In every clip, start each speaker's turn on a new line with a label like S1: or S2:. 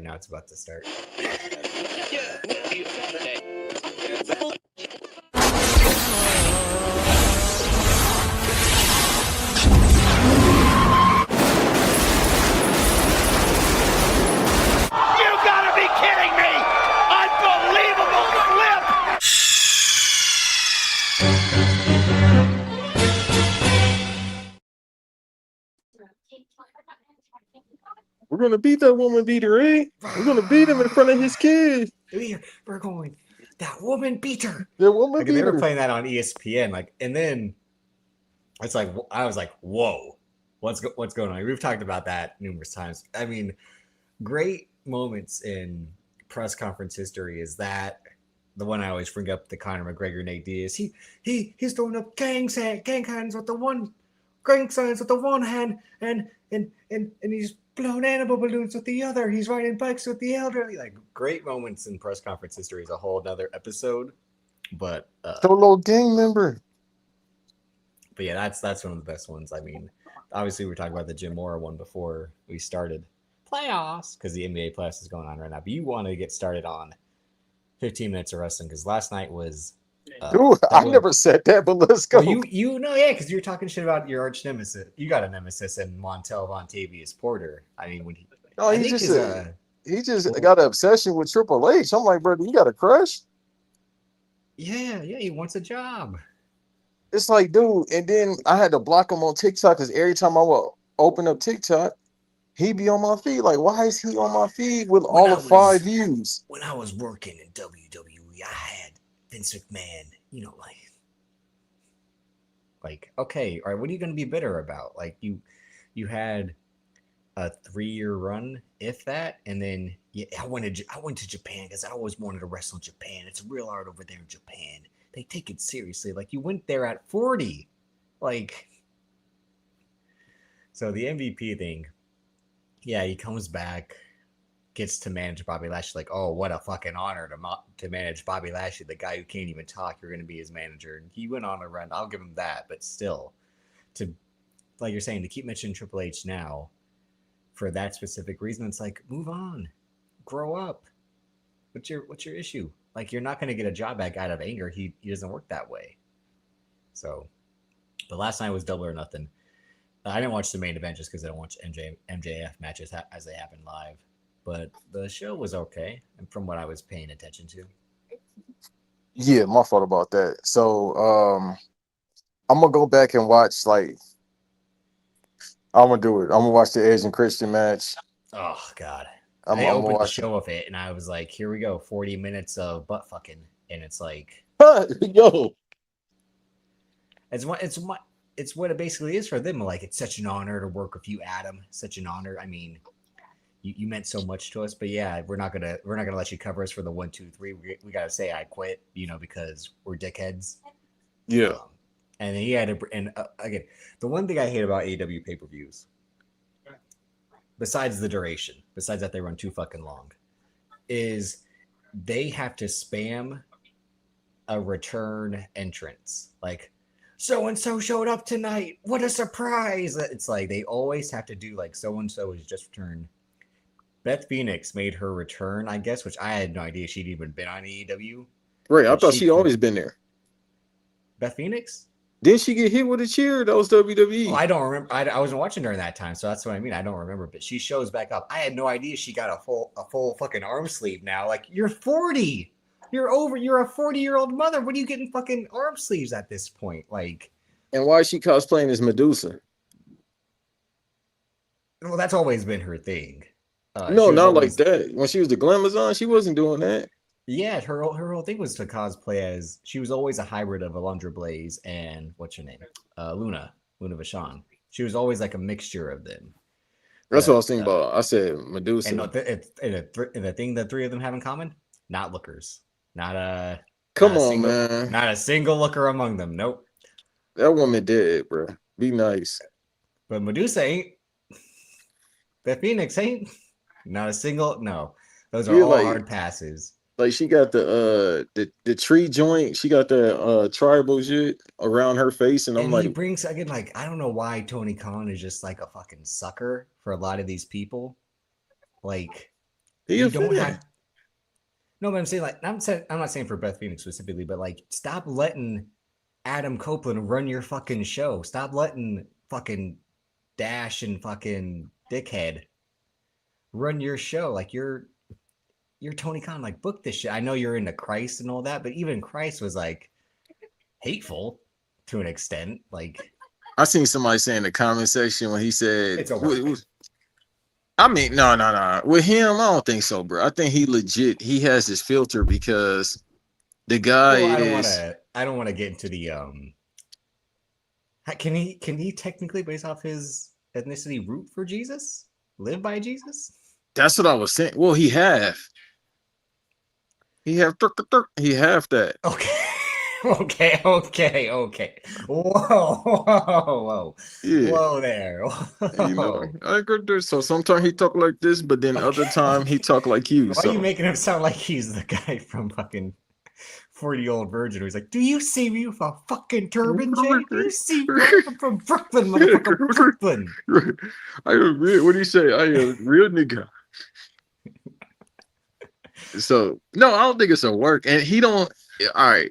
S1: now it's about to start.
S2: We're gonna beat that woman beater, eh? We're gonna beat him in front of his kids.
S1: We're going. That woman beater.
S2: That woman
S1: Like
S2: beater.
S1: they were playing that on ESPN, like, and then it's like I was like, "Whoa, what's going on?" We've talked about that numerous times. I mean, great moments in press conference history is that the one I always bring up, the Conor McGregor Nate Diaz. He's throwing up gang hands with the one hand, and he's blowing animal balloons with the other. He's riding bikes with the elderly. Like great moments in press conference history is a whole other episode. But
S2: solo gang member.
S1: But yeah, that's one of the best ones. I mean, obviously we were talking about the Jim Mora one before we started playoffs because the NBA playoffs is going on right now. But you want to get started on 15 minutes of wrestling because last night was.
S2: Dude, I never said that, but let's go.
S1: Well, you know, yeah, because you're talking shit about your arch nemesis. You got a nemesis in Montel Vontavious Porter. I mean, when
S2: he just got an obsession with Triple H. I'm like, brother, you got a crush?
S1: Yeah, he wants a job.
S2: It's like, dude, and then I had to block him on TikTok because every time I would open up TikTok, he'd be on my feed. Like, why is he on my feed with all of 5 views?
S1: When I was working in WWE, I had Vince McMahon, you know, like, okay, all right, what are you going to be bitter about? Like, you had a 3-year run, if that, and then I went to Japan because I always wanted to wrestle in Japan. It's real art over there in Japan. They take it seriously. Like, you went there at 40. Like, so the MVP thing, yeah, he comes back, gets to manage Bobby Lashley. Like, oh, what a fucking honor to manage Bobby Lashley, the guy who can't even talk. You're going to be his manager. And he went on a run. I'll give him that. But still, to, like you're saying, to keep mentioning Triple H now for that specific reason, it's like, move on. Grow up. What's your issue? Like, you're not going to get a job back out of anger. He doesn't work that way. So, but last night was Double or Nothing. I didn't watch the main event just because I don't watch MJF matches as they happen live. But the show was okay, and from what I was paying attention to.
S2: Yeah, my fault about that. So, I'm gonna go back and watch. Like, I'm gonna do it. I'm gonna watch the Edge and Christian match.
S1: Oh God.
S2: I
S1: opened the show with it, and I was like, "Here we go, 40 minutes of butt fucking," and it's like,
S2: yo,
S1: it's what it basically is for them. Like, it's such an honor to work with you, Adam. Such an honor. I mean, you meant so much to us, but yeah, we're not gonna let you cover us for the 1, 2, 3. We gotta say I quit, because we're dickheads.
S2: Yeah.
S1: And he had again, the one thing I hate about AEW pay-per-views, besides the duration, besides that they run too fucking long, is they have to spam a return entrance. Like, so-and-so showed up tonight. What a surprise. It's like they always have to do like so-and-so has just returned. Beth Phoenix made her return, I guess, which I had no idea she'd even been on AEW.
S2: Right, I thought she'd always been there.
S1: Beth Phoenix?
S2: Didn't she get hit with a chair? That was WWE.
S1: Oh, I don't remember. I wasn't watching during that time, so that's what I mean. I don't remember, but she shows back up. I had no idea she got a full fucking arm sleeve now. Like, you're 40. You're a 40-year-old mother. What are you getting fucking arm sleeves at this point? Like,
S2: and why is she cosplaying as Medusa?
S1: Well, that's always been her thing.
S2: No, not like that. When she was the Glamazon, she wasn't doing that.
S1: Yeah, her whole thing was to cosplay as, she was always a hybrid of Alundra Blaze and what's her name, Luna Vachon. She was always like a mixture of them.
S2: That's what I was thinking about. I said Medusa.
S1: And the thing the three of them have in common, not lookers, not a
S2: man,
S1: not a single looker among them. Nope.
S2: That woman dead, bro. Be nice.
S1: But Medusa ain't. Beth Phoenix ain't. Not a single. No, those are all hard passes.
S2: Like, she got the tree joint. She got the tribal shit around her face, and I'm like,
S1: he brings again, like, I don't know why Tony Khan is just like a fucking sucker for a lot of these people. Like,
S2: He
S1: You
S2: a
S1: don't
S2: fan.
S1: have. No, but I'm saying like I'm not saying for Beth Phoenix specifically, but like stop letting Adam Copeland run your fucking show. Stop letting fucking Dash and fucking Dickhead run your show. Like you're Tony Khan. Like book this shit. I know you're into Christ and all that, but even Christ was like hateful to an extent. Like
S2: I seen somebody say in the comment section when he said,
S1: it's a work.
S2: I mean, no. With him, I don't think so, bro. I think he legit. He has his filter because the guy
S1: Well, I don't want
S2: is.
S1: to. I don't want to get into the. Can he technically, based off his ethnicity, root for Jesus? Live by Jesus?
S2: That's what I was saying. Well, he have that.
S1: Okay. Okay. Whoa.
S2: Yeah.
S1: Whoa there.
S2: You know,
S1: Whoa.
S2: I agree there. So sometimes he talk like this, but then other time he
S1: Okay.
S2: talk like you.
S1: Why are you
S2: So
S1: making him sound like he's the guy from fucking 40-year-old virgin who's like, do you see me with a fucking turban, Jay? Do you see me? I'm from Brooklyn, motherfucker, Brooklyn.
S2: I am real. What do you say? I am real nigga. So no, I don't think it's a work. And he don't. All right,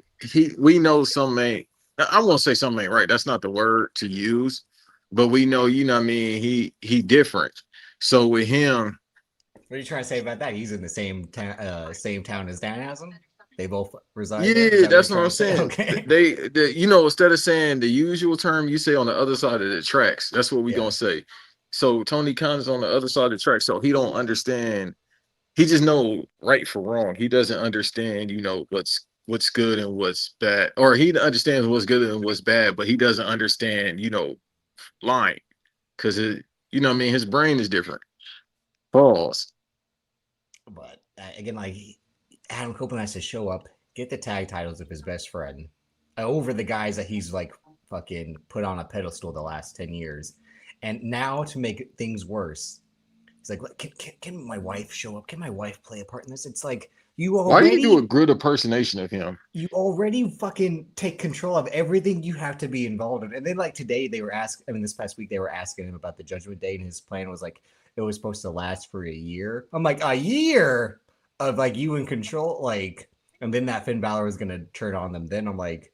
S2: we know some ain't. I won't say some ain't right. That's not the word to use. But we know, you know what I mean. He different. So with him,
S1: What are you trying to say about that? He's in the same town as Danhausen. They both reside there. Is
S2: yeah,
S1: that what you're
S2: that's what
S1: trying
S2: I'm
S1: to say?
S2: saying.
S1: Okay.
S2: You know, instead of saying the usual term, you say on the other side of the tracks. That's what we
S1: Yeah.
S2: gonna say. So Tony Khan is on the other side of the track, so he don't understand. He just know right for wrong. He doesn't understand, you know, what's good and what's bad, or he understands what's good and what's bad, but he doesn't understand, you know, lying because it, you know, what I mean, his brain is different. Pause.
S1: But again, like Adam Copeland has to show up, get the tag titles of his best friend over the guys that he's like fucking put on a pedestal the last 10 years. And now to make things worse, it's like, can my wife show up? Can my wife play a part in this? It's like
S2: Why do you do a good impersonation of him?
S1: you already fucking take control of everything you have to be involved in. And then like today they were asking, I mean, this past week they were asking him about the Judgment Day, and his plan was like it was supposed to last for a year. I'm like, a year of like you in control, like, and then that Finn Balor was gonna turn on them. Then I'm like,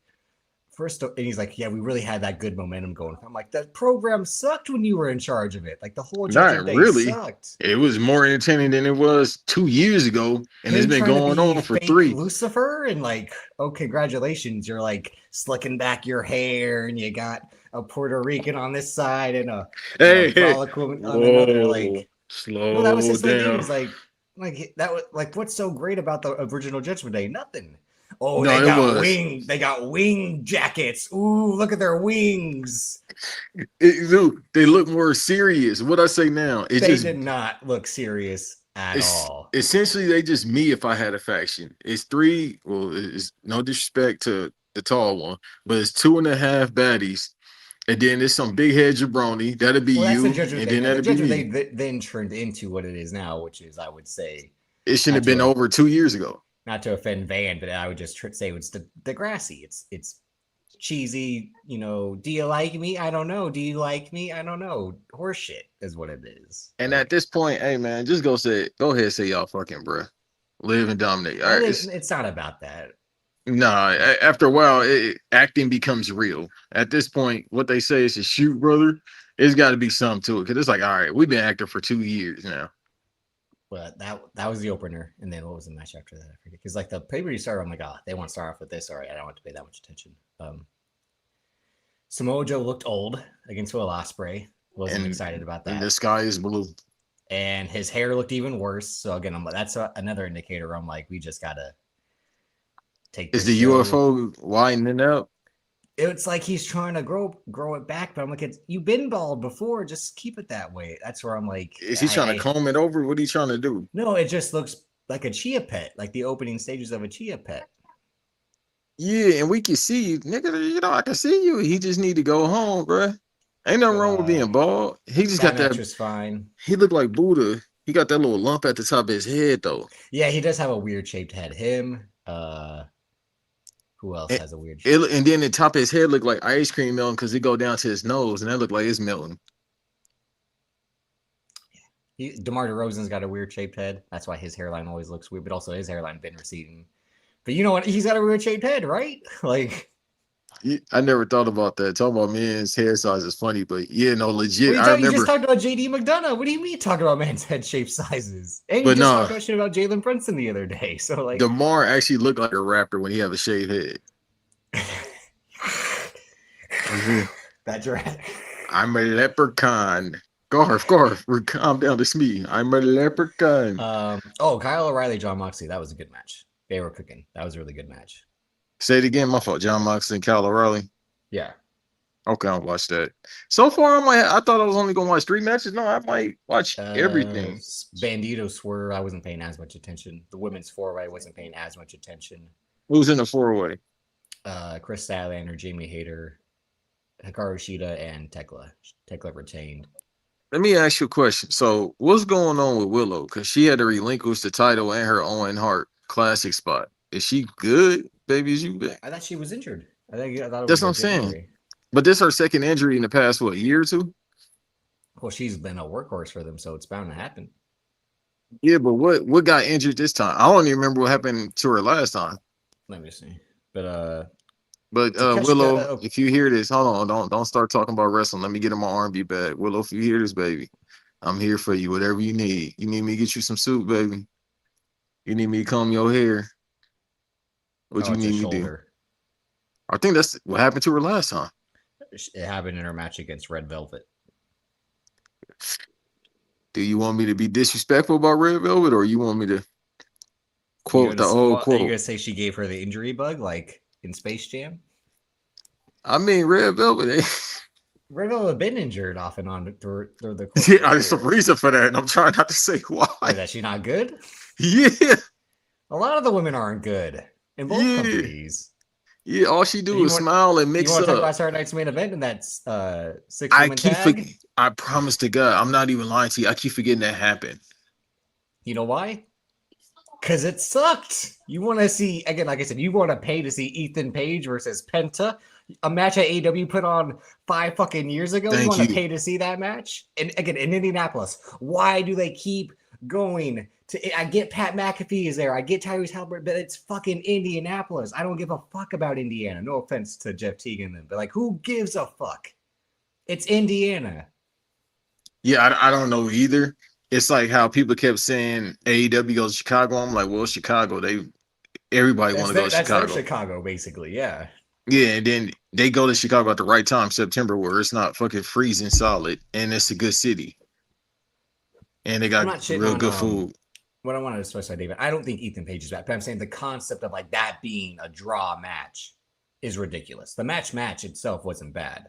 S1: first, and he's like, yeah, we really had that good momentum going. I'm like, that program sucked when you were in charge of it. Like the whole Judgment
S2: Not
S1: Day
S2: really.
S1: sucked.
S2: It was more entertaining than it was 2 years ago, and it's
S1: Him
S2: been
S1: trying to
S2: going
S1: be
S2: on for
S1: fake
S2: three.
S1: Lucifer and like, oh, congratulations, you're like slicking back your hair and you got a Puerto Rican on this side and a
S2: Hey,
S1: Gallic woman on another.
S2: whoa,
S1: Like, well, that was
S2: slow
S1: his thing. He
S2: down.
S1: was like that was like, what's so great about the original Judgment Day? Nothing. Oh,
S2: No, it was.
S1: they got wing jackets. Ooh, look at their wings.
S2: Dude, they look more serious. What I say now,
S1: They did not look serious at
S2: it's
S1: all.
S2: essentially they just me if I had a faction. It's three. Well, it's no disrespect to the tall one, but it's two and a half baddies, and then there's some big head jabroni. That'll be
S1: Well, that's the
S2: you,
S1: Judgment
S2: and
S1: Day.
S2: then
S1: No, the
S2: that'll be
S1: Judgment
S2: me.
S1: Day then turned into what it is now, which is, I would say,
S2: It shouldn't
S1: not
S2: have been
S1: to
S2: over 2 years ago.
S1: not to offend Van, but I would just say it's Degrassi. It's cheesy. You know, do you like me? I don't know. Do you like me? I don't know. Horseshit is what it is.
S2: And at
S1: Like,
S2: this point, hey man, just go ahead, and say y'all fucking bruh. Live and dominate. All
S1: well,
S2: right,
S1: it's not about that.
S2: nah. After a while, acting becomes real. At this point, what they say is a shoot, brother. It's got to be something to it because it's like, all right, we've been acting for 2 years now.
S1: But that was the opener, and then what was the match after that? I forget. Because like the pay-per-view started, I'm like, oh, they want to start off with this. All right, I don't want to pay that much attention. Samoa Joe looked old against Will Ospreay. Wasn't excited about
S2: And
S1: that.
S2: the sky is blue.
S1: And his hair looked even worse. So again, that's another indicator. I'm like, we just gotta take
S2: Is
S1: this
S2: the
S1: show.
S2: UFO widening out?
S1: It's like he's trying to grow it back, but I'm like, you've been bald before. Just keep it that way. That's where I'm like,
S2: Is he trying to comb it over? What are you trying to do?
S1: no, it just looks like a chia pet, like the opening stages of a chia pet.
S2: Yeah, and we can see you, nigga. You know, I can see you. He just need to go home, bro. Ain't nothing
S1: But
S2: wrong with being bald. He just
S1: that
S2: got
S1: match
S2: that.
S1: was fine.
S2: He looked like Buddha. He got that little lump at the top of his head, though.
S1: Yeah, he does have a weird shaped head. Him. Who else
S2: And,
S1: has a weird
S2: it,
S1: shape?
S2: and then the top of his head looked like ice cream melting because it go down to his nose, and that looked like it's melting.
S1: DeMar DeRozan's got a weird shaped head. That's why his hairline always looks weird. But also his hairline been receding. But you know what? He's got a weird shaped head, right? Like,
S2: I never thought about that. Talking about men's hair size is funny, but yeah, no, legit.
S1: what
S2: I
S1: you just
S2: remember,
S1: talked about JD McDonough. What do you mean talking about man's head shape sizes? And you
S2: but
S1: just
S2: no,
S1: talked about shit about Jalen Brunson the other day. So like,
S2: DeMar actually looked like a rapper when he have a shaved head.
S1: that dramatic.
S2: I'm a leprechaun. Garf, calm down. It's me. I'm a leprechaun.
S1: Kyle O'Reilly, John Moxley. That was a good match. They were cooking. That was a really good match.
S2: Say it again. My fault. John Moxley and Kyle O'Reilly.
S1: Yeah.
S2: Okay, I'll watch that. So far, I thought I was only gonna watch 3 matches. No, I might watch everything.
S1: Bandito Swerve, I wasn't paying as much attention. The women's four-way, I wasn't paying as much attention.
S2: Who's in the 4-way?
S1: Chris Statlander, Jamie Hayter, Hikaru Shida, and Tekla. Tekla retained.
S2: Let me ask you a question. So, what's going on with Willow? Because she had to relinquish the title and her Owen Hart Classic spot. Is she good, baby? Is you back?
S1: I thought she was injured. I thought it
S2: That's
S1: was
S2: what I'm saying.
S1: Injury.
S2: But this is her second injury in the past, what, year or two?
S1: Well, she's been a workhorse for them, so it's bound to happen.
S2: Yeah, but what got injured this time? I don't even remember what happened to her last time.
S1: Let me see. But
S2: Willow, if you hear this, hold on, don't start talking about wrestling. Let me get in my R&B bag. Willow, if you hear this, baby, I'm here for you. Whatever you need. You need me to get you some soup, baby. You need me to comb your hair. What you need me to do? I think that's what happened to her last time.
S1: It happened in her match against Red Velvet.
S2: Do you want me to be disrespectful about Red Velvet, or you want me to quote the old quote?
S1: Are you gonna say she gave her the injury bug, like in Space Jam?
S2: I mean, Red Velvet.
S1: Red Velvet have been injured off and on through the
S2: course. Yeah, there's some reason for that, and I'm trying not to say why.
S1: That she's not good?
S2: Yeah.
S1: A lot of the women aren't good in both companies.
S2: Yeah, all she do is smile and mix up. You want
S1: to talk about Saturday Night's Main Event and that's 6-woman tag?
S2: I promise to God, I'm not even lying to you. I keep forgetting that happened.
S1: You know why? Because it sucked. You want to see, again, like I said, you want to pay to see Ethan Page versus Penta, a match that AEW put on 5 fucking years ago. You want to pay to see that match? And again, in Indianapolis, why do they keep going to? I get Pat McAfee is there. I get Tyrese Halliburton, but it's fucking Indianapolis. I don't give a fuck about Indiana. No offense to Jeff Teagan, but like, who gives a fuck? It's Indiana.
S2: Yeah, I don't know either. It's like how people kept saying AEW goes to Chicago. I'm like, well, Chicago. Everybody want to go to Chicago.
S1: That's Chicago, basically. Yeah.
S2: Yeah, and then they go to Chicago at the right time, September, where it's not fucking freezing solid, and it's a good city, and they got real good food.
S1: What I wanted to specify, David, I don't think Ethan Page is bad, but I'm saying the concept of like that being a draw match is ridiculous. The match itself wasn't bad,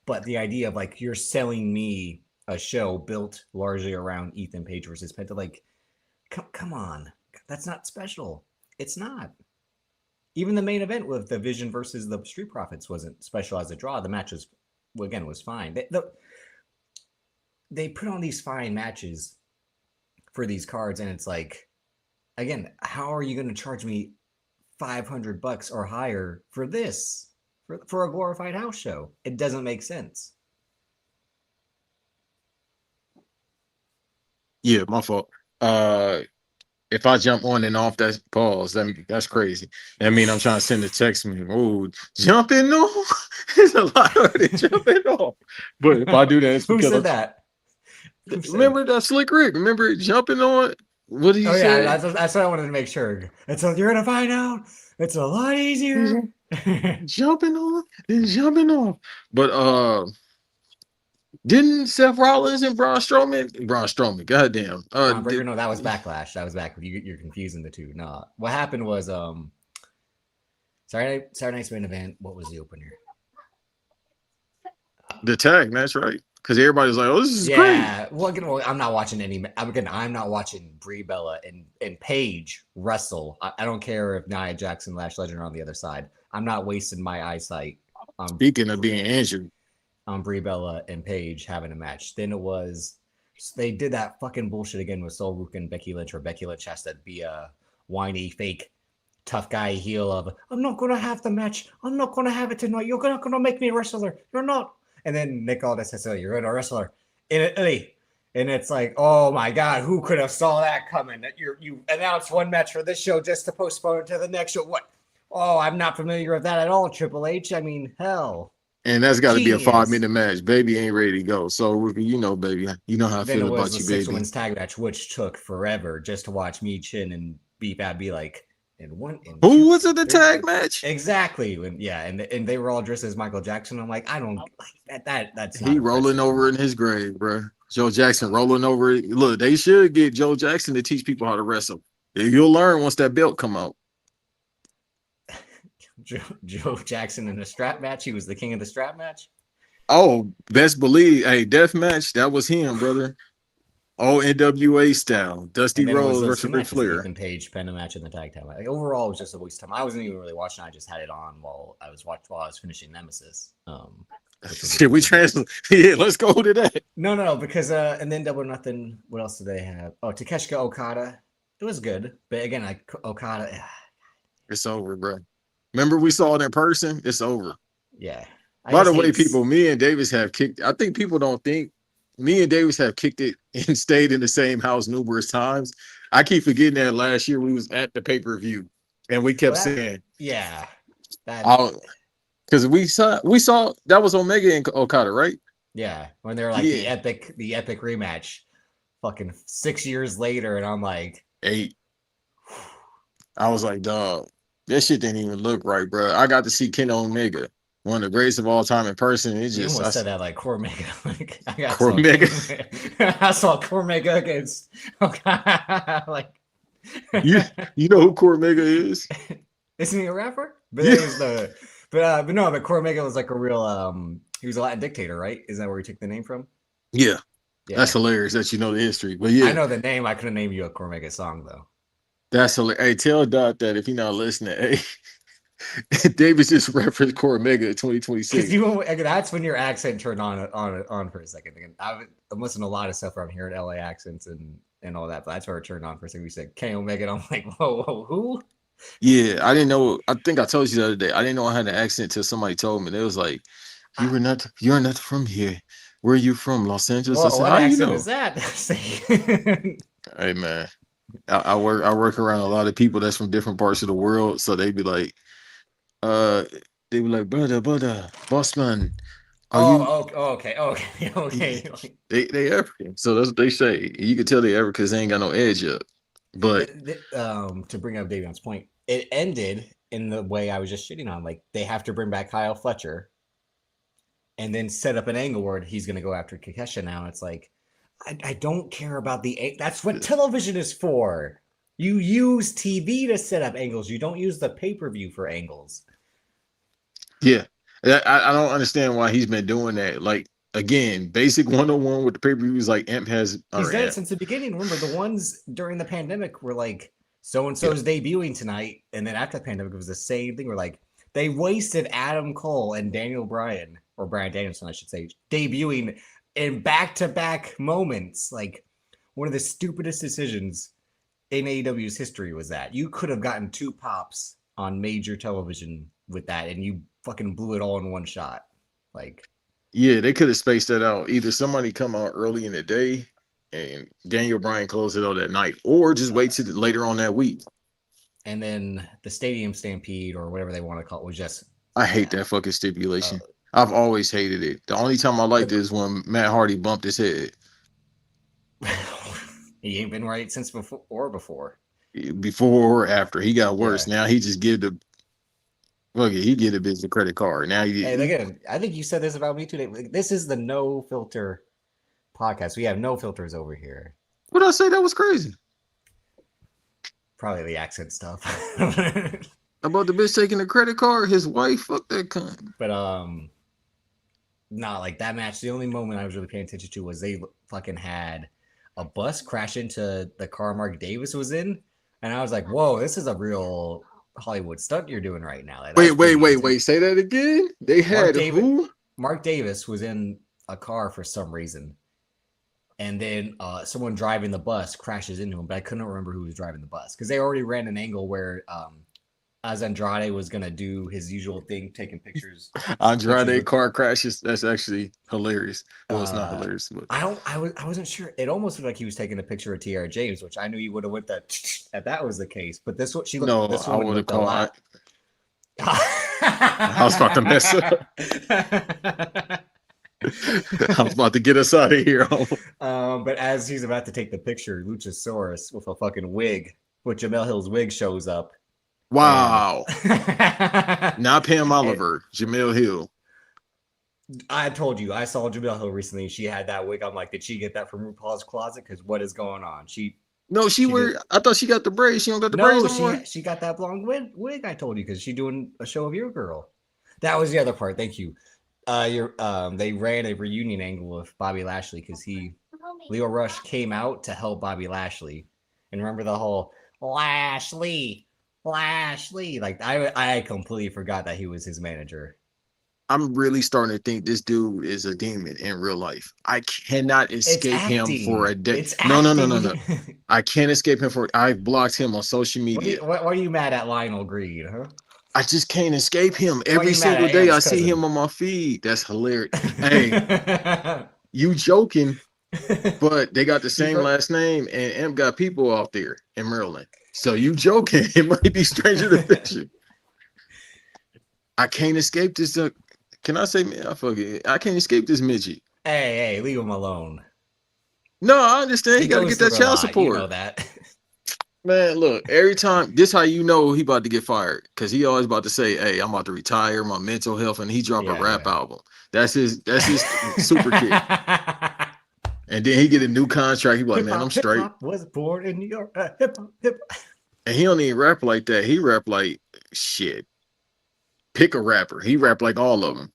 S1: but the idea of like you're selling me a show built largely around Ethan Page versus Penta, like, come on, that's not special. It's not. Even the main event with the Vision versus the Street Profits wasn't special as a draw. The match was fine. They put on these fine matches for these cards, and it's like, again, how are you going to charge me $500 or higher for this for a glorified house show? It doesn't make sense.
S2: Yeah, my fault. If I jump on and off that pause, that's crazy. I mean, I'm trying to send a text me. Oh, jumping off. There's a lot of it jumping off. But if I do that, it's because
S1: who said that?
S2: Remember that Slick Rick? Remember jumping on? What did you say?
S1: Yeah, that's what I wanted to make sure. You're gonna find out. It's a lot easier.
S2: Jumping on and jumping off. But didn't Seth Rollins and Braun Strowman, goddamn.
S1: No, that was Backlash. That was back. You're confusing the two. No, what happened was Saturday Night's Main Event. What was the opener?
S2: The tag match, right? Because everybody's like, "Oh, this is great."
S1: Yeah. Well, I'm not watching any. I'm not watching Brie Bella and Paige wrestle. I don't care if Nia Jax and Lash Legend are on the other side. I'm not wasting my eyesight.
S2: Speaking of being injured.
S1: On Brie Bella and Paige having a match. Then they did that fucking bullshit again with Sol Ruka and Becky Lynch, where Becky Lynch has to be a whiny, fake, tough guy heel of, I'm not going to have the match. I'm not going to have it tonight. You're not going to make me a wrestler. You're not. And then Nick Aldis says, oh, you're going to wrestler in Italy. And it's like, oh my god, who could have saw that coming? That you announced one match for this show just to postpone it to the next show. What? Oh, I'm not familiar with that at all, Triple H. I mean, hell,
S2: And that's got to be a
S1: genius.
S2: 5-minute match. Baby ain't ready to go. So you know, baby, you know how I
S1: Then it
S2: feel
S1: was
S2: about
S1: the
S2: you,
S1: six
S2: baby.
S1: women's tag match, which took forever just to watch me, Chin, and Beef Ab be like, in one, in
S2: Who
S1: two,
S2: was
S1: in
S2: in the
S1: three.
S2: tag match?
S1: Exactly. And they were all dressed as Michael Jackson. I'm like, I don't like that's not
S2: He rolling
S1: impressive to
S2: over
S1: me.
S2: in his grave, bro. Joe Jackson rolling over. Look, they should get Joe Jackson to teach people how to wrestle. You'll learn once that belt come out.
S1: Joe Jackson in a strap match. He was the king of the strap match.
S2: Oh, best believe, hey, death match. That was him, brother. All NWA style. Dusty
S1: And then it was
S2: Rhodes
S1: those two
S2: versus Ric
S1: matches, the
S2: Flair.
S1: Ethan Page Penta match and the tag time. Like, overall, it was just a waste of time. I wasn't even really watching. I just had it on while I was finishing Nemesis.
S2: Shit, we translate. Yeah, let's go to that.
S1: No, because and then Double or Nothing. What else did they have? Oh, Takeshita Okada. It was good, but again, like Okada.
S2: It's over, bro. Remember we saw it in person? It's over.
S1: Yeah, I
S2: By
S1: just
S2: the way,
S1: hate.
S2: people, me and Davis have kicked. I think people don't think me and Davis have kicked it and stayed in the same house numerous times. I keep forgetting that last year we was at the pay-per-view and we kept
S1: Well, that
S2: saying,
S1: yeah, that
S2: "I'll," because we saw that was Omega and Okada, right?
S1: yeah. When they're like
S2: Yeah,
S1: the epic rematch, fucking 6 years later, and I'm like,
S2: 8. I was like, dog, that shit didn't even look right, bro. I got to see Ken Omega, one of the greatest of all time in person. It
S1: you
S2: just,
S1: almost said that like Cormega. Like I got saw
S2: Cormega.
S1: Cormega. I saw Cormega against like
S2: you you know who Cormega is?
S1: isn't he a rapper? But
S2: Yeah.
S1: that was the but no, but Cormega was like a real he was a Latin dictator, right? Isn't that where he took the name from?
S2: Yeah. That's
S1: Yeah.
S2: hilarious that you know the history. But
S1: I
S2: yeah,
S1: know the name. I couldn't name you a Cormega song though.
S2: that's hilarious. Hey, tell Dot that if you're not listening. Hey, Davis just referenced Cormega
S1: Because
S2: 2026.
S1: you that's when your accent turned on for a second. I'm listening to a lot of stuff where I'm hearing LA accents and all that, but that's where it turned on for a second. We said K Omega, and I'm like, whoa, who?
S2: Yeah, I didn't know. I think I told you the other day. I didn't know I had an accent till somebody told me. They was like, you're not from here. Where are you from? Los Angeles? I
S1: Whoa,
S2: said,
S1: what
S2: how you
S1: accent
S2: know?
S1: is that?
S2: Hey man, I work around a lot of people that's from different parts of the world. So uh, they be like, brother, boss man, are you
S1: Okay.
S2: they African. So that's what they say. You can tell they African because they ain't got no edge up. But
S1: To bring up Davion's point, it ended in the way I was just shitting on. Like they have to bring back Kyle Fletcher and then set up an angle where he's going to go after Kakesha now. It's like, I don't care about that's what television is for. You use TV to set up angles. You don't use the pay-per-view for angles.
S2: yeah, I don't understand why he's been doing that. Like again, basic 101 with the pay-per-views like Amp has
S1: He's
S2: or
S1: done it
S2: Amp.
S1: since the beginning. Remember, the ones during the pandemic were like, so and so's debuting tonight. And then after the pandemic, it was the same thing. We're like, they wasted Adam Cole and Daniel Bryan, or Bryan Danielson, I should say, debuting in back to back moments. Like, one of the stupidest decisions in AEW's history was that. You could have gotten 2 pops on major television with that, and you fucking blew it all in one shot. Like,
S2: Yeah, they could have spaced that out. Either somebody come out early in the day and Daniel Bryan close it out that night, or just wait till later on that week.
S1: and then the Stadium Stampede or whatever they want to call it was just
S2: I hate
S1: yeah.
S2: that fucking
S1: Uh,
S2: stipulation. I've always hated it. The only time I liked it
S1: the
S2: is when Matt Hardy bumped his head.
S1: he ain't been right since before.
S2: Before or after. He got worse.
S1: Yeah.
S2: Now he just give the fuck it, he give the bitch a credit card. Now
S1: Hey, again, I think you said this about me today. This is the no filter podcast. We have no filters over here.
S2: what I say that was crazy.
S1: Probably the accent stuff.
S2: About the bitch taking the credit card, his wife, fuck that cunt.
S1: But not like that match. The only moment I was really paying attention to was they fucking had a bus crash into the car Mark Davis was in, and I was like, "Whoa, this is a real Hollywood stunt you're doing right now." Like, that was pretty
S2: Wait. Say that again. They
S1: Mark
S2: had
S1: David
S2: who?
S1: Mark Davis was in a car for some reason, and then someone driving the bus crashes into him. But I couldn't remember who was driving the bus because they already ran an angle where as Andrade was gonna do his usual thing, taking pictures.
S2: Andrade car crashes. That's actually hilarious. Well, it's not
S1: Uh,
S2: hilarious, but
S1: I wasn't sure. It almost looked like he was taking a picture of Tiara James, which I knew you would have went that if that was the case. But this one, she looked.
S2: no,
S1: This
S2: I
S1: woman
S2: would have
S1: looked a
S2: called.
S1: lot.
S2: I was about to mess up. I was about to get us out of here.
S1: But as he's about to take the picture, Luchasaurus with a fucking wig, with Jamel Hill's wig, shows up.
S2: Wow.
S1: And
S2: Not Pam Oliver, Jamel Hill.
S1: I told you, I saw Jamel Hill recently. She had that wig. I'm like, did she get that from RuPaul's closet? Because what is going on?
S2: No,
S1: she did.
S2: I thought she got the braids. She don't got the braids no more.
S1: She got that blonde wig. I told you because she doing a show of Your Girl. That was the other part. Thank you. They ran a reunion angle with Bobby Lashley because Leo Rush came out to help Bobby Lashley, and remember the whole Lashley. Like I completely forgot that he was his manager.
S2: I'm really starting to think this dude is a demon in real life. I cannot escape him for a day. No. I can't escape him for. I've blocked him on social media.
S1: Why are you mad at Lionel Green, huh?
S2: I just can't escape him. Every single day I see him on my feed. That's hilarious. Hey, you joking, but they got the same last name, and Amp got people out there in Maryland. So you joking. It might be stranger than fiction. I can't escape this. Can I say, man, I forget. I can't escape this midget.
S1: Hey, leave him alone.
S2: No, I understand. He got to get that child support.
S1: You know that.
S2: Man, look, every time, this how you know he about to get fired. Because he always about to say, hey, I'm about to retire, my mental health, and he drop a rap album. That's his super kick. And then he get a new contract. He be like, man, I'm straight.
S1: Hip-hop was born in New York. Hip-hop.
S2: And he don't even rap like that. He rap like, shit. Pick a rapper. He rap like all of them.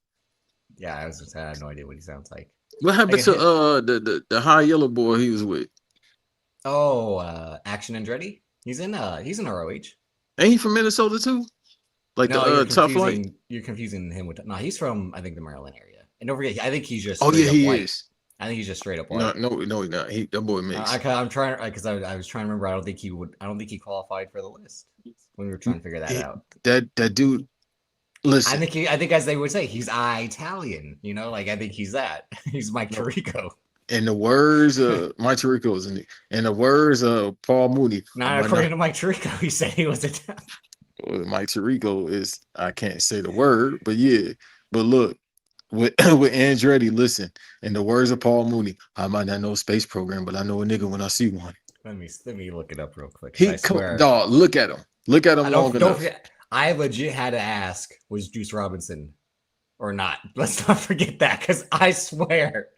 S1: Yeah, I have no idea what he sounds like.
S2: What happened to the high yellow boy he was with?
S1: Oh, Action Andretti. He's in ROH.
S2: Ain't he from Minnesota too? Like
S1: no,
S2: Tough Light.
S1: You're confusing him with. No, he's from I think the Maryland area. And don't forget, I think he's just.
S2: Oh yeah, he is.
S1: I think he's just straight up white.
S2: No, he's not. That boy mixed.
S1: I'm trying because I was trying to remember. I don't think he qualified for the list when we were trying to figure that out.
S2: That dude. Listen,
S1: I think as they would say, he's Italian. You know, like I think he's that. He's Mike Tirico.
S2: In the words of Mike Tirico, isn't it? In the words of Paul Mooney.
S1: Not according to Mike Tirico, he said he was Italian.
S2: Well, Mike Tirico is, I can't say the word, but yeah. But look, with Andretti, listen. In the words of Paul Mooney, I might not know a space program, but I know a nigga when I see one.
S1: Let me look it up real quick.
S2: Dog, look at him. Look at him long enough.
S1: Forget, I legit had to ask, was Juice Robinson or not? Let's not forget that, because I swear,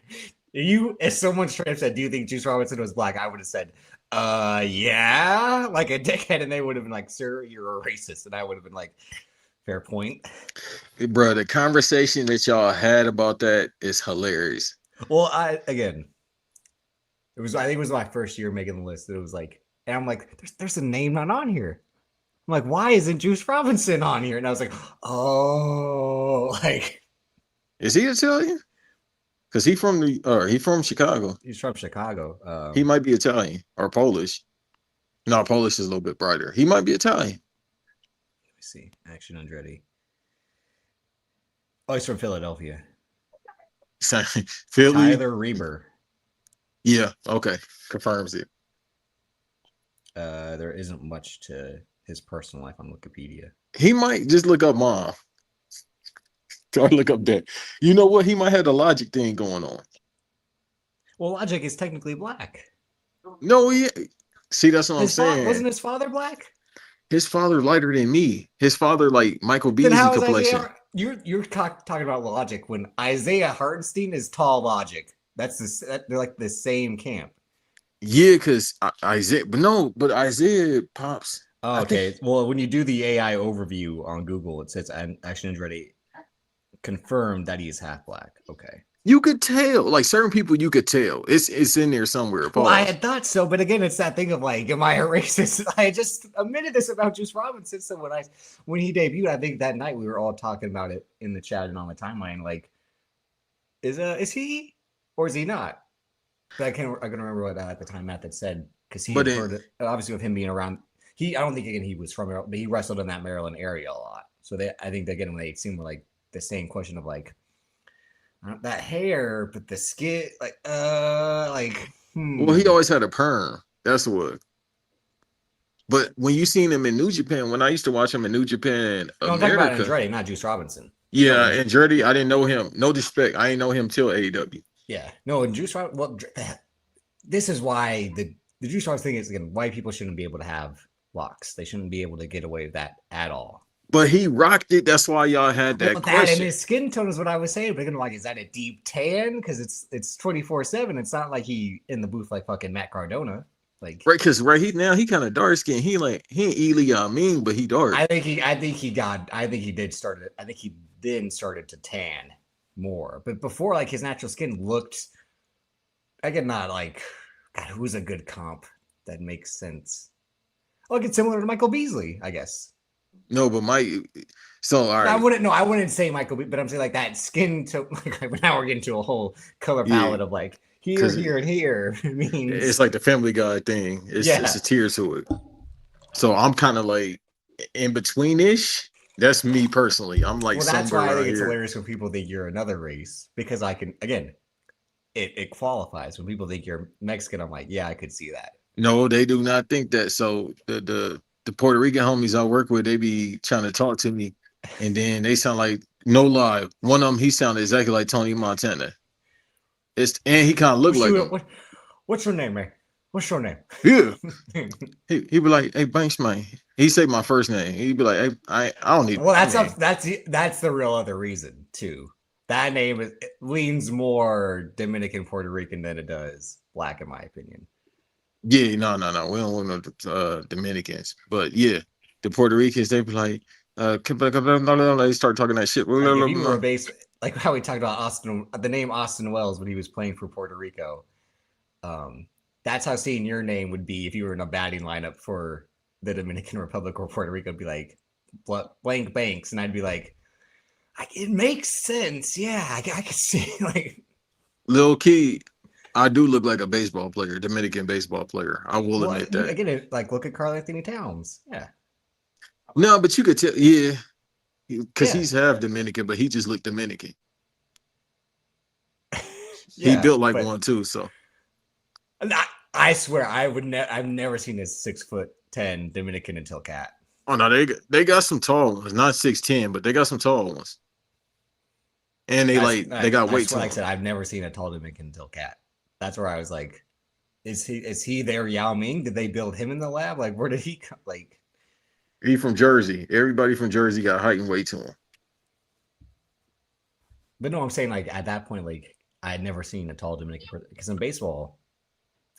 S1: if someone straight up said, do you think Juice Robinson was black? I would have said, yeah, like a dickhead, and they would have been like, sir, you're a racist. And I would have been like, fair point.
S2: Hey, bro, the conversation that y'all had about that is hilarious.
S1: Well, I think it was my first year making the list. It was like, and I'm like, there's a name not on here. I'm like, why isn't Juice Robinson on here? And I was like, oh, like,
S2: is he Italian? Because he from Chicago.
S1: He's from Chicago.
S2: He might be Italian or Polish. No, Polish is a little bit brighter. He might be Italian.
S1: Let me see. Action Andretti. Oh, he's from Philadelphia.
S2: Philly.
S1: Tyler Reber.
S2: Yeah. Okay. Confirms it.
S1: There isn't much to his personal life on Wikipedia.
S2: He might just look up mom. Or look up that. You know what? He might have the Logic thing going on.
S1: Well, Logic is technically black.
S2: No, see, that's what I'm saying.
S1: Wasn't his father black?
S2: His father lighter than me. His father like Michael Beasley complexion.
S1: You're talking about Logic when Isaiah Hartenstein is tall Logic. They're like the same camp.
S2: Yeah, because Isaiah, but Isaiah pops.
S1: Oh, okay. Well, when you do the AI overview on Google, it says Action Andretti confirmed that he is half black. Okay.
S2: You could tell, like certain people, you could tell. It's in there somewhere.
S1: Well, I had thought so, but again, it's that thing of like, am I a racist? I just admitted this about Juice Robinson. So when he debuted, I think that night we were all talking about it in the chat and on the timeline. Like, is he or is he not? But I can remember what at the time Matt had said because he had heard it, obviously with him being around. I don't think again he was from Maryland, but he wrestled in that Maryland area a lot. So I think again when they seem like the same question of like that hair, but the skin,
S2: Well, he always had a perm. That's what. But when you seen him in New Japan, when I used to watch him in New Japan
S1: No, I'm talking about
S2: America,
S1: Andrade, not Juice Robinson. No,
S2: yeah, and Jordy, I didn't know him. No disrespect, I didn't know him till AEW.
S1: yeah, no, and Juice Robinson. Well, this is why the Juice Robinson thing is again white people shouldn't be able to have locks. They shouldn't be able to get away with that at all.
S2: But he rocked it. That's why y'all had that
S1: Well,
S2: question.
S1: that and his skin tone is what I was saying. But again, like, is that a deep tan? Because it's 24/7. It's not like he in the booth like fucking Matt Cardona. Like
S2: Right, because he kind of dark skin. He ain't Eli mean, but he dark.
S1: I think he did start it. I think he then started to tan more. But before, like his natural skin looked again not like God, who's a good comp that makes sense. Like it's similar to Michael Beasley, I guess.
S2: No, but so all right.
S1: I wouldn't say Michael, but I'm saying like that skin to like now we're getting to a whole color palette of like here, and here. Means
S2: it's like the Family Guy thing. It's a tear to it. So I'm kind of like in between ish. That's me personally. I'm like,
S1: well, that's why I think it's hilarious when people think you're another race because I can again, it qualifies when people think you're Mexican. I'm like, yeah, I could see that.
S2: No, they do not think that. So the Puerto Rican homies I work with, they be trying to talk to me, and then they sound like no lie. One of them, he sounded exactly like Tony Montana. And he kind of looked like him.
S1: What's your name, man? What's your name?
S2: Yeah. he be like, hey, Banks, man. He say my first name. He'd be like, hey, I don't need.
S1: Well, that's the real other reason too. That name leans more Dominican Puerto Rican than it does black, in my opinion.
S2: Yeah, no. We don't want no Dominicans, but yeah, the Puerto Ricans, they be like, they start talking that shit.
S1: Like if you were a base, like how we talked about the name Austin Wells when he was playing for Puerto Rico. That's how seeing your name would be if you were in a batting lineup for the Dominican Republic or Puerto Rico. It'd be like blank Banks, and I'd be like, it makes sense. Yeah, I could see like
S2: Lil Key. I do look like a baseball player, Dominican baseball player. I will admit that.
S1: Again, like look at Karl Anthony Towns. Yeah.
S2: No, but you could tell, yeah, because he's half Dominican, but he just looked Dominican. He built like one too. So
S1: I swear, I've never seen a 6'10" Dominican until Cat.
S2: Oh no, they got some tall ones, not 6'10", but they got some tall ones. And they got weight to them.
S1: Like I said, I've never seen a tall Dominican until Cat. That's where I was like, is he their Yao Ming? Did they build him in the lab? Like, where did he come? Like,
S2: he from Jersey. Everybody from Jersey got height and weight to him.
S1: But no, I'm saying like at that point, like I had never seen a tall Dominican person because in baseball,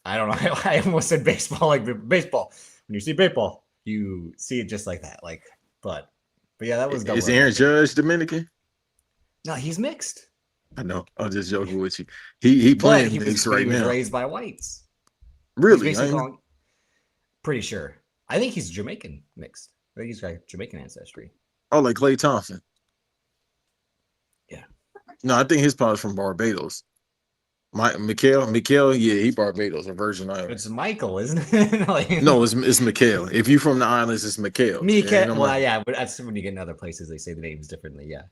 S1: I don't know. I almost said baseball, like baseball. When you see baseball, you see it just like that. Like, but yeah, that was.
S2: Is Aaron Judge Dominican?
S1: No, he's mixed.
S2: I know. I'm just joking with you. He playing mixed right now. He was
S1: raised by whites.
S2: Really?
S1: Pretty sure. I think he's Jamaican mixed. I think he's got Jamaican ancestry.
S2: Oh, like Klay Thompson.
S1: Yeah.
S2: No, I think his pop's from Barbados. Mikhail, yeah, he Barbados, a Virgin Island.
S1: It's Michael, isn't it?
S2: No, it's Mikhail. If you're from the islands, it's Mikhail.
S1: Yeah, but that's when you get in other places, they say the names differently. Yeah.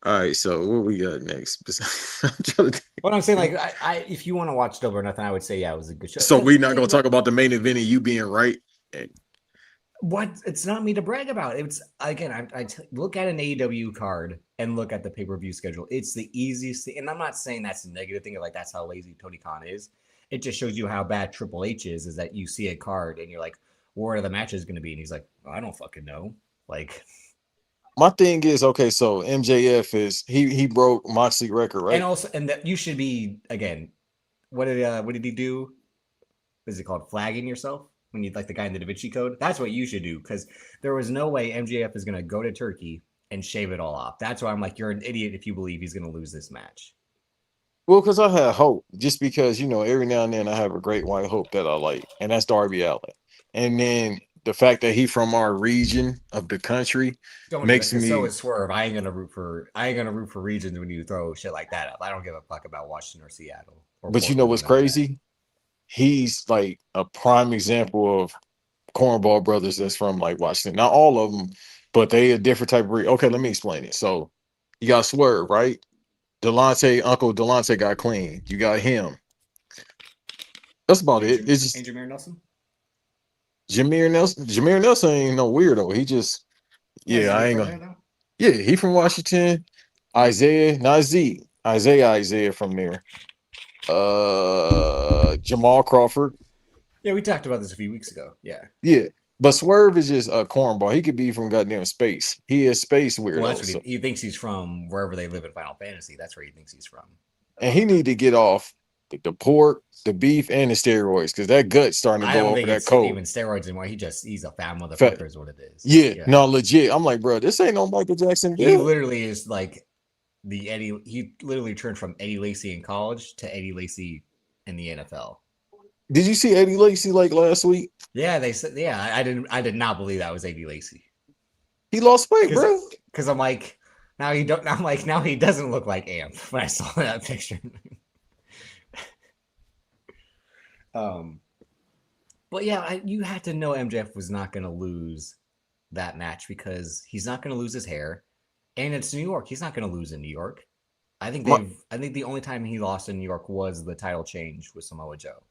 S2: All right, so what we got next?
S1: What I'm saying, like, I if you want to watch Double or Nothing, I would say yeah, it was a good show.
S2: So we're not gonna talk about the main event and you being right.
S1: What? It's not me to brag about. It's again, look at an AEW card and look at the pay-per-view schedule. It's the easiest thing, and I'm not saying that's a negative thing. Like that's how lazy Tony Khan is. It just shows you how bad Triple H is that you see a card and you're like, where are the matches going to be? And he's like, I don't fucking know. Like.
S2: My thing is, okay, so MJF is he broke Moxley record, right?
S1: And also, and that you should be again. What did he do? What is it called? Flagging yourself when you like the guy in the Da Vinci Code. That's what you should do because there was no way MJF is going to go to Turkey and shave it all off. That's why I'm like, you're an idiot if you believe he's going to lose this match.
S2: Well, because I had hope, just because every now and then I have a great white hope that I like, and that's Darby Allin, and then. The fact that he from our region of the country makes me.
S1: So is Swerve. I ain't gonna root for regions when you throw shit like that up. I don't give a fuck about Washington or Seattle.
S2: But you know what's crazy? He's like a prime example of cornball brothers that's from like Washington. Not all of them, but they a different type of breed. Okay, let me explain it. So you got Swerve, right? Uncle Delonte got clean. You got him. That's about it. It's
S1: And
S2: just
S1: Jameer Nelson.
S2: Jameer Nelson. Jameer Nelson ain't no weirdo. He just,
S1: Yeah, is
S2: yeah,
S1: he
S2: I
S1: good
S2: ain't
S1: for
S2: gonna.
S1: there though?
S2: Yeah, he from Washington. Isaiah, not Z. Isaiah from there. Jamal Crawford.
S1: Yeah, we talked about this a few weeks ago. Yeah.
S2: Yeah. But Swerve is just a cornball. He could be from goddamn space. He is space
S1: Well, that's
S2: weirdo.
S1: what
S2: So
S1: he thinks he's from. Wherever they live in Final Fantasy, that's where he thinks he's from.
S2: and he need to get off the pork, the beef, and the steroids because that gut's starting to
S1: I
S2: go
S1: don't
S2: over
S1: think
S2: that
S1: it's
S2: coat.
S1: even steroids anymore. He's a fat
S2: Fat.
S1: motherfucker, is what it is.
S2: Yeah,
S1: Yeah.
S2: no, legit. I'm like, bro, this ain't no Michael Jackson
S1: He
S2: build.
S1: literally is like the Eddie. He literally turned from Eddie Lacy in college to Eddie Lacy in the NFL.
S2: Did you see Eddie Lacy like last week?
S1: Yeah, they said. Yeah, I didn't. I did not believe that was Eddie Lacy
S2: He lost weight,
S1: because
S2: bro.
S1: I'm like now he don't. I'm like now he doesn't look like Amp when I saw that picture. But yeah, you had to know MJF was not going to lose that match because he's not going to lose his hair, and it's New York. He's not going to lose in New York. I think
S2: My,
S1: I think the only time he lost in New York was the title change with Samoa Joe.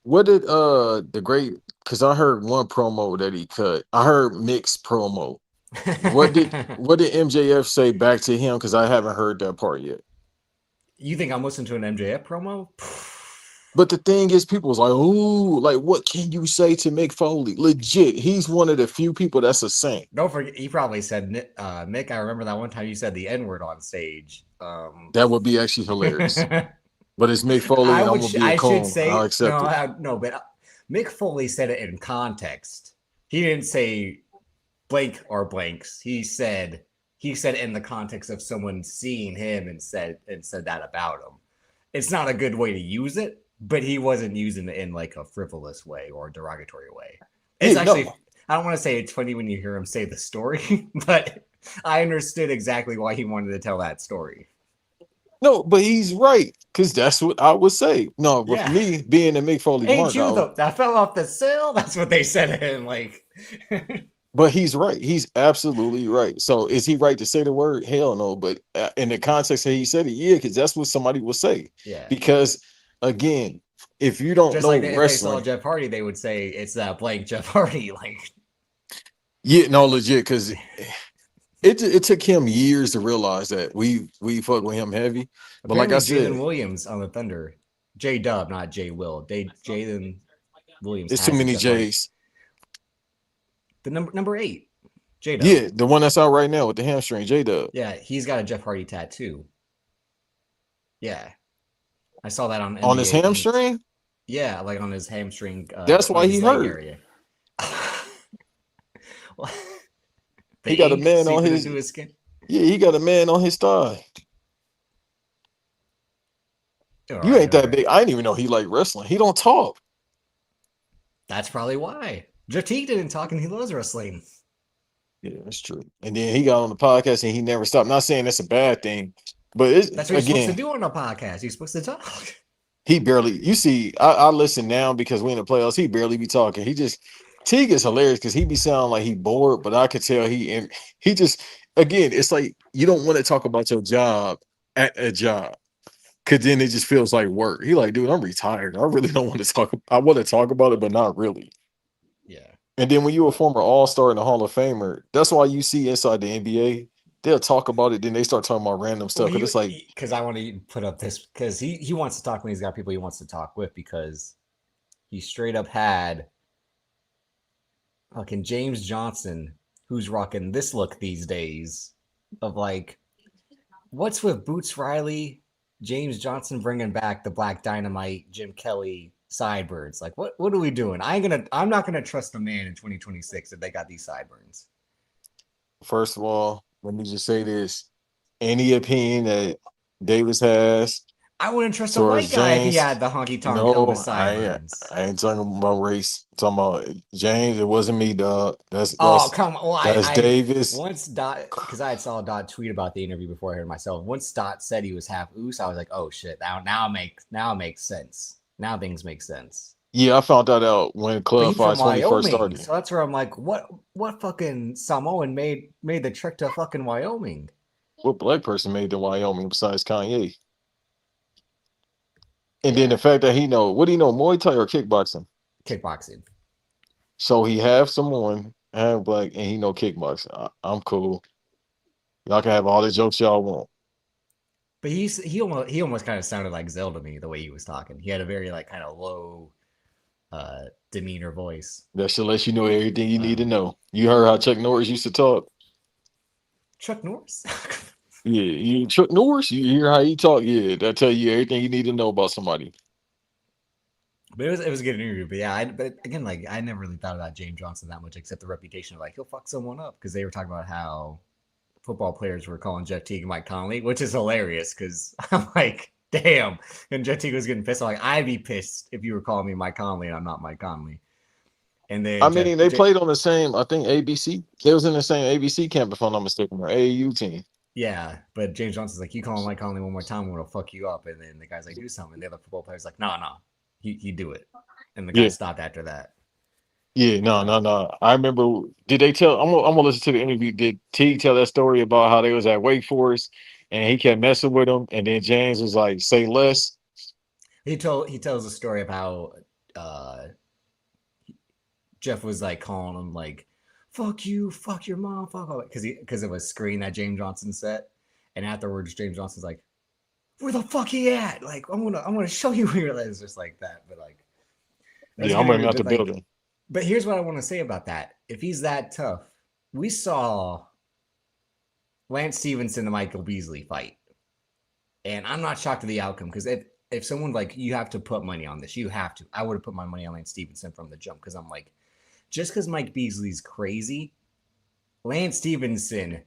S2: what did the great? Because I heard one promo that he cut. I heard mixed promo. What did MJF say back to him? Because I haven't heard that part yet.
S1: You think I'm listening to an MJF promo?
S2: But the thing is, people's like, "Ooh, like what can you say to Mick Foley?" Legit, he's one of the few people that's a saint.
S1: Don't forget, he probably said, Mick, I remember that one time you said the N word on stage.
S2: That would be actually hilarious. But it's Mick Foley, and I'm gonna be a
S1: I should
S2: coon. I'll
S1: say,
S2: accept it.
S1: no, but Mick Foley said it in context. He didn't say blank or blanks. He said in the context of someone seeing him and said that about him. It's not a good way to use it, but he wasn't using it in like a frivolous way or a derogatory way. It's
S2: Yeah,
S1: actually,
S2: no,
S1: I don't want to say it's funny when you hear him say the story, but I understood exactly why he wanted to tell that story.
S2: no, but he's right because that's what I would say. No, but for
S1: Yeah.
S2: me, being a Mick Foley
S1: Ain't
S2: mark,
S1: you though? That fell off the sill. That's what they said to him. Like,
S2: but he's right. He's absolutely right. So is he right to say the word? Hell no. But in the context that he said it, yeah, because that's what somebody will say.
S1: yeah.
S2: Because again, if you don't
S1: Just
S2: know
S1: like if they saw
S2: wrestling,
S1: Jeff Hardy, they would say it's that blank Jeff Hardy. Like,
S2: yeah, no, legit, because it took him years to realize that we fuck with him heavy. But like I
S1: apparently,
S2: said,
S1: Jalen Williams on the Thunder, J Dub, not J Will. Jalen Williams
S2: it's too
S1: has a
S2: many
S1: Jeff Hardy.
S2: J's.
S1: The number 8, J Dub.
S2: Yeah, the one that's out right now with the hamstring, J Dub.
S1: Yeah, he's got a Jeff Hardy tattoo. Yeah, I saw that on
S2: On his
S1: NBA.
S2: hamstring?
S1: Yeah, like on his hamstring.
S2: That's why
S1: like
S2: he
S1: his leg
S2: hurt.
S1: area. Well, the
S2: He got a
S1: ink
S2: man on
S1: seeping
S2: his,
S1: into his skin.
S2: yeah, he got a man on his thigh.
S1: All
S2: You
S1: right,
S2: ain't
S1: all
S2: that
S1: right.
S2: big. I didn't even know he liked wrestling. He don't talk.
S1: That's probably why. Jatik didn't talk and he loves wrestling.
S2: Yeah, that's true. And then he got on the podcast and he never stopped. Not saying that's a bad thing, but it's
S1: That's what you're supposed to
S2: again,
S1: do on a podcast. You're supposed to talk.
S2: he barely. You see, I listen now because we in the playoffs. He barely be talking. He just Teague is hilarious because he be sounding like he bored, but I could tell he just again. It's like you don't want to talk about your job at a job. Cause then it just feels like work. He like, dude, I'm retired. I really don't want to talk. I want to talk about it, but not really.
S1: Yeah.
S2: And then when you're a former All-Star and a Hall of Famer, that's why you see inside the NBA, they'll talk about it, then they start talking about random
S1: Well,
S2: stuff. Cause it's like,
S1: because I want to put up this because he wants to talk when he's got people he wants to talk with because he straight up had fucking James Johnson who's rocking this look these days of like what's with Boots Riley, James Johnson bringing back the Black Dynamite, Jim Kelly sideburns. Like what are we doing? I'm not gonna trust a man in 2026 if they got these sideburns.
S2: first of all, let me just say this. Any opinion that Davis has
S1: I wouldn't trust a white
S2: towards
S1: guy if he
S2: James,
S1: had the honky tonk Elvis
S2: no,
S1: sideburns.
S2: I ain't talking about race. I'm talking about James. It wasn't me, dog.
S1: Oh come on! Well,
S2: That's
S1: I
S2: Davis.
S1: once Dot because I saw Dot tweet about the interview before I heard myself. Once Dot said he was half Oos, I was like, oh shit! Now it makes sense. Now things make sense.
S2: Yeah, I found that out when
S1: But
S2: Club
S1: he's from
S2: 520 first
S1: Wyoming,
S2: started.
S1: so that's where I'm like, what fucking Samoan made the trek to fucking Wyoming?
S2: What black person made the Wyoming besides Kanye? And then the
S1: Yeah,
S2: fact that he know what do you know, Muay Thai or kickboxing?
S1: kickboxing.
S2: So he have Samoan, half black, and he know kickboxing. I'm cool. Y'all can have all the jokes y'all want.
S1: But he almost kind of sounded like Zell to me the way he was talking. He had a very like kind of low demeanor voice.
S2: That should let you know everything you need to
S1: Um,
S2: know. You heard how Chuck Norris used to talk?
S1: Chuck Norris.
S2: Yeah, you Chuck Norris, you hear how he talk? Yeah, that tell you everything you need to know about somebody.
S1: But it was a good interview. But yeah, but again, like I never really thought about James Johnson that much, except the reputation of like he'll fuck someone up because they were talking about how football players were calling Jeff Teague Mike Conley, which is hilarious because I'm like, damn. And Jeff Teague was getting pissed. I'm like, I'd be pissed if you were calling me Mike Conley and I'm not Mike Conley. And
S2: I
S1: then
S2: mean, they played on the same, I think ABC. They was in the same ABC camp, if I'm not mistaken, or AAU team.
S1: yeah, but James Johnson's like, you call him Mike Conley one more time, I'm gonna fuck you up. And then the guy's like, do something. And the other football player's like, no, he do it. And the guy
S2: Yeah,
S1: stopped after that.
S2: yeah, no, no,
S1: Uh,
S2: no. I remember. Did they tell? I'm gonna listen to the interview. Did T tell that story about how they was at Wake Forest and he kept messing with him, and then James was like, "Say less."
S1: he tells a story of how uh, Jeff was like calling him like, "Fuck you, fuck your mom, fuck all," because of a screen that James Johnson set. And afterwards, James Johnson's like, "Where the fuck he at? Like, I'm gonna show you where." It's just like that. But like, that was a
S2: Yeah,
S1: good
S2: I'm running
S1: interview.
S2: out
S1: But
S2: the
S1: like,
S2: building.
S1: but here's what I want to say about that. If he's that tough, we saw Lance Stevenson and Michael Beasley fight, and I'm not shocked at the outcome because if someone like you have to put money on this, you have to. I would have put my money on Lance Stevenson from the jump because I'm like, just because Mike Beasley's crazy, Lance Stevenson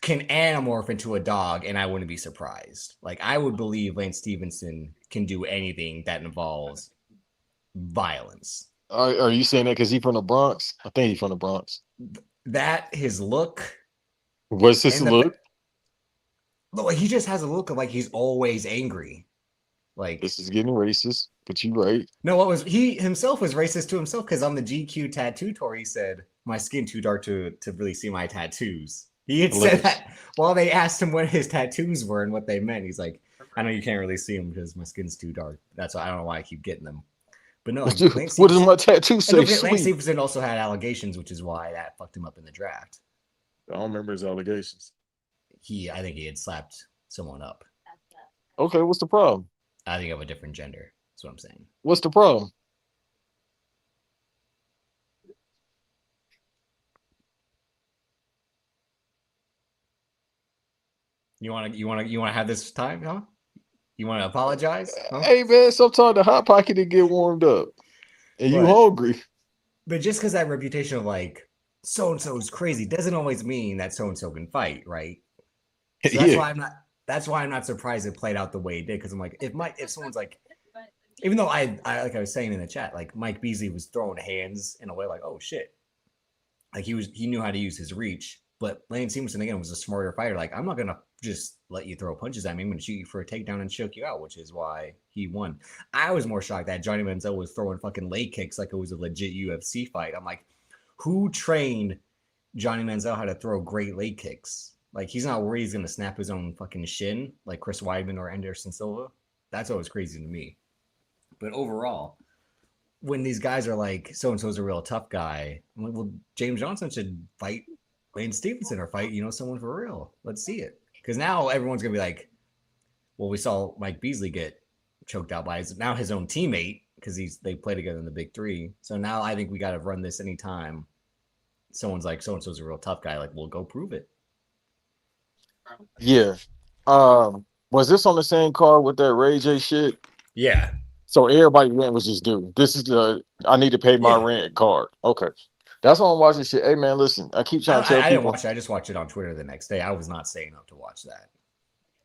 S1: can anamorph into a dog, and I wouldn't be surprised. Like I would believe Lance Stevenson can do anything that involves violence.
S2: Are you saying that because he from the Bronx? I think he's from the Bronx.
S1: That his look
S2: What's his
S1: and the
S2: look?
S1: he just has a look of like he's always angry. Like
S2: This is getting racist, but you right.
S1: no, what was he himself was racist to himself because on the GQ tattoo tour he said my skin too dark to really see my tattoos. He had said
S2: Hilarious.
S1: that while they asked him what his tattoos were and what they meant. He's like, I know you can't really see them because my skin's too dark. That's why I don't know why I keep getting them. But no, Lance
S2: What does
S1: Stevenson,
S2: my tattoo
S1: and don't
S2: say?
S1: forget Lance
S2: Sweet.
S1: Stevenson also had allegations, which is why that fucked him up in the draft.
S2: I don't remember his allegations.
S1: I think he had slapped someone up.
S2: Okay, what's the problem?
S1: I think of a different gender. That's what I'm saying.
S2: What's the problem?
S1: You want to have this time, huh? You want to apologize, huh?
S2: Hey man, sometimes the hot pocket to get warmed up, and you
S1: But
S2: hungry.
S1: just because that reputation of like so and so is crazy doesn't always mean that so and so can fight, right? So that's
S2: Yeah,
S1: why I'm not. That's why I'm not surprised it played out the way it did. Because I'm like, if someone's like, even though I like I was saying in the chat, like Mike Beasley was throwing hands in a way like, oh shit, like he knew how to use his reach. But Lane Stevenson again was a smarter fighter. Like I'm not gonna just let you throw punches at me. I'm gonna shoot you for a takedown and choke you out, which is why he won. I was more shocked that Johnny Manziel was throwing fucking leg kicks like it was a legit UFC fight. I'm like, who trained Johnny Manziel how to throw great leg kicks? Like he's not worried he's gonna snap his own fucking shin like Chris Weidman or Anderson Silva. That's always crazy to me. But overall, when these guys are like, so and so's a real tough guy, I'm like, well, James Johnson should fight Lane Stevenson or fight, someone for real. Let's see it. Because now everyone's gonna be like, well, we saw Mike Beasley get choked out by his own teammate because they play together in the big three. So now I think we got to run this anytime someone's like, so and so's a real tough guy. Like, we'll go prove it.
S2: yeah. Was this on the same card with that Ray J shit?
S1: Yeah,
S2: So everybody rent was just due. This is the I need to pay my
S1: yeah.
S2: rent card. Okay. That's why I'm watching shit. Hey man, listen, I keep trying to tell
S1: I didn't
S2: people
S1: watch it. I just watched it on Twitter the next day. I was not staying up to watch that.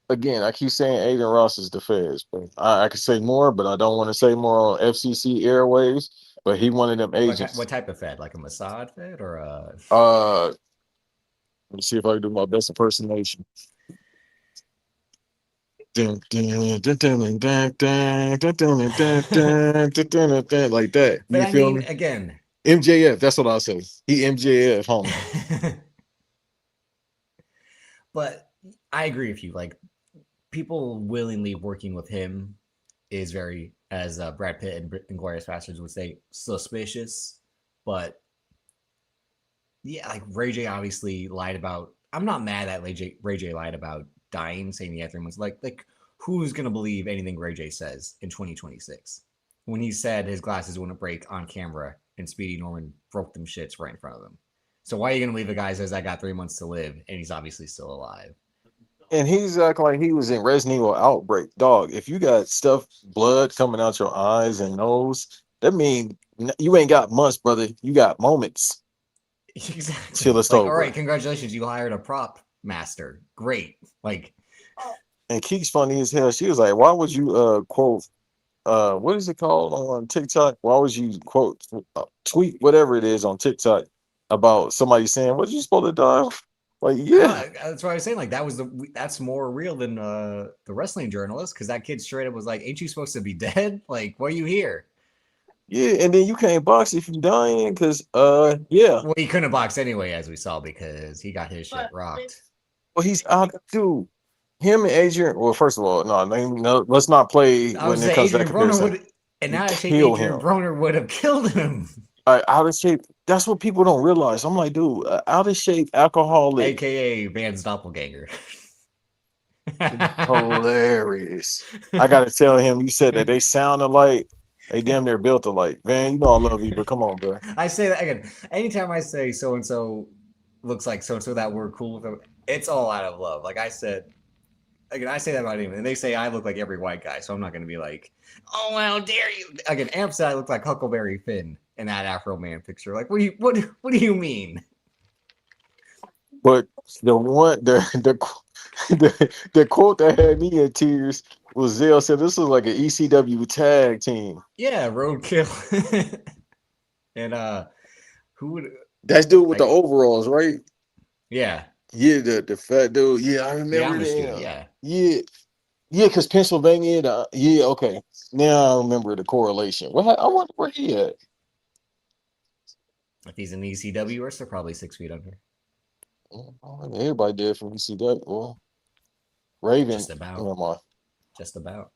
S2: again, I keep saying Aiden Ross is the feds, but I could say more, but I don't want to say more on FCC airwaves. But he one of them
S1: What
S2: agents.
S1: type of Fed? Like a Mossad Fed or a?
S2: Uh let me see if I can do my best impersonation. Dun, dun, dun, dun, dun, dun, dun, dun, dun, dun, dun, dun, dun, like that.
S1: But
S2: You
S1: I
S2: feel
S1: mean,
S2: me?
S1: again,
S2: MJF, that's what I'll say. He MJF, homie.
S1: but I agree with you. Like people willingly working with him is very, as Brad Pitt and Inglourious Bastards would say, suspicious. But yeah, like Ray J obviously lied about. I'm not mad that Ray J lied about dying, saying he had 3 months. Like who's gonna believe anything Ray J says in 2026 when he said his glasses wouldn't break on camera and Speedy Norman broke them shits right in front of them? So why are you gonna believe a guy says I got 3 months to live and he's obviously still alive?
S2: And he's acting like he was in Resident Evil Outbreak. Dog, if you got stuff, blood coming out your eyes and nose, that mean you ain't got months, brother. You got moments
S1: Exactly.
S2: till
S1: It's
S2: it's
S1: like, all right,
S2: over.
S1: congratulations, you hired a prop master. Great. Like,
S2: And Keek's funny as hell. She was like, why would you quote what is it called on TikTok? Why would you quote tweet whatever it is on TikTok about somebody saying, what you supposed to die? Like, yeah.
S1: that's what I was saying. Like, that's more real than the wrestling journalist because that kid straight up was like, "Ain't you supposed to be dead? Like, why are you here?"
S2: Yeah, and then you can't box if you dying, because yeah.
S1: Well, he couldn't box anyway, as we saw, because he got his shit rocked.
S2: Well, he's out, dude. Him and Adrian. Well, first of all, no, let's not play
S1: I would
S2: when it
S1: say
S2: comes to that
S1: Adrian Broner
S2: comparison.
S1: would, and
S2: You
S1: out of shape
S2: kill
S1: Adrian
S2: him.
S1: Broner would have killed him.
S2: Out of shape. That's what people don't realize. I'm like, dude, out of shape alcoholic,
S1: AKA Van's doppelganger.
S2: hilarious. I gotta tell him. You said that they sound alike. They damn near built alike. Man, you know I love you, but come on, bro.
S1: I say that again. Anytime I say so and so looks like so and so, that we're cool with them, it's all out of love. Like I said, again, I say that about anyone, and they say I look like every white guy, so I'm not going to be like, oh, how dare you? Again, Amp said I look like Huckleberry Finn in that Afro Man picture. Like, what do you mean?
S2: But the one the quote that had me in tears was Zell said this was like an ECW tag team.
S1: Yeah, roadkill. And who would
S2: That's dude with the
S1: like?
S2: overalls, right?
S1: Yeah,
S2: Yeah, the fat dude. Yeah, I
S1: the
S2: remember
S1: Amish dude.
S2: that.
S1: Yeah,
S2: Yeah, yeah, because Pennsylvania. Yeah, okay. Now I remember the correlation. I wonder where he at.
S1: if he's in ECW, or so probably 6 feet under.
S2: Everybody did from ECW. Well, Raven.
S1: Just about.
S2: Never mind.
S1: Just about.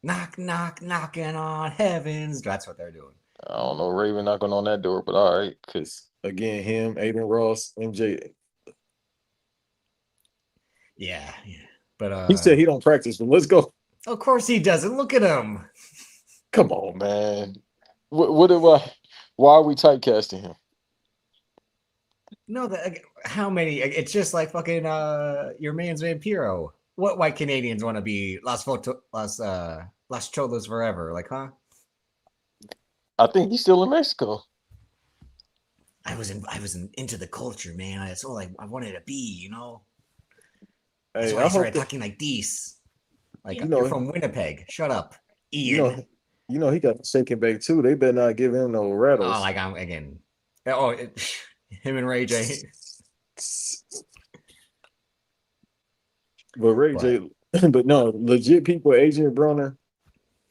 S1: Knock, knock, knocking on heavens. That's what they're doing.
S2: I don't know Raven knocking on that door, but all right. Because again, him, Aiden Ross, MJ.
S1: Yeah, yeah. But
S2: He said he don't practice, but let's go.
S1: of course he doesn't. Look at him.
S2: Come on, man. What do I? Why are we typecasting him?
S1: No, that how many? It's just like fucking your man's Vampiro. What white Canadians want to be Las Cholas forever? Like, huh?
S2: I think he's still in Mexico.
S1: Into the culture, man. That's all I wanted to be, you know. That's
S2: Hey,
S1: why
S2: I
S1: I
S2: hope
S1: started
S2: that
S1: talking like this. Like
S2: you
S1: you're
S2: know,
S1: from Winnipeg. Shut up,
S2: you
S1: Ian.
S2: know, he got the shake and bake too. They better not give him no
S1: Oh,
S2: rattles.
S1: like I'm again. Oh, him and Ray J.
S2: But Ray
S1: But
S2: J, but no, legit people, Adrian Broner,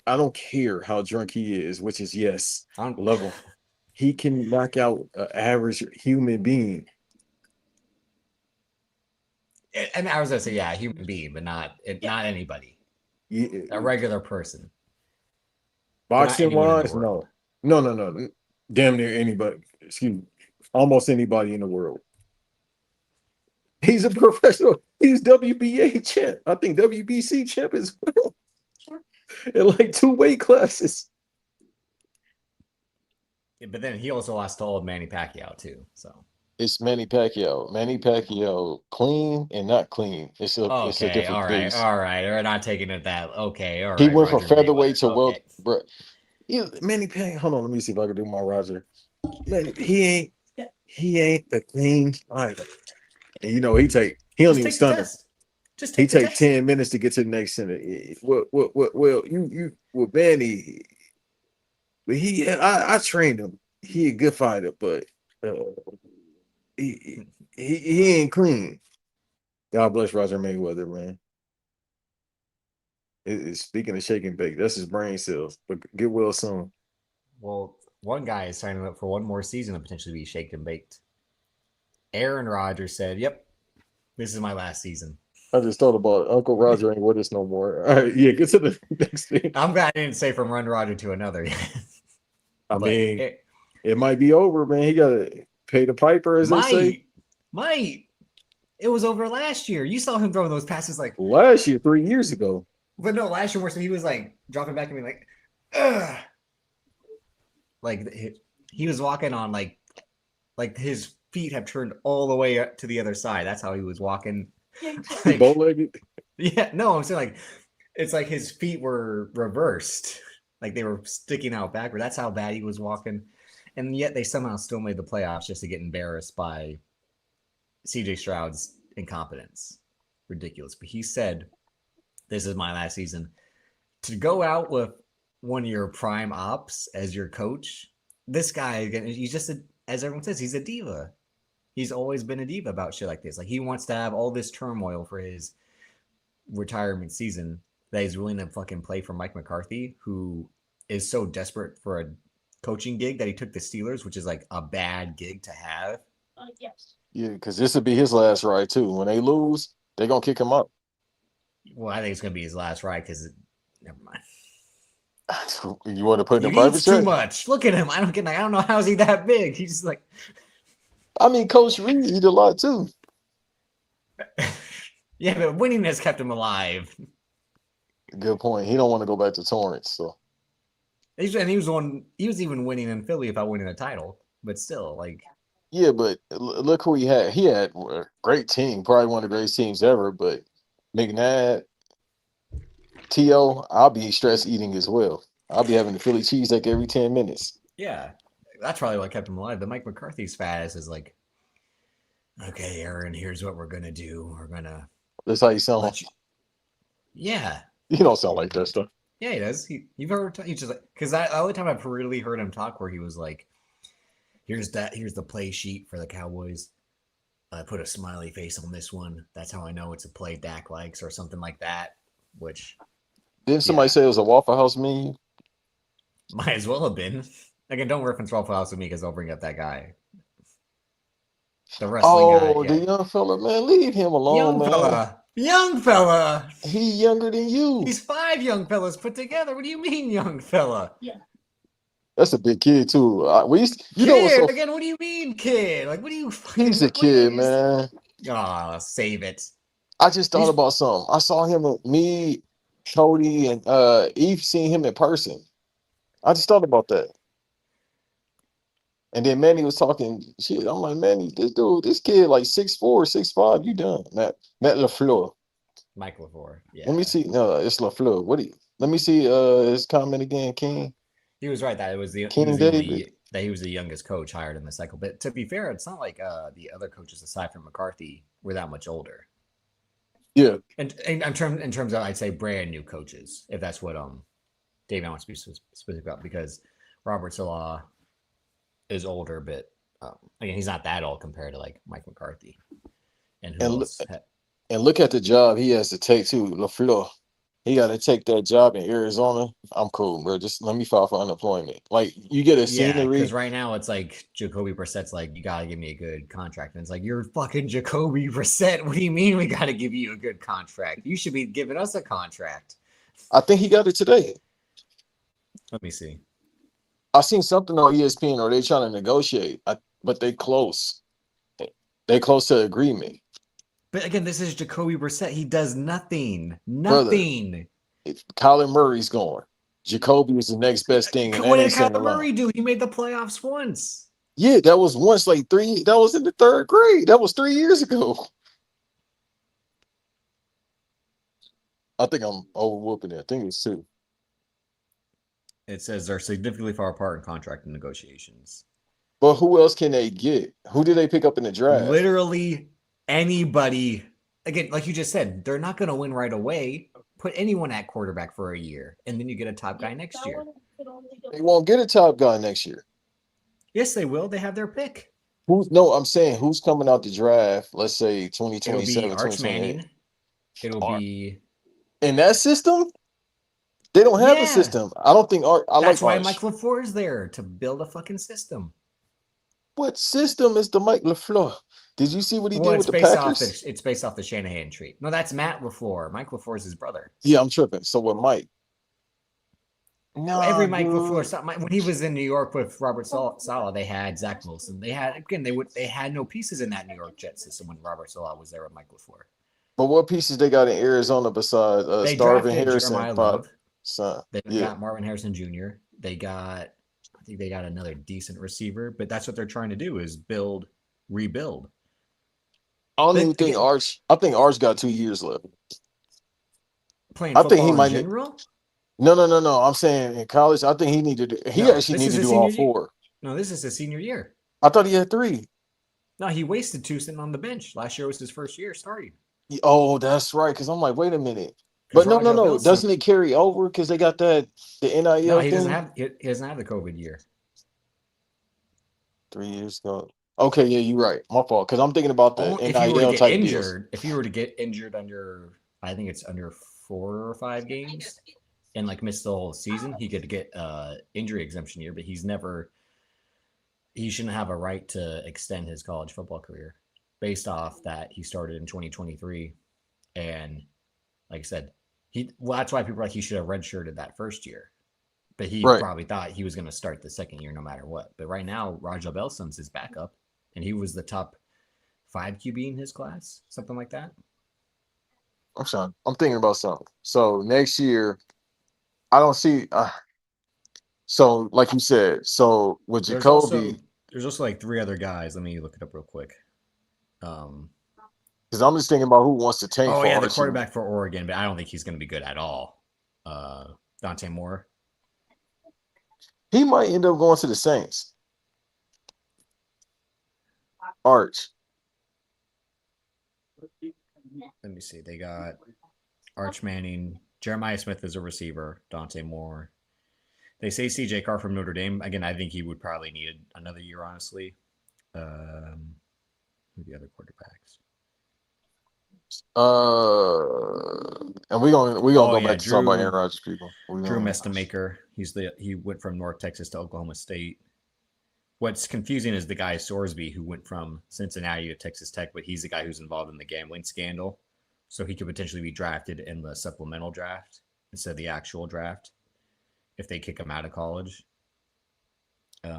S2: I don't care how drunk he is, which is yes,
S1: I'm,
S2: love him. He can knock out an average human being.
S1: and I was gonna say, yeah, a human being, but not anybody. A
S2: Yeah,
S1: regular person, but not
S2: boxing
S1: anyone in the
S2: wise,
S1: world.
S2: no, no. Damn near anybody. Excuse me, almost anybody in the world. He's a professional. He's WBA champ. I think WBC champ is in like 2 weight classes.
S1: But then he also lost to old Manny Pacquiao too. So
S2: It's Manny Pacquiao. Manny Pacquiao, clean and not clean. It's a
S1: okay,
S2: different beast.
S1: all right. We're not taking it that. Okay, all
S2: He
S1: right.
S2: went from
S1: Roger Mayweather.
S2: featherweight to world,
S1: Okay.
S2: bro. Yeah, Manny Pacquiao. Hold on, let me see if I can do my Roger. Man, he ain't the clean fighter. And he don't
S1: Just
S2: even
S1: take the
S2: stun him.
S1: test. Just
S2: He
S1: take the
S2: take
S1: test.
S2: 10 minutes to get to the next center. Well, Manny, but I trained him. He a good fighter, but uh, he, he ain't clean. God bless Roger Mayweather, man. Speaking of shake and bake, that's his brain cells. But get well soon.
S1: Well, one guy is signing up for one more season to potentially be shaked and baked. Aaron Rodgers said, "Yep, this is my last season."
S2: I just thought about Uncle Roger ain't with us no more. All right, yeah, get to the next thing.
S1: I'm glad I didn't say from one Roger to another.
S2: I
S1: But
S2: mean, it might be over, man. He gotta pay the piper, as they say.
S1: might. It was over last year. You saw him throwing those passes like
S2: Last year, 3 years ago.
S1: but no, last year, he was like dropping back and being like, ugh. Like he was walking on like his feet have turned all the way up to the other side. That's how he was walking.
S2: Like, bow-legged.
S1: Yeah, no, I'm saying like it's like his feet were reversed, like they were sticking out backward. That's how bad he was walking, and yet they somehow still made the playoffs just to get embarrassed by CJ Stroud's incompetence. Ridiculous. But he said, "This is my last season." To go out with one of your prime ops as your coach, this guy, he's just as everyone says, he's a diva. He's always been a diva about shit like this. Like he wants to have all this turmoil for his retirement season that he's willing to fucking play for Mike McCarthy, who is so desperate for a coaching gig that he took the Steelers, which is like a bad gig to have.
S3: Yes.
S2: Yeah, because this will be his last ride too. When they lose, they're gonna kick him up.
S1: Well, I think it's gonna be his last ride because never mind.
S2: You want to put in
S1: He
S2: a private
S1: eats too
S2: jet?
S1: much. Look at him. I don't know how is he that big. He's just like
S2: I mean, Coach Reed eat a lot too.
S1: yeah, but winning has kept him alive.
S2: Good point. He don't want to go back to Torrance, so
S1: And he was even winning in Philly without winning a title. But still, like
S2: yeah. But look who he had. He had a great team, probably one of the greatest teams ever. But McNabb, T.O., I'll be stress eating as well. I'll be having the Philly cheesesteak every 10 minutes.
S1: yeah, that's probably what kept him alive. But Mike McCarthy's fat ass is like, okay, Aaron, here's what we're gonna do. We're gonna
S2: That's how you sound.
S1: yeah.
S2: You don't sound like that stuff.
S1: Yeah, he does. You've heard he's just like because the only time I've really heard him talk where he was like, here's the play sheet for the Cowboys. I put a smiley face on this one. That's how I know it's a play Dak likes or something like that. Which
S2: Didn't somebody say it was a Waffle House menu?
S1: might as well have been. Again, don't reference Waffle House with me because I'll bring up that guy. The wrestling guy.
S2: The young fella, man, leave him alone, man.
S1: Young fella.
S2: He younger than you.
S1: He's 5 young fellas put together. What do you mean, young fella?
S3: Yeah.
S2: That's a big kid too.
S1: Kid, again, what do you mean, kid? Like, what do you?
S2: He's a kid, man.
S1: Ah, save it.
S2: I just thought about something. I saw him, me, Cody, and Eve seeing him in person. I just thought about that. And then Manny was talking shit. I'm like, Manny, this kid, like 6'4", 6'5", you done. Matt LaFleur.
S1: Mike LaFleur. Yeah.
S2: Let me see. No, it's LaFleur. Let me see his comment again, King.
S1: He was right that it was
S2: King David.
S1: That he was the youngest coach hired in the cycle. But to be fair, it's not like the other coaches aside from McCarthy were that much older.
S2: Yeah.
S1: And in terms of I'd say brand new coaches, if that's what David wants to be specific about, because Robert Salah is older, but again, he's not that old compared to like Mike McCarthy. And
S2: look at the job he has to take too, LaFleur. He got to take that job in Arizona. I'm cool, bro. Just let me file for unemployment. Like you get a scenery.
S1: Because right now it's like Jacoby Brissett's like, you gotta give me a good contract, and it's like you're fucking Jacoby Brissett. What do you mean we gotta give you a good contract? You should be giving us a contract.
S2: I think he got it today.
S1: Let me see.
S2: I seen something on ESPN, or they trying to negotiate, but they close. They close to agreement.
S1: But again, this is Jacoby Brissett. He does nothing. Nothing.
S2: Brother, Kyler Murray's going. Jacoby is the next best thing.
S1: What did Kyler Murray do? He made the playoffs once.
S2: Yeah, that was once, like 3. That was in the 3rd grade. That was 3 years ago. I think I'm overwhooping it. I think it's 2.
S1: It says they're significantly far apart in contract negotiations.
S2: But who else can they get? Who did they pick up in the draft?
S1: Literally anybody. Again, like you just said, they're not going to win right away. Put anyone at quarterback for a year, and then you get a top guy next year.
S2: They won't get a top guy next year.
S1: Yes, they will. They have their pick.
S2: I'm saying who's coming out the draft? Let's say 2027,
S1: It'll be Arch
S2: 2028.
S1: Manning. It'll be
S2: in that system. They don't have a
S1: Yeah,
S2: system. I don't think Art. I
S1: that's
S2: like
S1: why Mike
S2: Arch.
S1: LaFleur is there to build a fucking system.
S2: What system is the Mike LaFleur? Did you see what he
S1: Well,
S2: did with the Packers?
S1: it's based off the Shanahan tree. No, that's Matt LaFleur. Mike LaFleur is his brother.
S2: Yeah, I'm tripping. So with Mike,
S1: Well,
S2: nah,
S1: every Mike
S2: dude.
S1: LaFleur when he was in New York with Robert Sala, they had Zach Wilson. They had again they had no pieces in that New York Jet system when Robert Sala was there with Mike LaFleur.
S2: But what pieces they got in Arizona besides
S1: They
S2: Starvin
S1: drafted
S2: Harrison,
S1: Jeremiah
S2: Pop,
S1: Love.
S2: son?
S1: They
S2: Yeah,
S1: got Marvin Harrison Jr. I think they got another decent receiver, but that's what they're trying to do is rebuild.
S2: I don't even
S1: But
S2: think
S1: again,
S2: Arch. I think Arch got 2 years left.
S1: playing
S2: I think he
S1: football in
S2: might need.
S1: general.
S2: No, no, no, no. I'm saying in college, I think he needed. He
S1: No,
S2: actually
S1: this
S2: needed
S1: is
S2: to
S1: a
S2: do all
S1: senior year.
S2: 4.
S1: No, this is his senior year.
S2: I thought he had 3.
S1: No, he wasted 2 sitting on the bench. Last year was his first year starting
S2: Oh, that's right. Because I'm like, wait a minute.
S1: because
S2: But no, no,
S1: Rajah
S2: no.
S1: Bilson.
S2: Doesn't it carry over? Because they got the
S1: No,
S2: NIL thing
S1: he doesn't have the COVID year.
S2: 3 years ago. Okay, yeah, you're right. My fault. Because I'm thinking about the
S1: Only if you were to
S2: NIL
S1: get
S2: type deals.
S1: injured, if you were to get injured under, I think it's under 4 or 5 games, and like miss the whole season, he could get injury exemption year. But he shouldn't have a right to extend his college football career based off that he started in 2023, and like I said, that's why people are like he should have redshirted that first year. But he
S2: Right.
S1: probably thought he was going to start the second year no matter what. But right now, Rajah Belson's his backup, and he was the top 5 QB in his class, something like that.
S2: I'm sorry. I'm thinking about something. So next year, I don't see. So like you said, so with
S1: There's
S2: Jacoby,
S1: also there's also like 3 other guys. Let me look it up real quick. Um,
S2: because I'm just thinking about who wants to tank
S1: oh
S2: for
S1: yeah, the
S2: Archie.
S1: quarterback for Oregon, but I don't think he's going to be good at all. Dante Moore.
S2: He might end up going to the Saints. Arch.
S1: Let me see. They got Arch Manning, Jeremiah Smith is a receiver, Dante Moore. They say CJ Carr from Notre Dame. Again, I think he would probably need another year, honestly. Who are the other quarterbacks?
S2: And we gonna
S1: Oh
S2: go
S1: yeah,
S2: back to talk about Aaron Rodgers, people. We
S1: Drew
S2: gonna
S1: Mestamaker. He went from North Texas to Oklahoma State. What's confusing is the guy Sorsby who went from Cincinnati to Texas Tech, but he's the guy who's involved in the gambling scandal. So he could potentially be drafted in the supplemental draft instead of the actual draft if they kick him out of college. Let's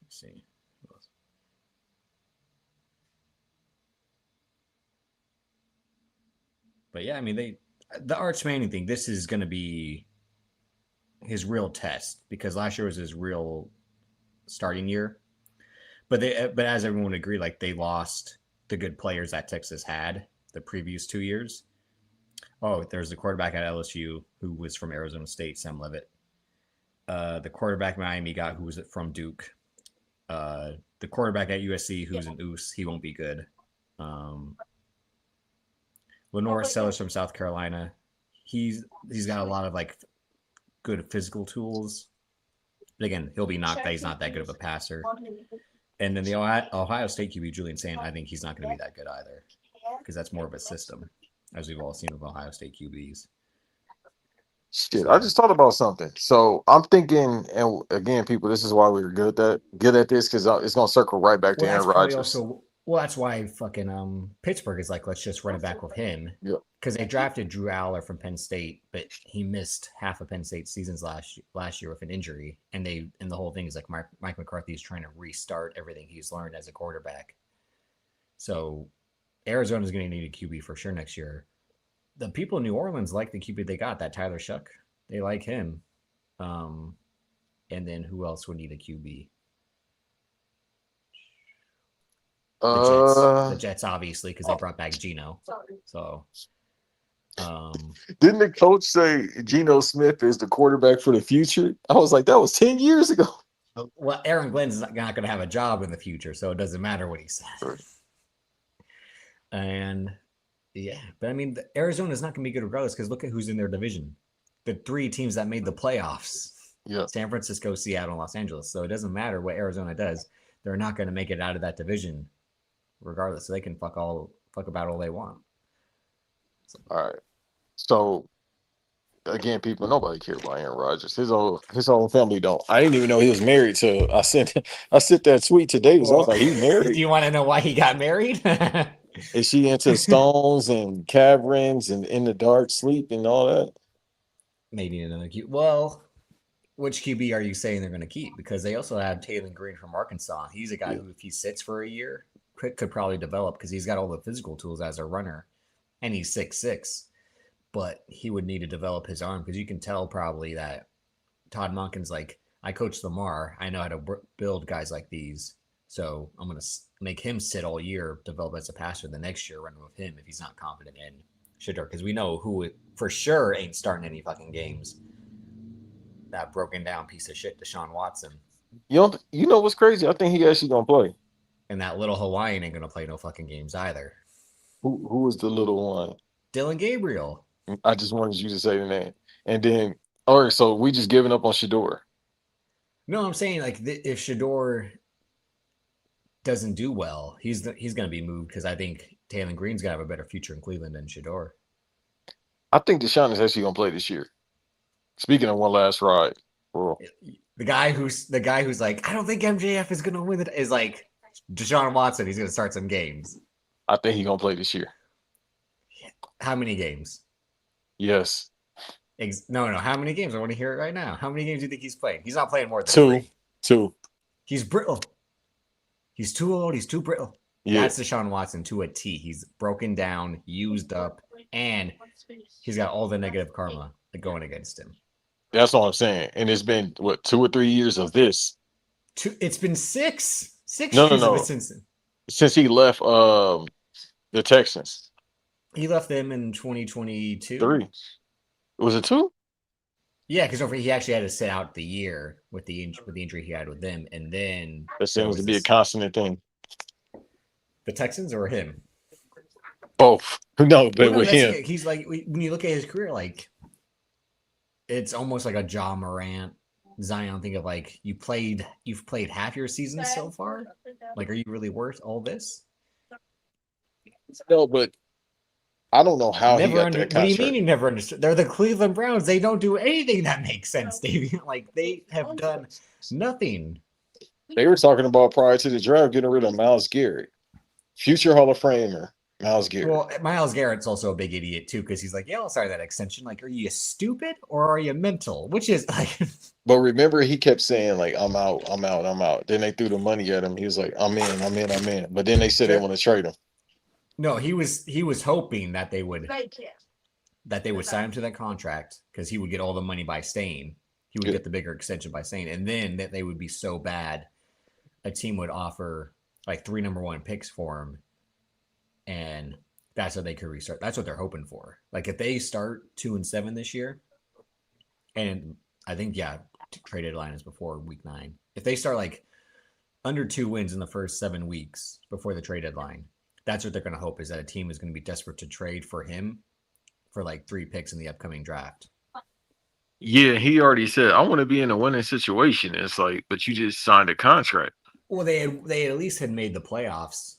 S1: see. But yeah, I mean the Arch Manning thing. This is going to be his real test because last year was his real starting year. But as everyone would agree, like they lost the good players that Texas had the previous 2 years. Oh, there's the quarterback at LSU who was from Arizona State, Sam Levitt. The quarterback Miami got who was from Duke. The quarterback at USC who's an Oos, he won't be good. Lenore Sellers from South Carolina. He's got a lot of like good physical tools. But again, he'll be knocked that he's not that good of a passer. And then the Ohio State QB, Julian Sand, I think he's not going to be that good either because that's more of a system, as we've all seen with Ohio State QBs.
S2: shit. I just thought about something. So I'm thinking, and again, people, this is why we're good at this because it's gonna circle right back to
S1: Well, that's
S2: Aaron
S1: probably
S2: Rodgers.
S1: also that's why fucking Pittsburgh is like, let's just run it back with him
S2: Yeah.
S1: because they drafted Drew Aller from Penn State, but he missed half of Penn State's seasons last year with an injury, and the whole thing is like Mike McCarthy is trying to restart everything he's learned as a quarterback. So Arizona's going to need a QB for sure next year. The people in New Orleans like the QB they got, that Tyler Shuck. They like him. And then who else would need a QB? The Jets. The Jets, obviously, because they brought back Geno. So,
S2: didn't the coach say Geno Smith is the quarterback for the future? I was like, that was 10 years ago.
S1: well, Aaron Glenn's not going to have a job in the future, so it doesn't matter what he says.
S2: Right.
S1: And yeah, but I mean, Arizona's not going to be good regardless because look at who's in their division. The 3 teams that made the playoffs.
S2: Yeah.
S1: San Francisco, Seattle, and Los Angeles. So it doesn't matter what Arizona does. They're not going to make it out of that division regardless. So they can fuck about all they want.
S2: All right. So again, people, nobody care about Aaron Rodgers. His whole family don't. I didn't even know he was married till I sent that tweet to Davis. I was
S1: Well,
S2: like, he's
S1: do
S2: married?
S1: you want to know why he got married?
S2: Is she into stones and caverns and in the dark sleep and all that?
S1: Maybe another Q. Well, which QB are you saying they're going to keep? Because they also have Taylor Green from Arkansas. He's a guy
S2: Yeah.
S1: who, if he sits for a year, could probably develop because he's got all the physical tools as a runner, and he's 6'6". But he would need to develop his arm because you can tell probably that Todd Monken's like, I coach Lamar. I know how to build guys like these. So I'm going to make him sit all year, develop as a passer. The next year, run with him if he's not confident in Shador. Because we know who for sure ain't starting any fucking games. That broken down piece of shit, Deshaun Watson.
S2: You know what's crazy? I think he actually gonna play.
S1: And that little Hawaiian ain't going to play no fucking games either.
S2: Who is the little one?
S1: Dylan Gabriel.
S2: I just wanted you to say the name. And then, all right, so we just giving up on Shador.
S1: No, I'm saying like if Shador doesn't do well, he's going to be moved because I think Taylor Green's going to have a better future in Cleveland than Shador.
S2: I think Deshaun is actually gonna play this year. Speaking of one last ride, bro.
S1: The guy who's like, I don't think MJF is going to win it is like Deshaun Watson. He's going to start some games.
S2: I think he's gonna play this year.
S1: How many games?
S2: Yes.
S1: No. How many games? I want to hear it right now. How many games do you think he's playing? He's not playing more than
S2: Two.
S1: 3. He's brittle. He's too old. He's too brittle.
S2: Yeah.
S1: That's Deshaun Watson to a T. He's broken down, used up, and he's got all the negative karma going against him.
S2: That's all I'm saying. And it's been what 2 or 3 years of this.
S1: It's been six
S2: No,
S1: years
S2: no.
S1: of it
S2: Since he left the Texans.
S1: He left them in 2022.
S2: 3. Was it 2?
S1: Yeah, because he actually had to sit out the year with the injury he had with them, and then
S2: That seems to be a constant thing.
S1: The Texans or him?
S2: Both. No, but with him,
S1: he's like when you look at his career, like it's almost like a Ja Morant, Zion. Think of like you've played half your season so far. Like, are you really worth all this?
S2: No, but I don't know how he got that contract.
S1: What do you mean you never understood? They're the Cleveland Browns. They don't do anything that makes sense, Davey. Like they have done nothing.
S2: They were talking about prior to the draft getting rid of Myles Garrett, future Hall of Famer Myles Garrett.
S1: Well, Myles Garrett's also a big idiot too because he's like, yeah, I'll sign that extension. Like, are you stupid or are you mental? Which is like.
S2: But remember, he kept saying like, "I'm out, I'm out, I'm out." Then they threw the money at him. He was like, "I'm in, I'm in, I'm in." But then they said they want to trade him.
S1: No, he was hoping that they would sign him to that contract because he would get all the money by staying. He would get the bigger extension by staying, and then that they would be so bad, a team would offer like 3 number 1 picks for him, and that's how they could restart. That's what they're hoping for. Like if they start 2-7 this year, and I think trade deadline is before week 9. If they start like under 2 wins in the first 7 weeks before the trade deadline. That's what they're going to hope is that a team is going to be desperate to trade for him for like 3 picks in the upcoming draft.
S2: Yeah, he already said, I want to be in a winning situation. It's like, but you just signed a contract.
S1: Well, they at least had made the playoffs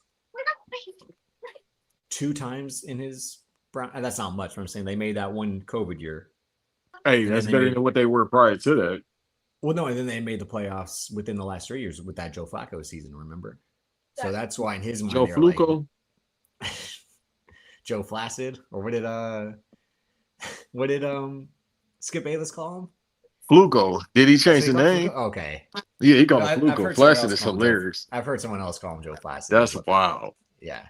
S1: 2 times in his – that's not much, but I'm saying they made that one COVID year.
S2: Hey, that's better than what they were prior to that.
S1: Well, no, and then they made the playoffs within the last 3 years with that Joe Flacco season, remember? So that's why in his mind
S2: Joe Flacco.
S1: Like, Joe Flaccid, or what did Skip Bayless call him?
S2: Fluco. Did he change the name?
S1: Fluco? Okay.
S2: Yeah, he called him Fluco. Flaccid is hilarious.
S1: I've heard someone else call him Joe Flaccid.
S2: That's wild.
S1: Yeah.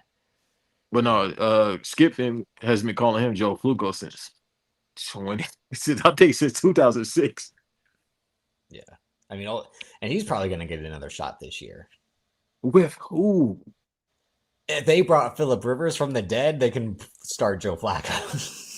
S2: But no, Skip has been calling him Joe Fluco since I think since 2006.
S1: Yeah. I mean, and he's probably going to get another shot this year.
S2: With who?
S1: If they brought Phillip Rivers from the dead, they can start Joe Flacco.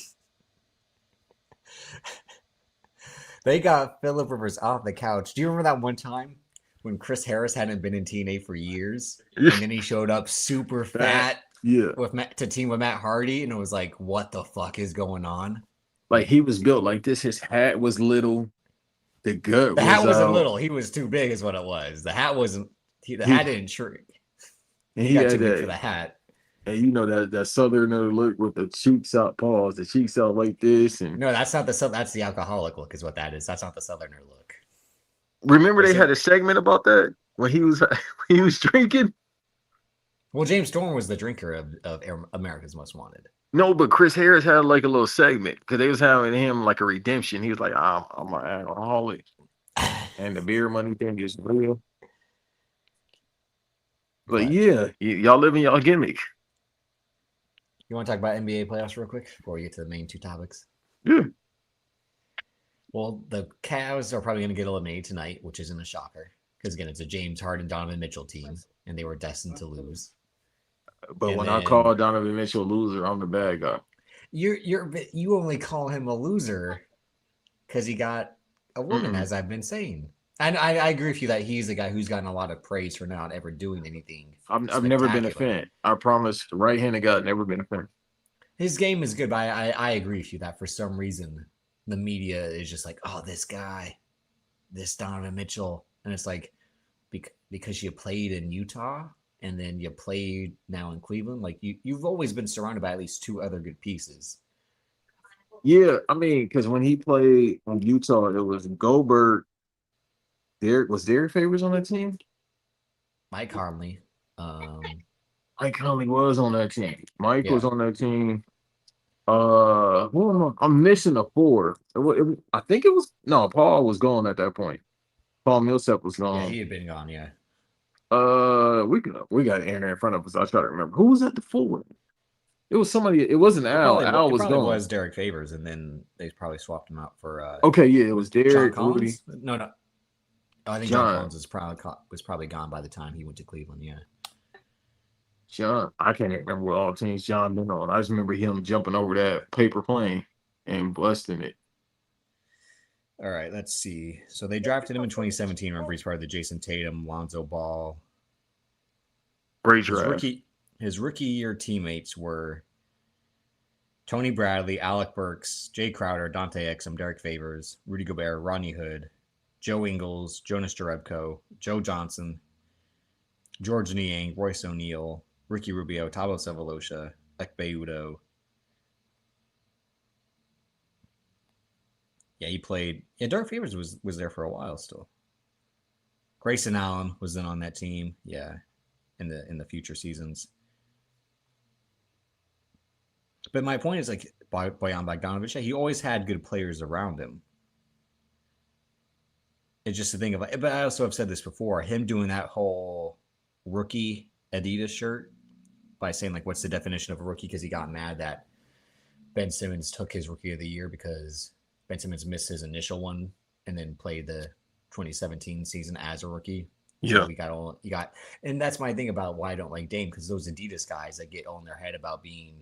S1: They got Phillip Rivers off the couch. Do you remember that one time when Chris Harris hadn't been in TNA for years, and then he showed up super fat, to team with Matt Hardy, and it was like, what the fuck is going on?
S2: Like he was built like this. His hat was little. The
S1: hat wasn't little. He was too big, is what it was. The hat wasn't. The hat didn't shrink. He got too big for the hat.
S2: And you know that southerner look with the cheeks out, pause, the cheeks out like this. And
S1: No, that's not the that's the alcoholic look, is what that is. That's not the Southerner look.
S2: remember
S1: They
S2: they had
S1: said,
S2: a segment about that when he was when he was drinking.
S1: well, James Storm was the drinker of America's Most Wanted.
S2: No, but Chris Harris had like a little segment because they was having him like a redemption. He was like, I'm an alcoholic, and the beer money thing is real. But
S1: But
S2: yeah, y'all living y'all gimmick.
S1: you want to talk about NBA playoffs real quick before we get to the main two topics?
S2: Yeah.
S1: Well, the Cavs are probably going to get eliminated tonight, which isn't a shocker because again, it's a James Harden, Donovan Mitchell team, and they were destined to lose.
S2: But
S1: And
S2: when I
S1: then
S2: call Donovan Mitchell a loser, I'm the bad guy.
S1: you only call him a loser because he got a woman,
S2: Mm-mm.
S1: as I've been saying. And I agree with you that he's the guy who's gotten a lot of praise for not ever doing anything
S2: I've never been a
S1: spectacular.
S2: fan. I promise, right-handed guy, never been a fan.
S1: His game is good, but I agree with you that for some reason the media is just like, oh, this guy, this Donovan Mitchell, and it's like because you played in Utah and then you played now in Cleveland, like you've always been surrounded by at least two other good pieces.
S2: Yeah, I mean, because when he played in Utah, it was Gobert. Derek Favors on that team?
S1: Mike Conley, um,
S2: Mike Conley was on that team. Mike was
S1: yeah,
S2: on that team. Who am I? I'm missing a four. I think it was no. Paul was gone at that point. Paul Millsap was
S1: yeah,
S2: gone.
S1: he had been gone, yeah.
S2: We got Aaron in front of us. I try to remember who was at the four. It was somebody. It wasn't Al. Al
S1: It
S2: was
S1: probably
S2: gone.
S1: was Derek Favors, and then they probably swapped him out for
S2: Okay, yeah, it was
S1: John
S2: Derek, Rudy,
S1: Collins. No, no, oh, I think John
S2: John,
S1: Collins was probably gone by the time he went to Cleveland. Yeah.
S2: John. I can't even remember what all teams John been on. I just remember him jumping over that paper plane and busting it.
S1: All right, let's see. So they drafted him in 2017. Remember, he's part of the Jason Tatum, Lonzo Ball.
S2: Great
S1: His
S2: draft.
S1: rookie his rookie year teammates were Tony Bradley, Alec Burks, Jay Crowder, Dante Exum, Derek Favors, Rudy Gobert, Rodney Hood, Joe Ingles, Jonas Jerebko, Joe Johnson, George Niang, Royce O'Neal, Ricky Rubio, Tabo Sevalosha, Ekpe Udo. Yeah, he played. Yeah, Derek Favors was there for a while still. Grayson Allen was then on that team. Yeah, in the future seasons. But my point is like Bojan Bogdanovic, he always had good players around him. It's just the thing of, but I also have said this before. Him doing that whole rookie Adidas shirt by saying like, "What's the definition of a rookie?" Because he got mad that Ben Simmons took his rookie of the year because Ben Simmons missed his initial one and then played the 2017 season as a rookie. So
S2: Yeah.
S1: you got, and that's my thing about why I don't like Dame, because those Adidas guys that get all in their head about being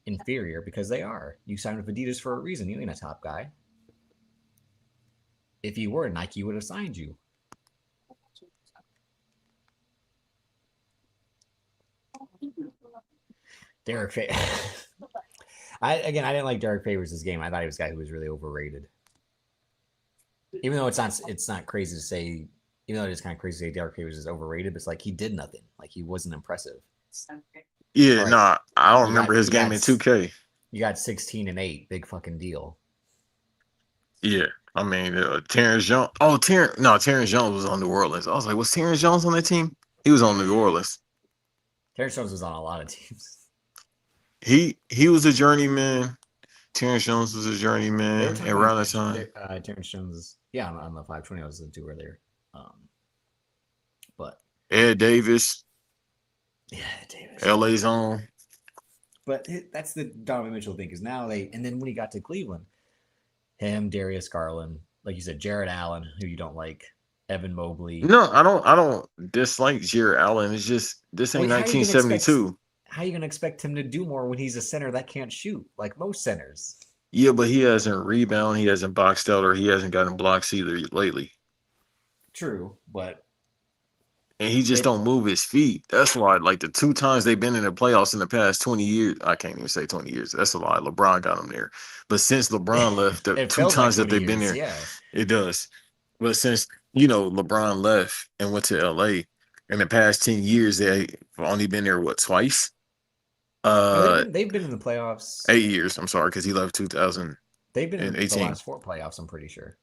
S1: inferior, because they are. You signed with Adidas for a reason. You ain't a top guy. If you were, Nike would have signed you. Derek Favors. I didn't like Derek Favors' game. I thought he was a guy who was really overrated. Even though it's not crazy to say, even though it is kind of crazy to say Derek Favors is overrated, but it's like he did nothing. Like he wasn't impressive.
S2: Yeah,
S1: All right,
S2: nah, I don't
S1: you
S2: remember
S1: got
S2: his
S1: you
S2: game
S1: got
S2: in 2K.
S1: you got 16 and 8, big fucking deal.
S2: Yeah. I mean, Terrence Jones. Oh, Terrence Jones was on New Orleans. I was like, was Terrence Jones on that team? He was on New Orleans.
S1: Terrence Jones was on a lot of teams.
S2: He was a journeyman. Terrence Jones was a
S1: They were
S2: journeyman
S1: talking
S2: around
S1: about
S2: that time.
S1: Terrence Jones. Yeah, on the 520 I was listening to earlier. But
S2: Ed Davis,
S1: yeah, Davis.
S2: LA's own.
S1: But that's the Donovan Mitchell thing, because now and then when he got to Cleveland, him, Darius Garland, like you said, Jared Allen, who you don't like, Evan Mobley.
S2: No, I don't dislike Jared Allen. It's just this ain't
S1: Like, how you gonna expect him to do more when he's a center that can't shoot like most centers?
S2: Yeah, but he hasn't rebound, he hasn't boxed out, or he hasn't gotten blocks either lately.
S1: True, but
S2: And he just
S1: it
S2: don't move his feet. That's why, like the two times they've been in the playoffs in the past 20 years, I can't even say 20 years. That's a lie. LeBron got them there. But since LeBron left, the
S1: it
S2: two
S1: feels like
S2: times that
S1: 20
S2: they've been
S1: years.
S2: there,
S1: Yeah,
S2: it does. But since LeBron left and went to LA, in the past 10 years, they've only been there what twice?
S1: No,
S2: Uh,
S1: they've been in the playoffs.
S2: 8 years. I'm sorry, because he left 2018.
S1: They've been in the last 4 playoffs. I'm pretty sure.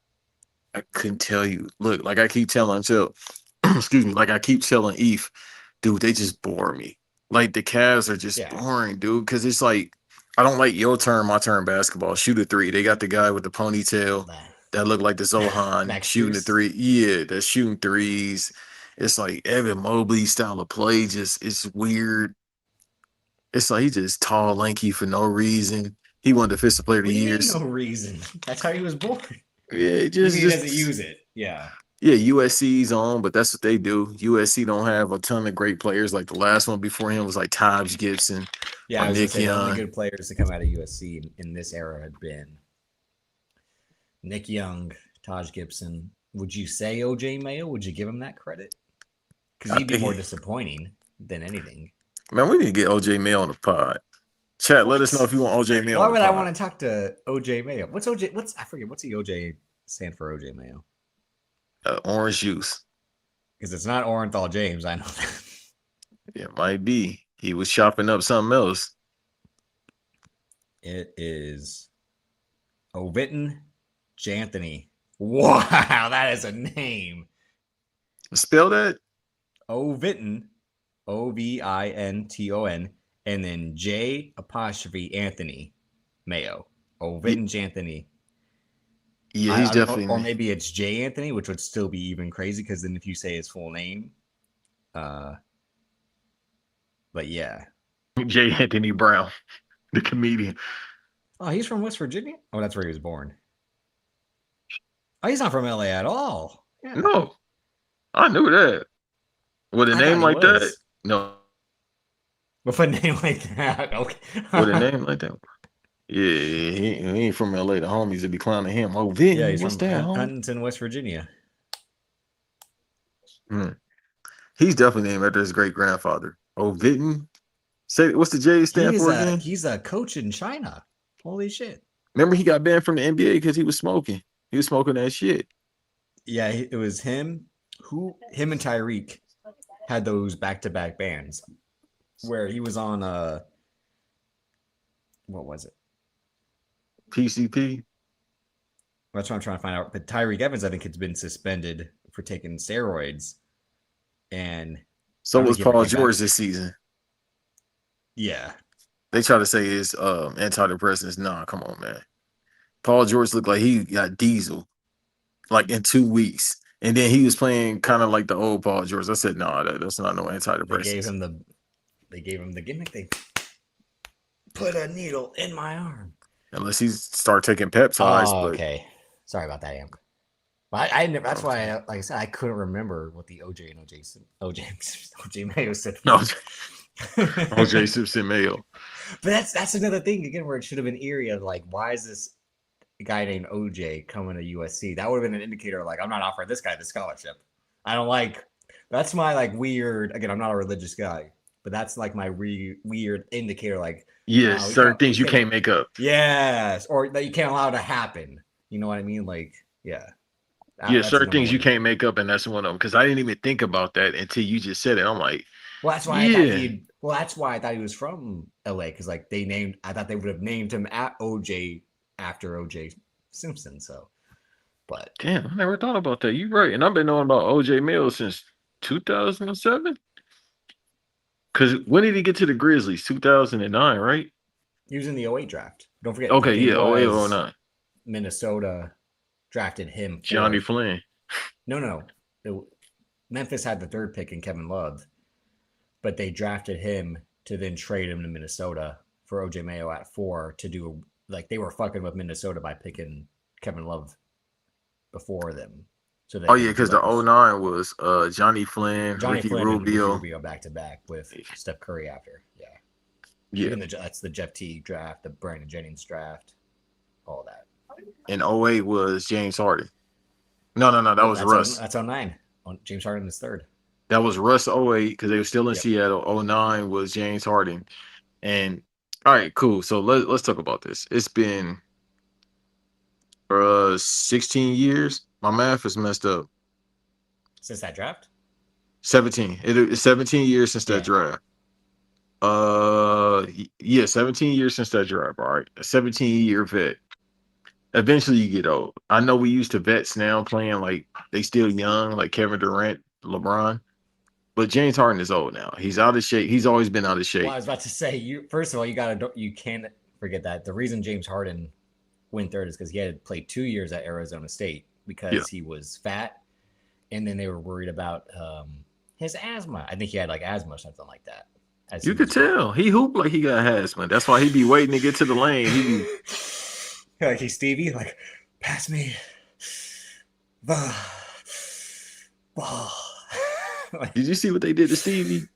S2: I couldn't tell you. Look, like I keep telling Phil, excuse me, like I keep telling Eve, dude, they just bore me. Like the Cavs are just
S1: Yeah,
S2: boring, dude. Because it's like I don't like your turn, my turn basketball. Shoot a three. They got the guy with the ponytail that looked like the Zohan
S1: Max
S2: shooting the
S1: Struess.
S2: three. Yeah, that's shooting threes. It's like Evan Mobley style of play. Just it's weird. It's like he just tall, lanky for no reason. He won defensive player of
S1: What
S2: the
S1: do you mean
S2: years.
S1: no reason? That's how he was born.
S2: Yeah,
S1: You mean he doesn't
S2: just
S1: use it? Yeah.
S2: yeah, USC's on, but that's what they do. USC don't have a ton of great players. Like the last one before him was like Taj Gibson
S1: Yeah,
S2: or
S1: I was gonna
S2: Nick
S1: say the only
S2: Young.
S1: good players to come out of USC in this era had been Nick Young, Taj Gibson. Would you say OJ Mayo? Would you give him that credit? Because
S2: I
S1: he'd be more
S2: think,
S1: disappointing than anything.
S2: man, we need to get OJ Mayo on the pod. Chat, let us know
S1: What?
S2: if you want OJ Mayo
S1: Why
S2: on the
S1: would I
S2: pod.
S1: want to talk to OJ Mayo? What's OJ? What's I forget? What's the OJ stand for? OJ Mayo?
S2: Orange juice.
S1: Because it's not Orenthal James. I know that.
S2: It might be. He was chopping up something else.
S1: It is Ovitten Janthony. Wow, that is a name.
S2: Spell that?
S1: Ovitten, Ovinton, and then J apostrophe Anthony Mayo.
S2: Ye-
S1: Ovitten Janthony.
S2: Yeah, he's
S1: I don't know, or
S2: definitely
S1: maybe it's J Anthony, which would still be even crazy because then if you say his full name, uh, but yeah.
S2: J. Anthony Brown, the comedian.
S1: Oh, he's from West Virginia. Oh, that's where he was born. Oh, he's not from LA at all. Yeah,
S2: No, I knew that. With a
S1: I thought
S2: name
S1: he
S2: like that?
S1: was.
S2: No,
S1: With a name like that, okay.
S2: with a name like that. Yeah, he ain't from LA. The homies would be clowning him. Oh,
S1: Yeah,
S2: Vinton,
S1: he's
S2: what's
S1: from
S2: that, home?
S1: Huntington, West Virginia.
S2: Hmm. He's definitely named after his great grandfather. Oh, Vinton. Say what's the J stand for again?
S1: He's a coach in China. Holy shit.
S2: Remember he got banned from the NBA because he was smoking. He was smoking that shit.
S1: Yeah, it was him. Him and Tyreek had those back to back bands where he was on what was it?
S2: PCP.
S1: That's what I'm trying to find out. But Tyreek Evans, I think, has been suspended for taking steroids, and I
S2: So
S1: don't
S2: was
S1: think he ever
S2: Paul
S1: came back.
S2: George this season.
S1: Yeah,
S2: They try to say it's antidepressants. Nah, come on, man. Paul George looked like he got diesel like in 2 weeks. And then he was playing kind of like the old Paul George. I said, nah, that's not no
S1: they gave
S2: antidepressants.
S1: him the gimmick. They put a needle in my arm.
S2: Unless he start taking peptides,
S1: Oh,
S2: but
S1: okay. Sorry about that, Amp. I never. That's
S2: okay.
S1: why, like I said, I couldn't remember what the OJ and OJ Mayo said.
S2: No,
S1: But
S2: OJ Simpson Mayo.
S1: that's another thing again where it should have been eerie of like, why is this guy named OJ coming to USC? That would have been an indicator. Like, I'm not offering this guy the scholarship. I don't like. That's my like weird. Again, I'm not a religious guy, but that's like my weird indicator. Like,
S2: Yes,
S1: no,
S2: certain things you can't make up.
S1: Yes, or that you can't allow to happen. You know what I mean? Like, yeah,
S2: Yeah,
S1: that's the
S2: certain
S1: number
S2: things you
S1: one.
S2: can't make up, and that's one of them. Because I didn't even think about that until you just said it. I'm like,
S1: Well, that's why I thought
S2: yeah,
S1: he. Well, that's why I thought he was from LA because like they named. I thought they would have named him at OJ after OJ Simpson. So, but
S2: damn, I never thought about that. You're right. And I've been knowing about OJ Mayo since 2007. Because when did he get to the Grizzlies? 2009, right?
S1: he was in the '08 draft. Don't forget the
S2: Okay,
S1: thing
S2: yeah, 08,
S1: was
S2: 09.
S1: Minnesota drafted him
S2: Johnny
S1: fourth.
S2: Flynn.
S1: No. Memphis had the third pick in Kevin Love, but they drafted him to then trade him to Minnesota for OJ Mayo at 4 to do like they were fucking with Minnesota by picking Kevin Love before them. So they
S2: Oh, yeah,
S1: could do
S2: because the
S1: like
S2: '09 was Johnny Flynn,
S1: Johnny
S2: Ricky
S1: Flynn and Ricky
S2: Rubio.
S1: Rubio back to back with Steph Curry after. Yeah.
S2: Yeah.
S1: Even that's the Jeff Teague draft, the Brandon Jennings draft, all that.
S2: And '08 was James Harden. No, that
S1: Nope,
S2: was Russ.
S1: that's 09. James Harden is third.
S2: That was Russ '08 because they were still in
S1: Yep.
S2: Seattle. '09 was James Harden. And all right, cool. So let's talk about this. It's been 16 years. My math is messed up.
S1: Since that draft?
S2: 17. It's 17 years since that
S1: Yeah.
S2: draft. Yeah, 17 years since that drive. All right, a 17-year vet. Eventually, you get old. I know we used to vets now playing like they still young, like Kevin Durant, LeBron. But James Harden is old now. He's out of shape. He's always been out of
S1: Well, I
S2: shape.
S1: was about to say, you first of all, you can't forget that the reason James Harden went third is because he had played 2 years at Arizona State
S2: Yeah,
S1: because he was fat, and then they were worried about his asthma. I think he had like asthma or something like that. As
S2: you
S1: he
S2: could
S1: was growing.
S2: tell he hooped like he got asthma. That's why he be waiting to get to the lane. He be
S1: Like he's Stevie, like pass me the ball. Like,
S2: Did you see what they did to Stevie?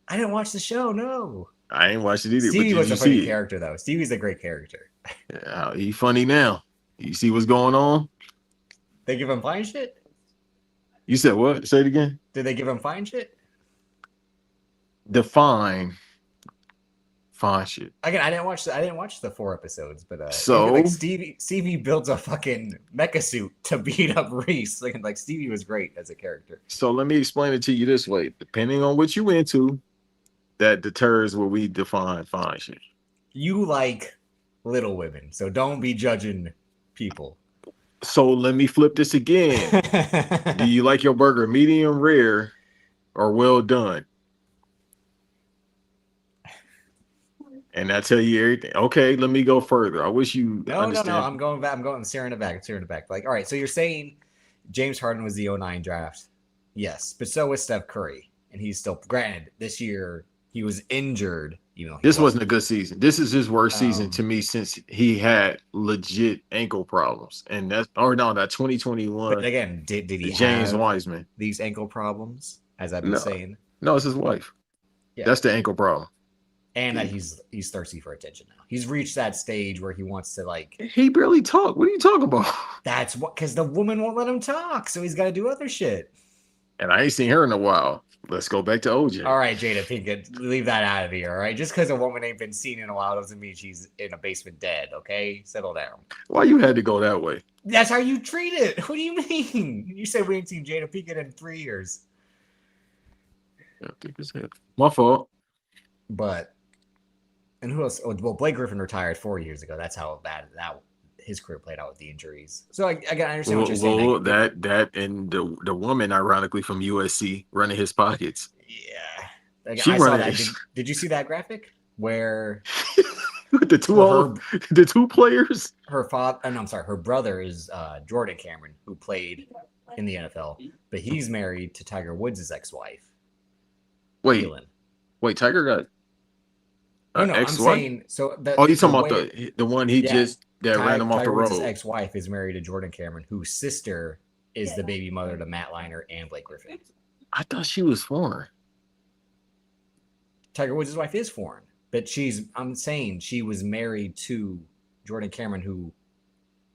S1: I didn't watch the show. No,
S2: I ain't watched it either, but
S1: Stevie
S2: did
S1: was
S2: you
S1: a funny
S2: see it?
S1: character though. Stevie's a great character.
S2: Yeah, he funny now. You see what's going on?
S1: They give him fine shit.
S2: You said what? Say it again.
S1: Did they give him fine shit?
S2: Define fine shit.
S1: Again, I didn't watch the 4 episodes, but like
S2: So,
S1: Stevie builds a fucking mecha suit to beat up Reese. Like Stevie was great as a character.
S2: so let me explain it to you this way. Depending on what you into, that deters what we define fine shit.
S1: You like Little Women, so don't be judging people.
S2: So let me flip this again. Do you like your burger medium rare or well done? And I tell you everything. Okay, let me go further. I wish you
S1: No.
S2: understand.
S1: I'm going back. I'm staring it back. I'm staring it back. Like, all right. So you're saying James Harden was the '09 draft? Yes, but so was Steph Curry, and he's still. Granted, this year he was injured.
S2: This wasn't a good season. This is his worst season
S1: Um,
S2: to me since he had legit ankle problems. And that's that 2021
S1: But again, did he
S2: James
S1: have
S2: Wiseman.
S1: these ankle problems? As I've been
S2: No,
S1: saying,
S2: no, it's his wife.
S1: yeah.
S2: That's the ankle problem.
S1: And that he's thirsty for attention now. He's reached that stage where he wants to like.
S2: He barely talk. What are you talking about?
S1: That's what because the woman won't let him talk, so he's got to do other shit.
S2: And I ain't seen her in a while. Let's go back to OJ.
S1: All right, Jada Pinkett, leave that out of here. All right, just because a woman ain't been seen in a while doesn't mean she's in a basement dead. Okay, settle down.
S2: Why you had to go that way?
S1: That's how you treat it. What do you mean? You said we ain't seen Jada Pinkett in 3 years.
S2: My fault.
S1: But and who else? Oh, well, Blake Griffin retired 4 years ago. That's how bad that his career played out with the injuries. So again, I understand what you're saying.
S2: Well, that and the woman, ironically from USC, running his pockets.
S1: Yeah, like,
S2: She
S1: I saw
S2: running.
S1: that. Did you see that graphic where
S2: the two players?
S1: her father? No, I'm sorry. Her brother is Jordan Cameron, who played in the NFL, but he's married to Tiger Woods' ex-wife.
S2: Wait,
S1: Keelan.
S2: wait, Tiger got
S1: No, I'm
S2: ex-wife?
S1: saying so.
S2: You talking about the one he just ran him off the road?
S1: Woods' ex-wife is married to Jordan Cameron, whose sister is the baby mother to Matt Leinart and Blake Griffin.
S2: I thought she was foreign.
S1: Tiger Woods' wife is foreign, but I'm saying she was married to Jordan Cameron,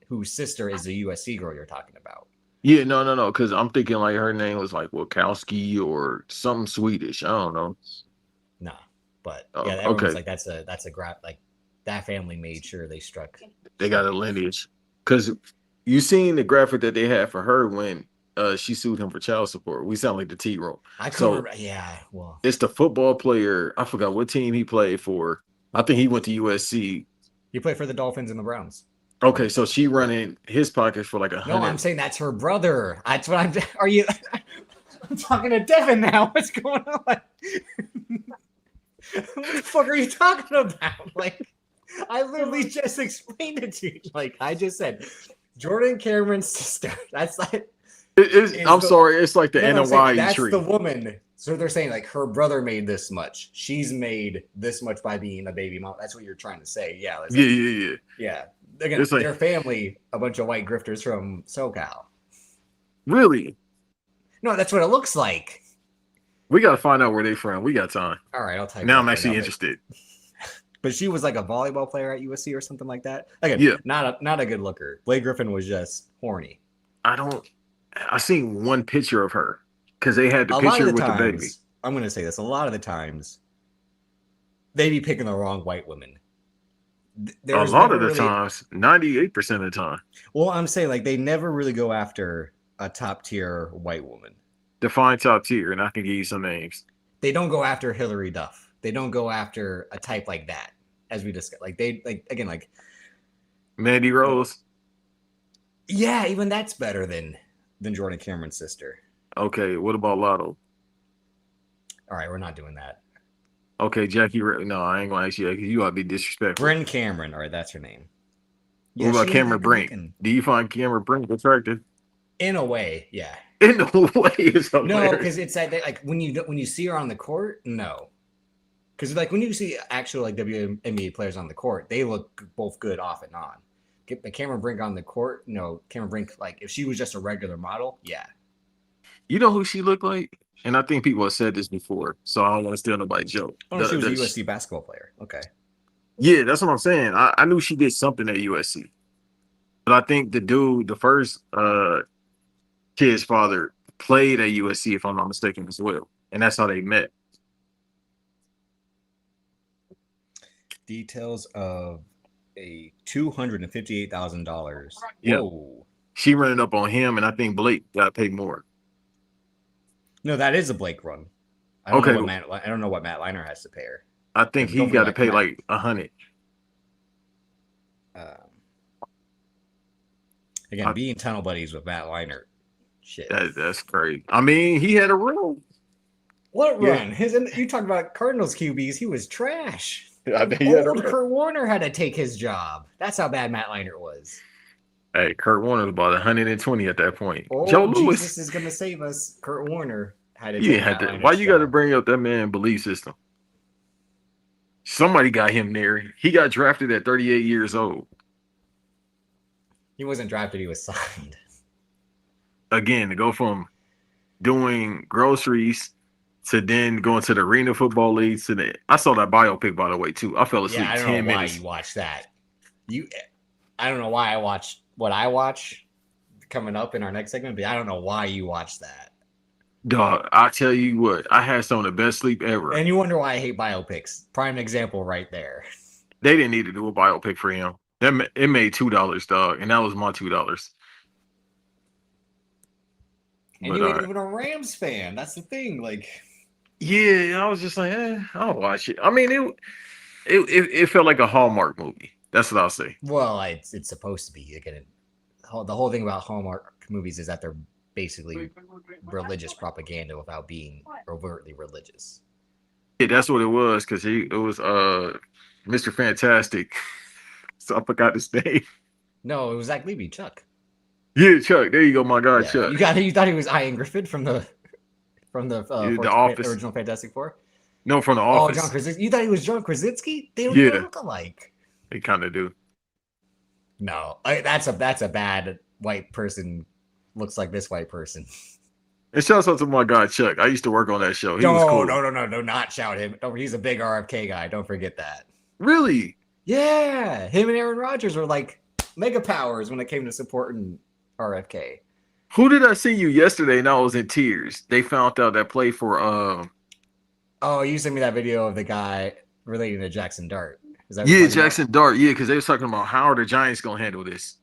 S1: whose sister is the USC girl you're talking about.
S2: Yeah, no, because I'm thinking like her name was like Wachowski or something Swedish. I don't know.
S1: No, but
S2: Oh,
S1: yeah, everyone's
S2: okay.
S1: like that's a grab. Like that family made sure they struck.
S2: They got a lineage. Because you seen the graphic that they had for her when she sued him for child support. We sound like the T-Roll.
S1: I couldn't. Yeah, well,
S2: It's the football player. I forgot what team he played for. I think he went to USC.
S1: he played for the Dolphins and the Browns.
S2: Okay, so she running his pockets for like
S1: No,
S2: 100.
S1: I'm saying that's her brother. That's what I'm. Are you? I'm talking to Devin now. What's going on? What the fuck are you talking about? Like, I literally just explained it to you. Like, I just said, Jordan Cameron's sister. That's like.
S2: Sorry, it's like the NY
S1: that's
S2: tree.
S1: the woman. So they're saying like her brother made this much. She's made this much by being a baby mom. That's what you're trying to say. Yeah. Yeah. Again,
S2: It's like-
S1: their family, a bunch of white grifters from SoCal.
S2: Really?
S1: No, that's what it looks like.
S2: We got to find out where they from. We got time.
S1: All right, I'll type.
S2: Now I'm actually interested.
S1: But she was like a volleyball player at USC or something like that. Again,
S2: Yeah.
S1: not a good looker. Blake Griffin was just horny.
S2: I seen one picture of her because they had the
S1: A lot
S2: picture
S1: of the
S2: with
S1: times,
S2: the baby.
S1: I'm going to say this. A lot of the times, they be picking the wrong white women.
S2: A lot of the times, 98% of the time.
S1: Well, I'm saying like they never really go after a top tier white woman.
S2: Define top tier, and I can give you some names.
S1: They don't go after Hillary Duff. They don't go after a type like that, as we discussed. Like they like again, like
S2: Mandy Rose.
S1: yeah, even that's better than Jordan Cameron's sister.
S2: Okay, what about Lotto?
S1: All right, we're not doing that.
S2: Okay, Jackie. No, I ain't gonna ask you that because you ought to be disrespectful.
S1: Bryn Cameron, all right, that's her name.
S2: What
S1: Yeah,
S2: about
S1: she ain't
S2: Cameron
S1: that good
S2: Brink?
S1: looking.
S2: Do you find Cameron Brink attractive?
S1: In a way, yeah.
S2: In a way, it's
S1: No,
S2: hilarious.
S1: because it's like when you see her on the court, no. Because like when you see actual like WNBA players on the court, they look both good off and on. Get the Cameron Brink on the court, no. Cameron Brink, like if she was just a regular model, yeah.
S2: You know who she looked like? And I think people have said this before, so I don't want to steal nobody's joke.
S1: Oh, she was a USC basketball player. Okay.
S2: Yeah, that's what I'm saying. I knew she did something at USC. But I think the dude, the first kid's father, played at USC, if I'm not mistaken, as well. And that's how they met.
S1: Details of a $258,000.
S2: Yeah.
S1: Whoa.
S2: She ran up on him, and I think Blake got paid more.
S1: No, that is a Blake run. I don't know what Matt Liner has to pay her.
S2: I think he got to pay like $100.
S1: Again, being tunnel buddies with Matt Liner, shit.
S2: That's crazy. I mean, he had a run.
S1: What run? You talk about Cardinals QBs. He was trash.
S2: I think he had a
S1: Old
S2: run.
S1: Kurt Warner had to take his job. That's how bad Matt Liner was.
S2: Hey, Kurt Warner was about 120 at that point.
S1: Oh,
S2: Joe Louis.
S1: Jesus is going to save us. Kurt Warner had to
S2: You
S1: take
S2: had
S1: Matt
S2: to.
S1: Liner's
S2: Why you got to
S1: job.
S2: bring up that man belief system? Somebody got him there. He got drafted at 38 years old.
S1: He wasn't drafted. He was signed.
S2: Again, to go from doing groceries to then going to the Arena Football League to the. I saw that biopic, by the way, too. I fell asleep.
S1: Yeah, I don't
S2: 10
S1: know why
S2: minutes.
S1: you watched that. I don't know why I watched what I watch coming up in our next segment, but I don't know why you watched that.
S2: Dog, I tell you what, I had some of the best sleep ever.
S1: And you wonder why I hate biopics. Prime example right there.
S2: They didn't need to do a biopic for him. It made $2, dog, and that was my $2.
S1: And you ain't even a Rams fan. That's the thing. Like,
S2: yeah, I was just like, I'll watch it. I mean, it felt like a Hallmark movie. That's what I'll say.
S1: well, it's supposed to be. Again, the whole thing about Hallmark movies is that they're basically religious propaganda without being overtly religious.
S2: Yeah, that's what it was, because it was Mr. Fantastic. So I forgot his name.
S1: No, it was Zach Levy, Chuck.
S2: Yeah, Chuck. There you go, my guy,
S1: Yeah,
S2: Chuck.
S1: you thought he was Ian Griffin from the
S2: Office.
S1: original Fantastic Four?
S2: No, from the
S1: Oh,
S2: Office.
S1: John Krasinski. You thought he was John Krasinski? They don't
S2: Yeah.
S1: even look alike.
S2: They kind of do.
S1: No, that's a bad white person. Looks like this white person.
S2: And shouts out to my guy, Chuck. I used to work on that show. He was cool.
S1: No, not shout him. Don't, he's a big RFK guy. Don't forget that.
S2: Really?
S1: Yeah, him and Aaron Rodgers were like mega powers when it came to supporting RFK.
S2: Who did I see you yesterday and I was in tears? They found out that play for
S1: Oh, you sent me that video of the guy relating to Jackson Dart. Is that
S2: yeah, Jackson Dart. Yeah, because they was talking about how are the Giants gonna handle this.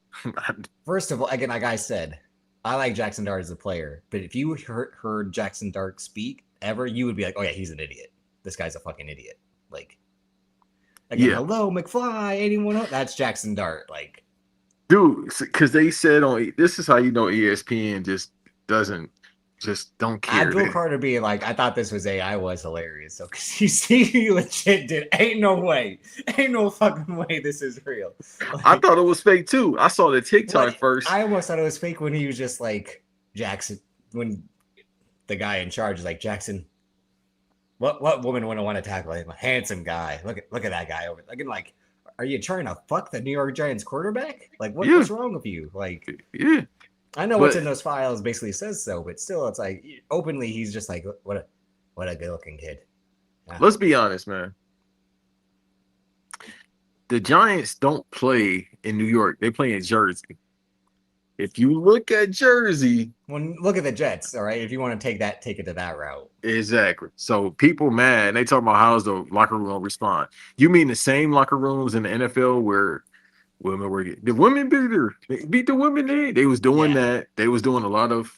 S1: First of all, again, like I said, I like Jackson Dart as a player, but if you heard Jackson Dart speak ever, you would be like, oh yeah, he's an idiot. This guy's a fucking idiot. Like, again,
S2: Yeah.
S1: hello, McFly, anyone else? That's Jackson Dart. Like,
S2: Dude, because they said on this is how you know ESPN just don't care.
S1: Abdul Carter being like, I thought this was AI was hilarious. So, because you see, you legit did. Ain't no fucking way this is real. Like,
S2: I thought it was fake too. I saw the TikTok first.
S1: I almost thought it was fake when he was just like, Jackson, when the guy in charge is like, Jackson, what woman wouldn't want to tackle him? A handsome guy. Look at that guy over. Like, are you trying to fuck the New York Giants quarterback? Like, what's wrong with you? Like,
S2: yeah.
S1: I know what's in those files basically says so, but still, it's like openly he's just like, what a good looking kid. Yeah.
S2: Let's be honest, man. The Giants don't play in New York; they play in Jersey. If you look at Jersey,
S1: Look at the Jets. All right, if you want to take it to that route,
S2: exactly. So people mad, and they talk about how's the locker room respond. You mean the same locker rooms in the NFL where women were the women beat the women? They was doing that. They was doing a lot of,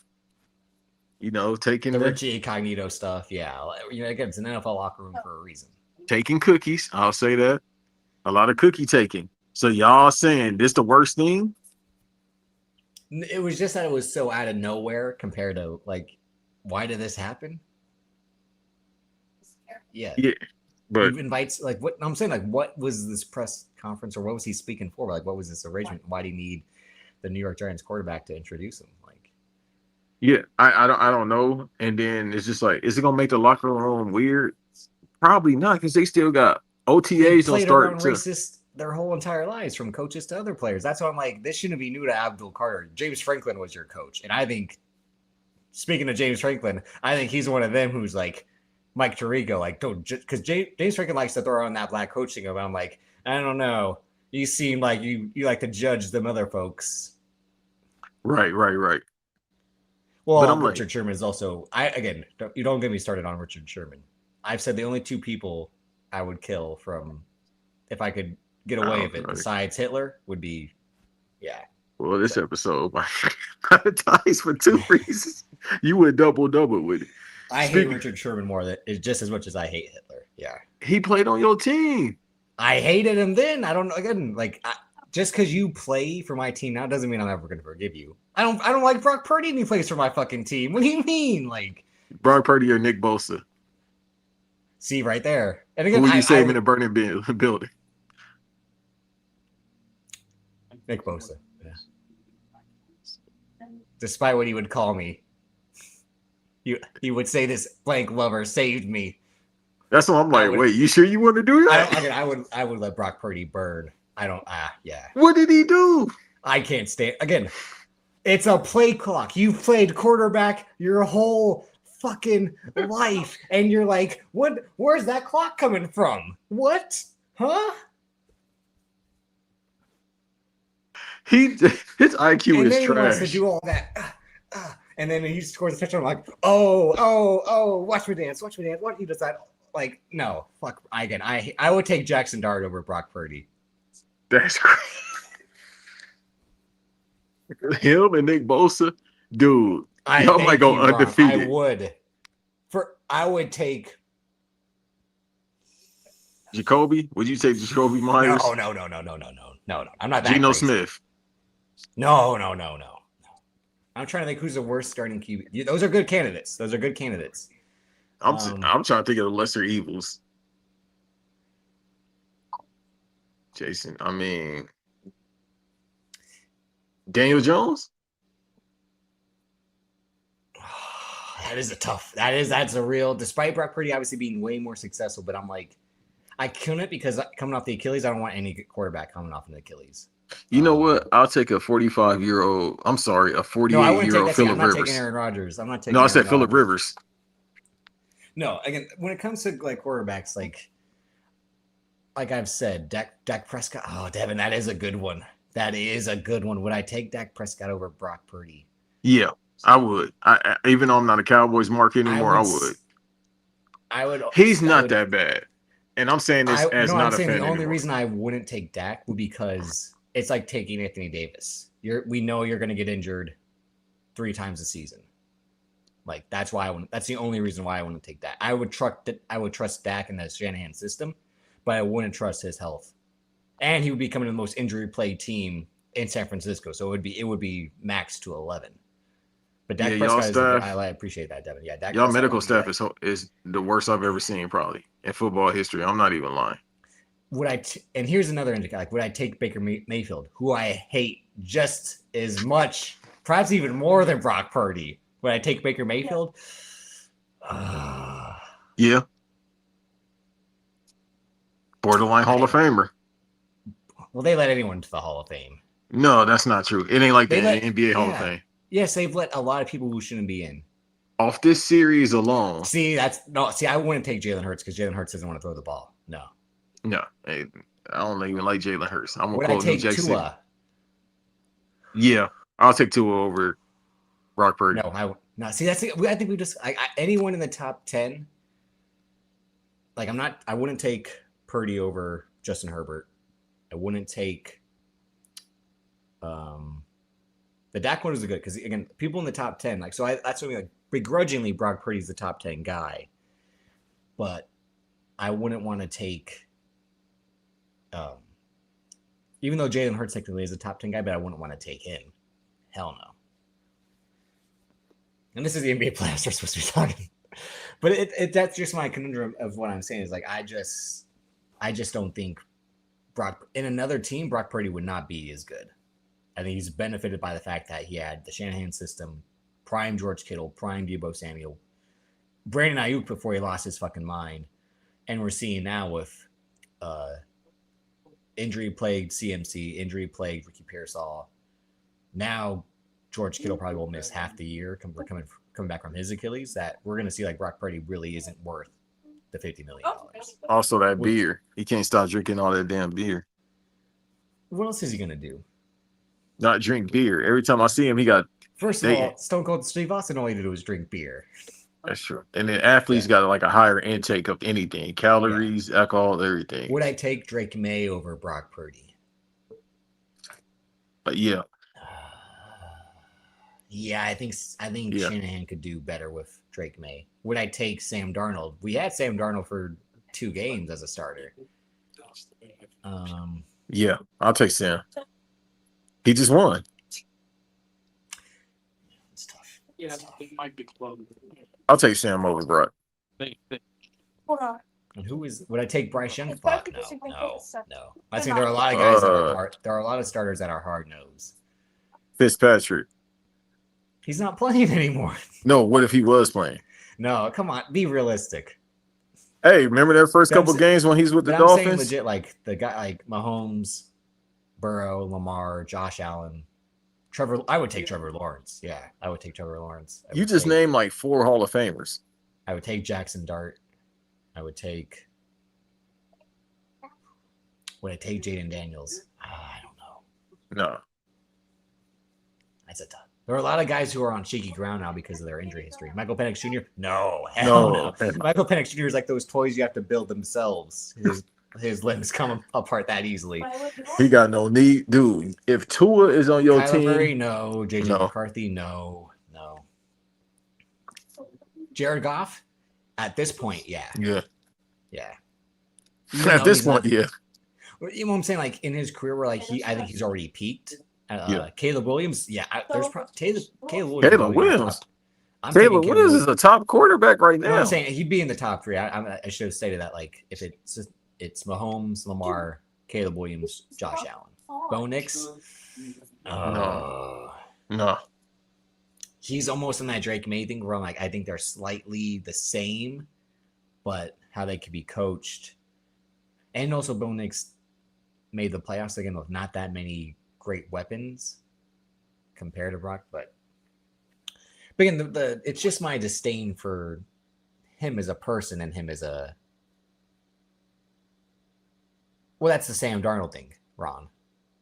S2: taking
S1: the Richie Incognito stuff. Yeah, again, it's an NFL locker room for a reason.
S2: taking cookies. I'll say that. A lot of cookie taking. So y'all saying this the worst thing?
S1: It was just that it was so out of nowhere compared to like, why did this happen? Yeah,
S2: Yeah,
S1: he
S2: but
S1: invites like what I'm saying, like what was this press conference or what was he speaking for? Like what was this arrangement? Why do you need the New York Giants quarterback to introduce him? Like
S2: yeah, I don't know. And then it's just like, is it gonna make the locker room weird? Probably not, because they still got
S1: they've
S2: OTAs don't
S1: played
S2: start
S1: around
S2: to
S1: racist their whole entire lives from coaches to other players. That's why I'm like, this shouldn't be new to Abdul Carter. James Franklin was your coach, and I think speaking of James Franklin, I think he's one of them who's like Mike Tirico, like don't because James Franklin likes to throw on that black coaching of. I'm like, I don't know. You seem like you like to judge them other folks.
S2: right. But
S1: Well,
S2: I'm like,
S1: Richard Sherman is also. I again, you don't get me started on Richard Sherman. I've said the only two people I would kill from if I could get
S2: I
S1: away
S2: don't
S1: with it
S2: know.
S1: besides Hitler would be yeah.
S2: Well, this
S1: So
S2: episode ties for two reasons. You would double with it.
S1: I hate
S2: Speaking,
S1: Richard Sherman more than just as much as I hate Hitler. Yeah.
S2: he played on your team.
S1: I hated him then. I don't know. Again, like just because you play for my team now doesn't mean I'm ever going to forgive you. I don't like Brock Purdy and he plays for my fucking team. What do you mean? Like,
S2: Brock Purdy or Nick Bosa.
S1: see right there. And
S2: Who
S1: again,
S2: would you
S1: I
S2: save in a burning building?
S1: Nick Bosa. Yeah. Despite what he would call me, he would say this blank lover saved me.
S2: That's why I'm
S1: I
S2: like,
S1: would.
S2: wait, you sure you want to do
S1: I
S2: that?
S1: don't. Again, I would let Brock Purdy burn. I don't. Yeah.
S2: What did he do?
S1: I can't stand. Again, it's a play clock. You've played quarterback your whole fucking life, and you're like, what? Where's that clock coming from? What? Huh?
S2: His IQ
S1: And
S2: is
S1: then he wants to
S2: trash.
S1: do all that. And then he scores a touchdown. I'm like, watch me dance. What he does that? Like, no, fuck. I would take Jackson Dart over Brock Purdy.
S2: That's crazy. Him and Nick Bosa, dude.
S1: I
S2: Y'all might
S1: thank
S2: go
S1: you, Ron. I
S2: undefeated.
S1: would take.
S2: Jacoby, would you take Jacoby Myers?
S1: No. I'm not that
S2: Geno
S1: crazy.
S2: Smith.
S1: No. I'm trying to think who's the worst starting QB. Those are good candidates.
S2: I'm trying to think of the lesser evils. Jason, I mean, Daniel Jones.
S1: That is a tough. That's a real. Despite Brock Purdy obviously being way more successful, but I'm like, I couldn't because coming off the Achilles, I don't want any quarterback coming off an Achilles.
S2: You know what? I'll take a 45-year-old. I'm sorry, a
S1: No, I wouldn't take
S2: 48-year-old
S1: that. See, I'm
S2: Phillip
S1: not taking
S2: Rivers.
S1: Aaron Rodgers. I'm not taking.
S2: No, I
S1: Aaron
S2: said Phillip
S1: Rodgers.
S2: Rivers.
S1: No, again, when it comes to like quarterbacks, like I've said, Dak Prescott. Oh, Devin, that is a good one. Would I take Dak Prescott over Brock Purdy?
S2: Yeah, I would. I even though I'm not a Cowboys mark anymore, I would. He's not that bad. And I'm saying this as
S1: I'm
S2: not a
S1: saying
S2: fan
S1: the only
S2: anymore.
S1: reason I wouldn't take Dak would be because it's like taking Anthony Davis. We know you're going to get injured 3 times a season. Like that's why I wouldn't. That's the only reason why I wouldn't take Dak. I would trust Dak in the Shanahan system, but I wouldn't trust his health. And he would be coming to the most injury plagued team in San Francisco, so it would be max to 11. But Dak Prescott is. I appreciate that, Devin. Yeah, Dak
S2: y'all
S1: Prescott
S2: medical staff is the worst I've ever seen, probably in football history. I'm not even lying.
S1: And here's another indicator. Like, would I take Baker Mayfield, who I hate just as much, perhaps even more than Brock Purdy? Would I take Baker Mayfield?
S2: Yeah. Borderline Hall of Famer.
S1: Well, they let anyone to the Hall of Fame.
S2: No, that's not true. It ain't like the NBA Hall of Fame.
S1: Yes, they've let a lot of people who shouldn't be in.
S2: Off this series alone.
S1: See, I wouldn't take Jalen Hurts because Jalen Hurts doesn't want to throw the ball. No.
S2: Hey, I don't even like Jalen Hurts. I'm
S1: Would I take Tua?
S2: Yeah, I'll take Tua over Brock Purdy.
S1: No. See, I think we just anyone in the top 10. Like I wouldn't take Purdy over Justin Herbert. I wouldn't take. The Dak one is good because again, people in the top 10, that's what I mean. Like begrudgingly, Brock Purdy's the top 10 guy, but I wouldn't want to take, even though Jalen Hurts technically is a top 10 guy, but I wouldn't want to take him. Hell no. And this is the NBA playoffs we're supposed to be talking. But that's just my conundrum of what I'm saying is like I just don't think Brock in another team Brock Purdy would not be as good. I think he's benefited by the fact that he had the Shanahan system, prime George Kittle, prime Deebo Samuel, Brandon Ayuk before he lost his fucking mind, and we're seeing now with injury plagued CMC, injury plagued Ricky Pearsall. Now George Kittle probably will miss half the year coming back from his Achilles. That we're gonna see like Brock Purdy really isn't worth the $50 million.
S2: Also, that beer. He can't stop drinking all that damn beer.
S1: What else is he gonna do?
S2: Not drink beer. Every time I see him, he got.
S1: First of all, Stone Cold Steve Austin all he did was drink beer.
S2: That's true. And then athletes got like a higher intake of anything, calories, alcohol, everything.
S1: Would I take Drake May over Brock Purdy?
S2: But yeah.
S1: Yeah, I think Shanahan could do better with Drake May. Would I take Sam Darnold? We had Sam Darnold for 2 games as a starter.
S2: Yeah, I'll take Sam. He just won.
S1: It's tough.
S3: Yeah, it might be close.
S2: I'll take Sam over Brock.
S3: Hold on.
S1: And would I take Bryce Young? Fuck no. I think there are a lot of guys that are hard. There are a lot of starters that are hard nosed.
S2: Fitzpatrick.
S1: He's not playing anymore.
S2: No, what if he was playing?
S1: No, come on, be realistic.
S2: Hey, remember their first couple games when he's with the Dolphins?
S1: I'm saying legit, like the guy like Mahomes, Burrow, Lamar, Josh Allen, Trevor. I would take Trevor Lawrence. Yeah, I would take Trevor Lawrence.
S2: You just named like 4 Hall of Famers.
S1: I would take Jackson Dart. I would take. Would I take Jaden Daniels? I don't know.
S2: No.
S1: That's a tough. There are a lot of guys who are on shaky ground now because of their injury history. Michael Penix Jr. No, hell no. Michael Penix Jr. is like those toys you have to build themselves. His limbs come apart that easily.
S2: He got no need, dude. If Tua is on your
S1: Kyler
S2: team,
S1: Murray, no. JJ McCarthy, no. Jared Goff, at this point, yeah.
S2: At this point, yeah.
S1: You know what I'm saying? Like in his career, where like I think he's already peaked. Caleb Williams, there's Caleb Williams.
S2: Caleb Williams is a top quarterback right now.
S1: No, I'm saying he'd be in the top 3. I should have stated that. Like if it's Mahomes, Lamar, Caleb Williams, Josh Allen, Bo Nix.
S2: No.
S1: He's almost in that Drake May thing where I'm like, I think they're slightly the same, but how they could be coached. And also Bo Nix made the playoffs again with not that many great weapons compared to Brock, but again, it's just my disdain for him as a person and him as a. Well, that's the Sam Darnold thing, Ron.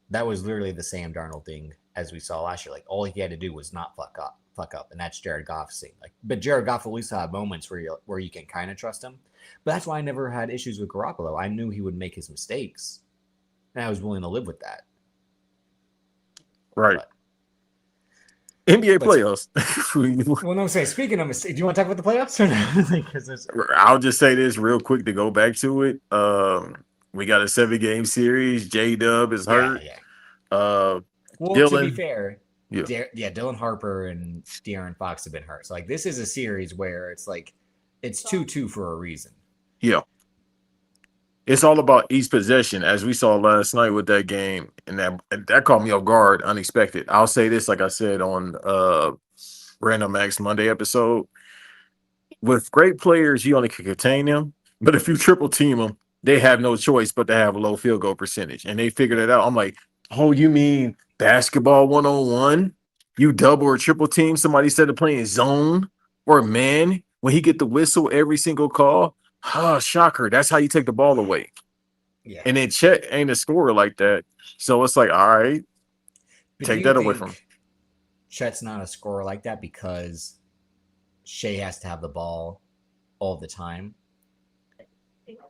S1: That was literally the Sam Darnold thing as we saw last year. Like all he had to do was not fuck up, and that's Jared Goff's thing. Like, but Jared Goff at least have moments where you can kind of trust him. But that's why I never had issues with Garoppolo. I knew he would make his mistakes, and I was willing to live with that.
S2: Right. NBA playoffs.
S1: Well, no, I'm saying, speaking of mistakes, do you want to talk about the playoffs or no?
S2: I'll just say this real quick to go back to it. We got a 7-game series. J-Dub is hurt.
S1: Well,
S2: Dylan,
S1: to be fair, Dylan Harper and De'Aaron Fox have been hurt. So, like, this is a series where it's like, it's 2-2 for a reason.
S2: Yeah. It's all about each possession, as we saw last night with that game, and that caught me off guard, unexpected. I'll say this, like I said on Random Acts Monday episode, with great players, you only can contain them, but if you triple team them, they have no choice but to have a low field goal percentage, and they figured it out. I'm like, oh, you mean basketball 101? You double or triple team somebody instead of playing zone or man when he get the whistle every single call? Oh, shocker. That's how you take the ball away. Yeah. And then Chet ain't a scorer like that. So it's like, all right, take that away from him.
S1: Chet's not a scorer like that because Shea has to have the ball all the time.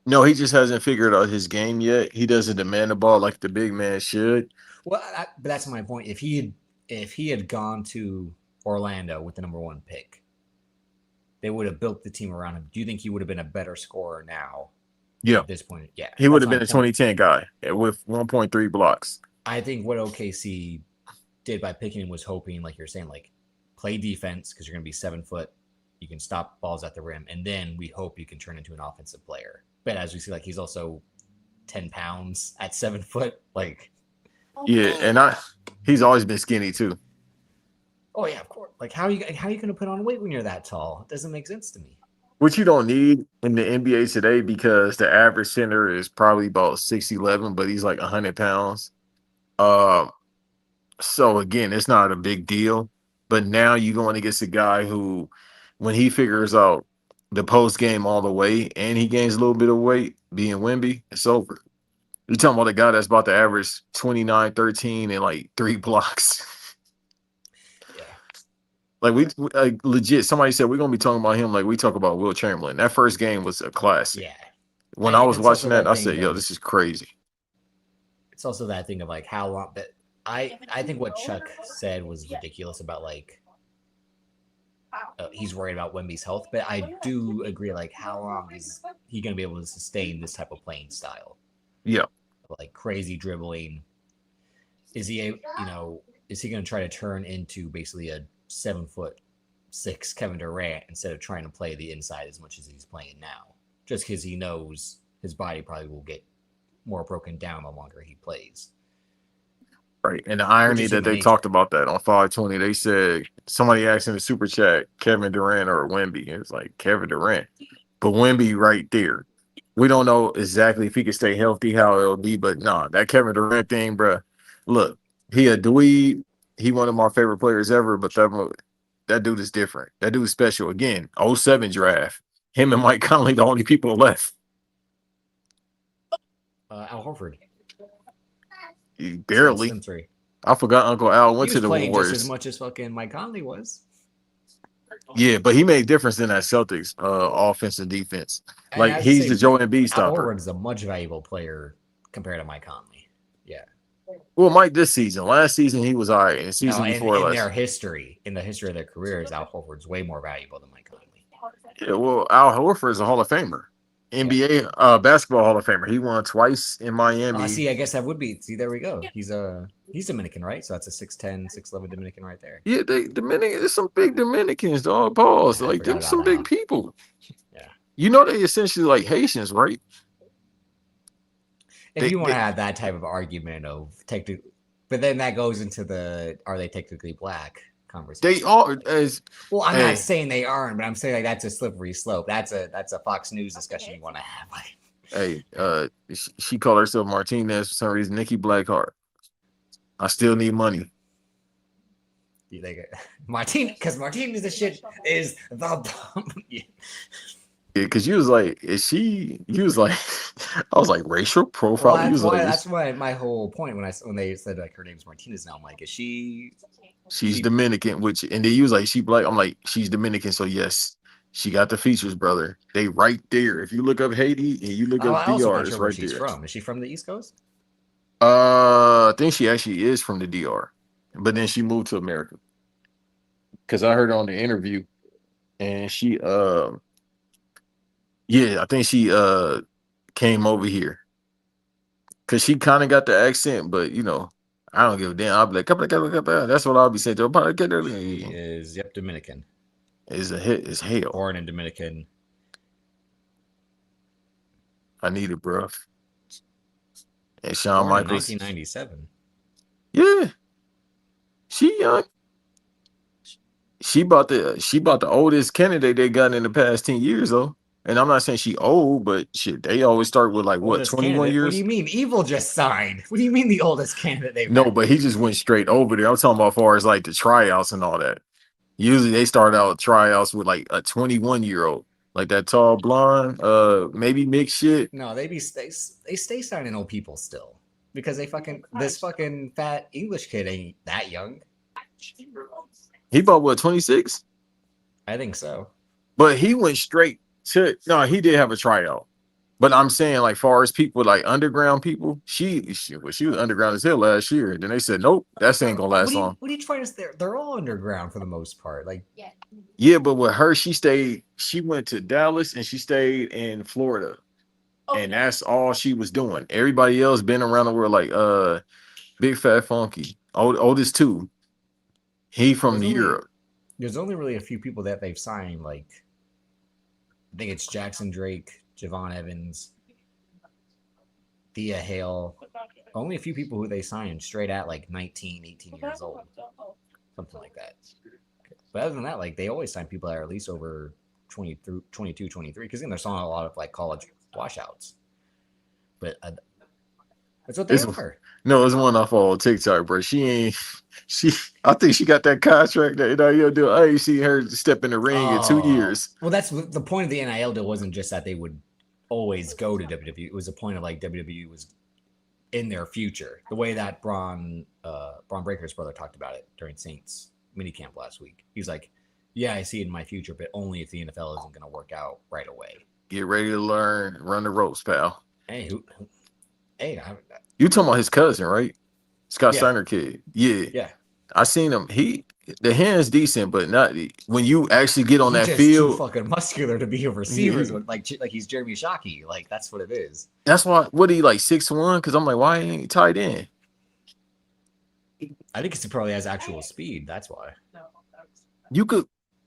S2: No, he just hasn't figured out his game yet. He doesn't demand the ball like the big man should.
S1: Well, but that's my point. If he had gone to Orlando with the number 1 pick, they would have built the team around him. Do you think he would have been a better scorer now
S2: Yeah,
S1: at this point. Yeah,
S2: he would
S1: that's
S2: have
S1: my
S2: been a
S1: point.
S2: 2010 guy with 1.3 blocks.
S1: I think what OKC did by picking him was hoping, like you're saying, like play defense because you're going to be 7 foot. You can stop balls at the rim, and then we hope you can turn into an offensive player. But as we see, like he's also 10 pounds at 7 foot. Like,
S2: Yeah, and he's always been skinny too.
S1: oh yeah, of course. Like how are you going to put on weight when you're that tall? It doesn't make sense to me.
S2: Which you don't need in the NBA today because the average center is probably about 6'11", but he's like 100 pounds. So again, it's not a big deal. But now you're going against a guy who, when he figures out the post game all the way and he gains a little bit of weight, being Wemby, it's over. You're talking about a guy that's about to average 29, 13, and like 3 blocks.
S1: Yeah.
S2: Like we like legit, somebody said we're gonna be talking about him like we talk about Will Chamberlain. That first game was a classic.
S1: Yeah.
S2: When I was
S1: It's also
S2: watching that, I
S1: thing
S2: said, "Yo,
S1: of-
S2: this is crazy."
S1: It's also that thing of like how long. But I think what Chuck said was ridiculous about like he's worried about Wemby's health. But I do agree. Like how long is he going to be able to sustain this type of playing style?
S2: Yeah,
S1: Like crazy dribbling. Is he, is he going to try to turn into basically a 7'6" Kevin Durant instead of trying to play the inside as much as he's playing now? Just because he knows his body probably will get more broken down the longer he plays.
S2: right. And the irony
S1: is
S2: that
S1: human
S2: they
S1: nature.
S2: talked about that on 520, they said somebody asked in the super chat, Kevin Durant or Wemby. It's like Kevin Durant, but Wemby right there. We don't know exactly if he can stay healthy, how it'll be, but nah, that Kevin Durant thing, bro. Look, he a dweeb. He one of my favorite players ever, but that dude is different. That dude is special. Again, '07 draft. Him and Mike Conley, the only people left.
S1: Al Horford.
S2: Barely. I forgot Uncle Al went to the
S1: playing
S2: Warriors.
S1: just as much as fucking Mike Conley was.
S2: Yeah, but he made difference in that Celtics offense and defense.
S1: And
S2: like he's the Joe Embiid
S1: Al
S2: stopper.
S1: Horford is a much valuable player compared to Mike Conley. Yeah.
S2: Well, Mike this season. Last season he was all right. And the season before
S1: in
S2: last.
S1: their history, in the history of their careers, Al Horford's way more valuable than Mike Conley.
S2: Yeah, well, Al Horford is a Hall of Famer. NBA basketball Hall of Famer. He won twice in Miami.
S1: See, I guess that would be. See, there we go. He's Dominican, right? So that's a 6'10", 6'11" Dominican right there.
S2: Yeah, Dominican. There's some big Dominicans, dog. Pause.
S1: Yeah,
S2: like there's some big people.
S1: Yeah.
S2: You know they essentially like Haitians, right?
S1: If you want to have that type of argument of technically, but then that goes into the are they technically black conversation.
S2: They are as
S1: well. I'm not saying they aren't, but I'm saying like that's a slippery slope. That's a Fox News discussion you want to have.
S2: Hey, she called herself Martinez for some reason. Nikki Blackheart. I still need money.
S1: Because Martinez the shit is the bomb.
S2: Yeah, because you was like, is she? You was like, I was like racial profile.
S1: Well, that's why my whole point when they said like her name's Martinez now. I'm like, is she?
S2: She's Dominican, and then you was like, she black. I'm like, she's Dominican, so yes, she got the features, brother. They right there. If you look up Haiti and you look up DR, it's right there.
S1: From is she from the East Coast?
S2: I think she actually is from the DR, but then she moved to America. Because I heard her on the interview, and she yeah, I think she came over here because she kind of got the accent, but I don't give a damn. I'll be like, that's what I'll be saying to her.
S1: She is Dominican.
S2: Is a hit is hell.
S1: Born in Dominican.
S2: I need it, bro. And Shawn Michaels.
S1: 1997.
S2: Yeah, she young. She bought the oldest candidate they got in the past 10 years though. And I'm not saying she old, but shit, they always start with like what 21 years.
S1: What do you mean? Evil just signed. What do you mean the oldest candidate they've
S2: No, but he just went straight over there. I'm talking about as far as like the tryouts and all that. Usually they start out tryouts with like a 21-year-old, like that tall blonde, maybe mixed shit.
S1: No, they stay signing old people still because this fucking fat English kid ain't that young.
S2: He bought what 26?
S1: I think so.
S2: But he went straight to he did have a tryout. But I'm saying like far as people like underground people, she was underground as hell last year. Then they said nope, that ain't gonna last long.
S1: What are you trying to say? They're all underground for the most part. Like
S2: yeah, but with her, she went to Dallas and she stayed in Florida. and that's all she was doing. Everybody else been around the world like Big Fat Funky, oldest two. He from Europe.
S1: There's only really a few people that they've signed. Like, I think it's Jackson Drake, Javon Evans, Thea Hale. Only a few people who they signed straight at like 19, 18 years old. Something like that. But other than that, like, they always sign people that are at least over 20 through 22, 23, because then they're selling a lot of like college washouts. But that's what they are.
S2: No, it's one off on TikTok, bro. I think she got that contract that NIL deal. I ain't see her step in the ring in 2 years.
S1: Well, that's the point of the NIL deal. Wasn't just that they would always go to WWE. It was a point of like WWE was in their future. The way that Braun Breaker's brother talked about it during Saints minicamp last week. He was like, "Yeah, I see it in my future, but only if the NFL isn't going to work out right away."
S2: Get ready to learn, run the ropes, pal.
S1: Hey,
S2: you talking about his cousin, right? Scott
S1: Yeah.
S2: Steiner kid. Yeah.
S1: Yeah.
S2: I seen him. The hand's decent, but not when you actually get on that
S1: just
S2: field.
S1: Too fucking muscular to be a receiver. Like he's Jeremy Shockey. Like that's what it is.
S2: That's why. What he like 6'1"? Because I'm like, why ain't he tight end?
S1: I think he probably has actual speed. That's why.
S2: You could.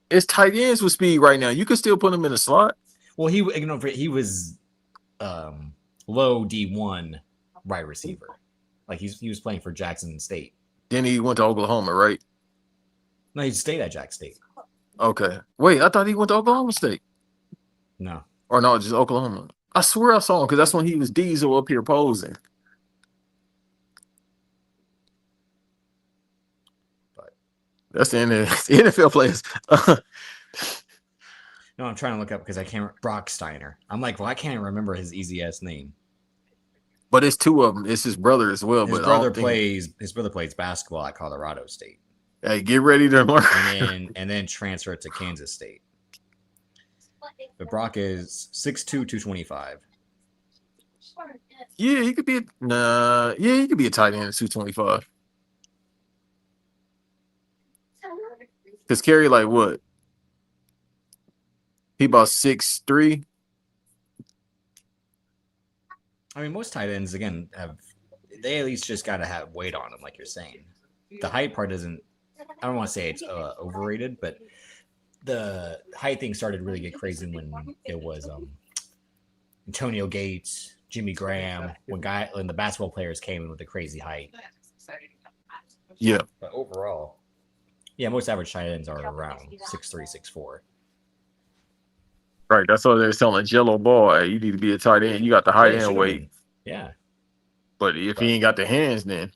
S2: It's tight ends with speed right now. You could still put him in a slot.
S1: Well, he was low D1 wide receiver. Like he was playing for Jackson State.
S2: Then he went to Oklahoma, right?
S1: No, he stayed at Jack State.
S2: Okay. Wait, I thought he went to Oklahoma State.
S1: No.
S2: Or no, just Oklahoma. I swear I saw him because that's when he was Diesel up here posing.
S1: But
S2: that's the NFL players.
S1: No, I'm trying to look up because I can't. Brock Steiner. I'm like, well, I can't remember his easy ass name.
S2: But it's two of them. It's his brother as well.
S1: His brother plays basketball at Colorado State.
S2: Hey, get ready to learn.
S1: and then transfer to Kansas State. But Brock is 6'2", 225.
S2: Yeah, he could be. He could be a tight end at 225. Because Kerry, like what? He about 6'3".
S1: I mean, most tight ends again they at least just got to have weight on them, like you're saying. The height part isn't. I don't want to say it's overrated, but the height thing started really get crazy when it was Antonio Gates, Jimmy Graham, when the basketball players came in with the crazy height.
S2: Yeah.
S1: But overall, yeah, most average tight ends are around 6'3", 6'4".
S2: Right, that's what they're telling Jello boy. You need to be a tight end. You got the height and weight.
S1: Yeah.
S2: But if he ain't got the hands, then.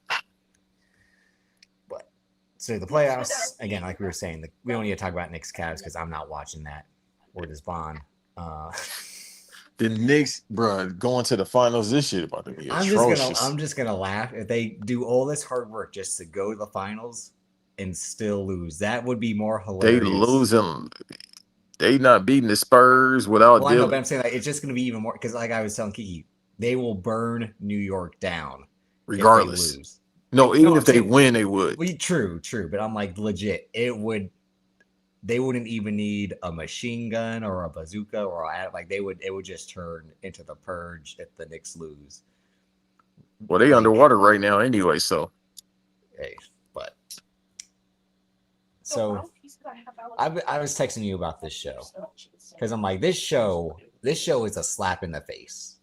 S1: But so the playoffs again, like we were saying, we don't need to talk about Knicks Cavs because I'm not watching that or this Bond.
S2: The Knicks, bro, going to the finals. This shit about to be atrocious.
S1: I'm just gonna laugh if they do all this hard work just to go to the finals and still lose. That would be more hilarious.
S2: They lose them. They not beating the Spurs without.
S1: Well, I know, but I'm saying like it's just gonna be even more because, like I was telling Kiki, they will burn New York down
S2: regardless.
S1: If they lose.
S2: No, even if they win, they would.
S1: Well, true. But I'm like legit. It would. They wouldn't even need a machine gun or a bazooka or like they would. It would just turn into the Purge if the Knicks lose.
S2: Well, they underwater right now anyway. So,
S1: hey, but so I was texting you about this show because I'm like this show is a slap in the face.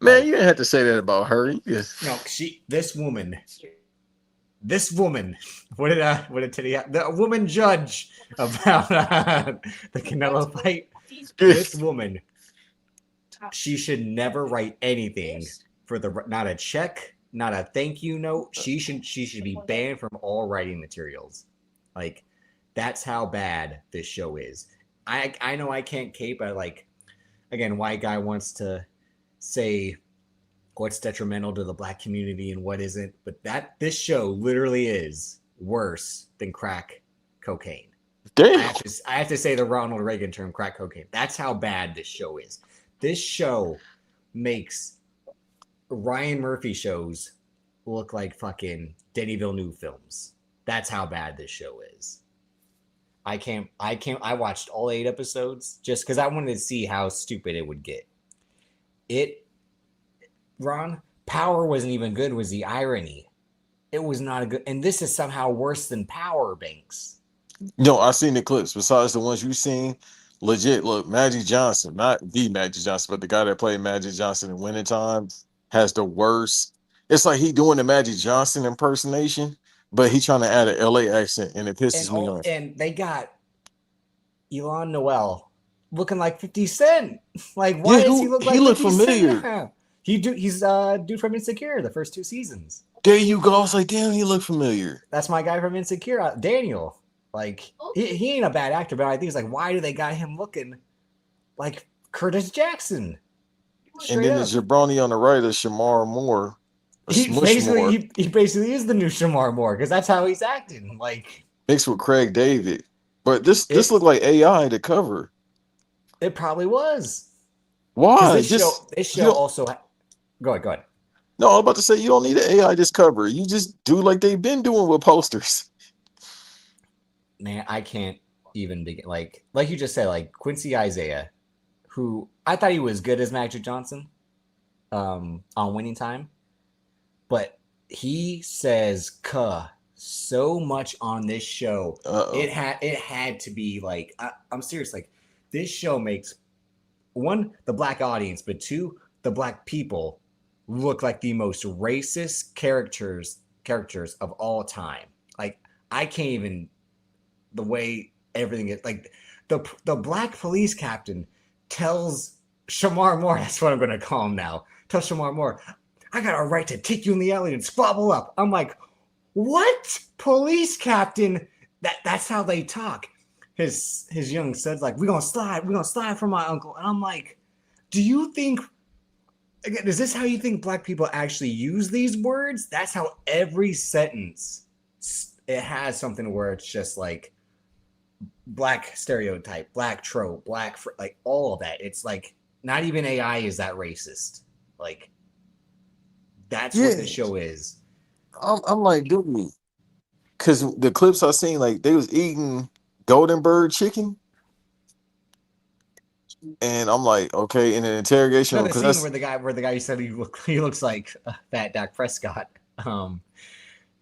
S2: Man, you didn't have to say that about her.
S1: No, this woman. What did Teddy have? The woman judge about the Canelo fight. This woman, she should never write anything for not a check, not a thank you note. She should be banned from all writing materials. Like that's how bad this show is. I know I can't cape. I like again, white guy wants to say what's detrimental to the black community and what isn't, but this show literally is worse than crack cocaine.
S2: Damn.
S1: I have to say the Ronald Reagan term, crack cocaine. That's how bad this show is. This show makes Ryan Murphy shows look like fucking Denis Villeneuve films. That's how bad this show is. I watched all 8 episodes just because I wanted to see how stupid it would get. Ron, Power wasn't even good, was the irony. It was not a good, and this is somehow worse than Power, Banks.
S2: No, I've seen the clips. Besides the ones you've seen, legit. Look, Magic Johnson, not the Magic Johnson, but the guy that played Magic Johnson in Winning Time has the worst. It's like he doing the Magic Johnson impersonation, but he trying to add an LA accent, and it pisses me off.
S1: And they got Elon Noel looking like 50 Cent. Like, why does he look like 50
S2: familiar.
S1: Cent? He's dude from Insecure, the first 2 seasons.
S2: There you go. I was like, damn, he look familiar.
S1: That's my guy from Insecure, Daniel. Like, he ain't a bad actor, but I think it's like, why do they got him looking like Curtis Jackson?
S2: And then the jabroni on the right is Shamar Moore.
S1: He basically is the new Shamar Moore, because that's how he's acting. Like,
S2: mixed with Craig David. But this looked like AI to cover.
S1: It probably was.
S2: Why?
S1: This show also. Go ahead.
S2: No, I was about to say you don't need an AI this cover. You just do like they've been doing with posters.
S1: Man, I can't even begin. Like you just said, like Quincy Isaiah, who I thought he was good as Magic Johnson, on Winning Time, but he says "cuh" so much on this show. It had to be like, I'm serious. Like, this show makes, 1, the black audience, but 2, the black people look like the most racist characters of all time. Like, I can't even, the way everything is, like the black police captain tells Shamar Moore, that's what I'm going to call him now, tells Shamar Moore, I got a right to take you in the alley and squabble up. I'm like, what? Police captain? That's how they talk. His young son's like, we're gonna slide for my uncle. And I'm like, do you think, again, is this how you think black people actually use these words? That's how every sentence, it has something where it's just like black stereotype, black trope, like all of that. It's like, not even AI is that racist. Like, that's what the show is.
S2: I'm like, dude, because the clips I seen, like they was eating Golden Bird chicken, and I'm like, okay, in an interrogation room,
S1: the scene where the guy said he looks like fat Dak Prescott.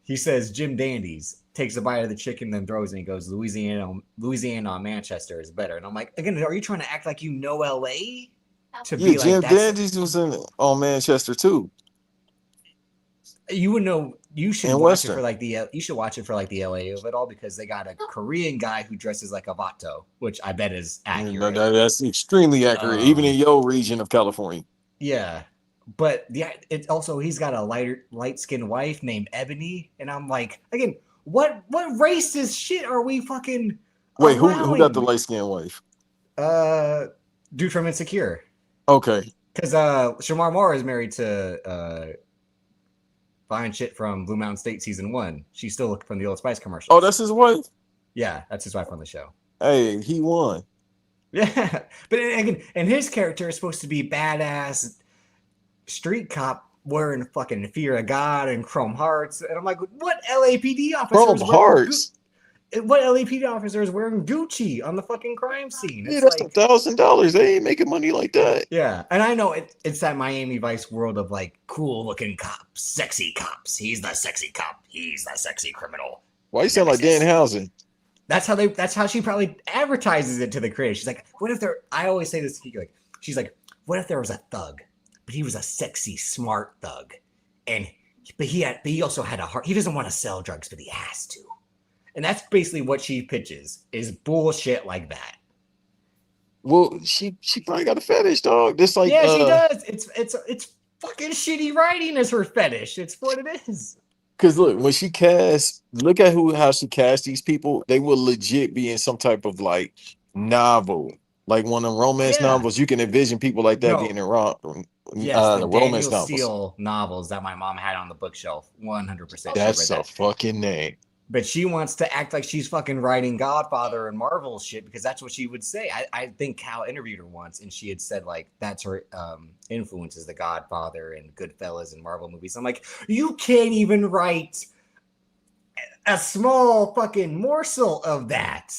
S1: He says Jim Dandy's, takes a bite of the chicken, then throws it, and he goes, Louisiana on Manchester is better. And I'm like, again, are you trying to act like you know LA? To be like,
S2: Jim Dandy's was on Manchester too.
S1: You would know. You should watch it for like the. You should watch it for like the LA of it all, because they got a Korean guy who dresses like a vato, which I bet is accurate.
S2: That's extremely accurate, even in your region of California.
S1: Yeah, but it also, he's got a light skinned wife named Ebony, and I'm like, again, what racist shit are we fucking?
S2: Wait, who got the light skinned wife?
S1: Dude from Insecure.
S2: Okay,
S1: because Shamar Moore is married to fine shit from Blue Mountain State season 1. She's still from the Old Spice commercial.
S2: Oh, that's his wife?
S1: Yeah, that's his wife on the show.
S2: Hey, he won.
S1: Yeah, but again, and his character is supposed to be badass street cop wearing fucking Fear of God and chrome hearts, and I'm like, what LAPD officer?
S2: Chrome hearts.
S1: What LAPD officer is wearing Gucci on the fucking crime scene?
S2: Yeah, that's like $1,000. They ain't making money like that.
S1: Yeah, and I know it's that Miami Vice world of like cool looking cops, sexy cops. He's the sexy cop. He's the sexy criminal.
S2: Why you sound like Danhausen?
S1: That's how she probably advertises it to the creators. She's like, what if there? I always say this. She's like, what if there was a thug, but he was a sexy, smart thug, but he also had a heart. He doesn't want to sell drugs, but he has to. And that's basically what she pitches, is bullshit like that.
S2: Well, she probably got a fetish, dog. Just like,
S1: yeah, she does. It's fucking shitty writing as her fetish. It's what it is.
S2: Because look, when she casts, look at how she casts these people. They will legit be in some type of like novel, like one of them romance novels. You can envision people like that being in the romance novels.
S1: Steele novels that my mom had on the bookshelf. 100%.
S2: That's a fucking name.
S1: But she wants to act like she's fucking writing Godfather and Marvel shit, because that's what she would say. I think Cal interviewed her once, and she had said like that's her influence is the Godfather and Goodfellas and Marvel movies. I'm like, you can't even write a small fucking morsel of that.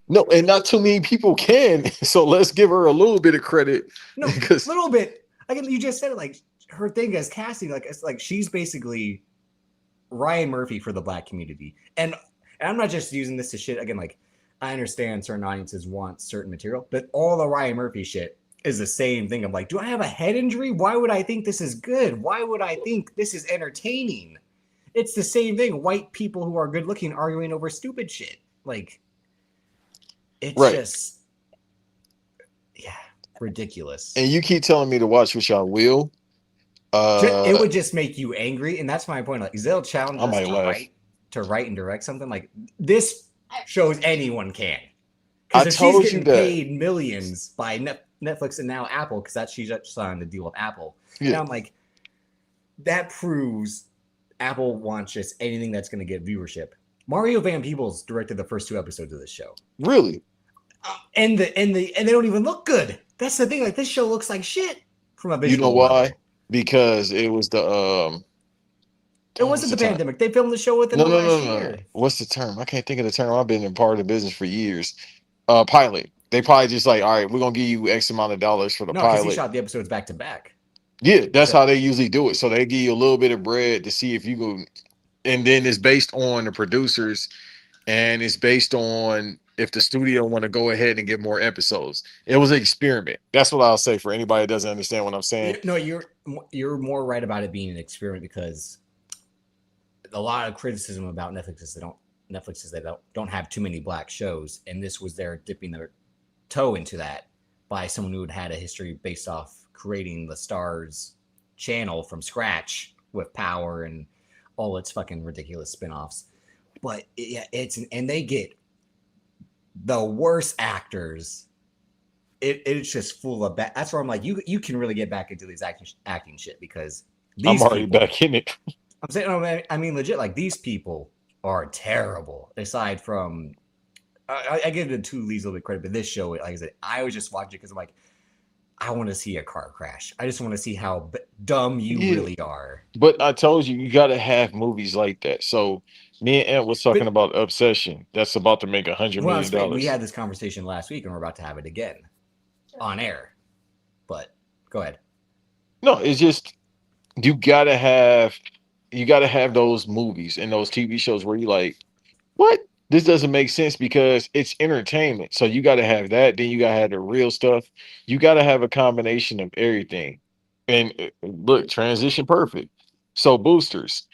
S2: No, and not too many people can. So let's give her a little bit of credit.
S1: No, a little bit. Like you just said it, like her thing as casting, like it's like she's basically Ryan Murphy for the black community. And I'm not just using this to shit again, like I understand certain audiences want certain material, but all the Ryan Murphy shit is the same thing. I'm like, do I have a head injury? Why would I think this is good? Why would I think this is entertaining? It's the same thing. White people who are good looking arguing over stupid shit. Like, it's
S2: Right.
S1: just, yeah, ridiculous.
S2: And you keep telling me to watch, which I will.
S1: It would just make you angry, and that's my point. Like, they'll challenge
S2: I
S1: us
S2: might laugh.
S1: to write and direct something. Like this shows anyone can.
S2: I
S1: Because if she's
S2: told you
S1: getting
S2: that.
S1: paid millions by Netflix and now Apple, because that's she's signed the deal with Apple. And
S2: Yeah.
S1: I'm like, that proves Apple wants just anything that's going to get viewership. Mario Van Peebles directed the first 2 episodes of this show,
S2: Really?
S1: and they don't even look good. That's the thing. Like this show looks like shit from a
S2: You know
S1: visual
S2: why?
S1: level.
S2: Because it was the
S1: It wasn't the pandemic. They filmed the show within the last year.
S2: What's the term? I can't think of the term. I've been a part of the business for years. Pilot. They probably just like, all right, we're gonna give you X amount of dollars for the
S1: No, because he
S2: pilot.
S1: shot the episodes back to back.
S2: Yeah, that's
S1: So-
S2: how they usually do it. So they give you a little bit of bread to see if you go, and then it's based on the producers, and it's based on if the studio want to go ahead and get more episodes. It was an experiment. That's what I'll say for anybody that doesn't understand what I'm saying.
S1: No, you're more right about it being an experiment because a lot of criticism about Netflix is they don't have too many black shows, and this was their dipping their toe into that by someone who had a history based off creating the Stars channel from scratch with Power and all its fucking ridiculous spinoffs. But and they get the worst actors. It's just full of bad. That's where I'm like, you can really get back into these acting shit because
S2: I'm already back in it.
S1: I'm saying, I mean, legit, like these people are terrible. Aside from, I give the 2 leads a little bit credit, but this show, like I said, I was just watching it because I'm like, I want to see a car crash. I just want to see how dumb you really are.
S2: But I told you, you got to have movies like that. So me and Ant was talking about Obsession. That's about to make $100 million.
S1: We had this conversation last week, and we're about to have it again on air. But go ahead.
S2: No, it's just you gotta have those movies and those TV shows where you like, what? This doesn't make sense because it's entertainment. So you gotta have that. Then you gotta have the real stuff. You gotta have a combination of everything. And look, transition perfect. So Boosters,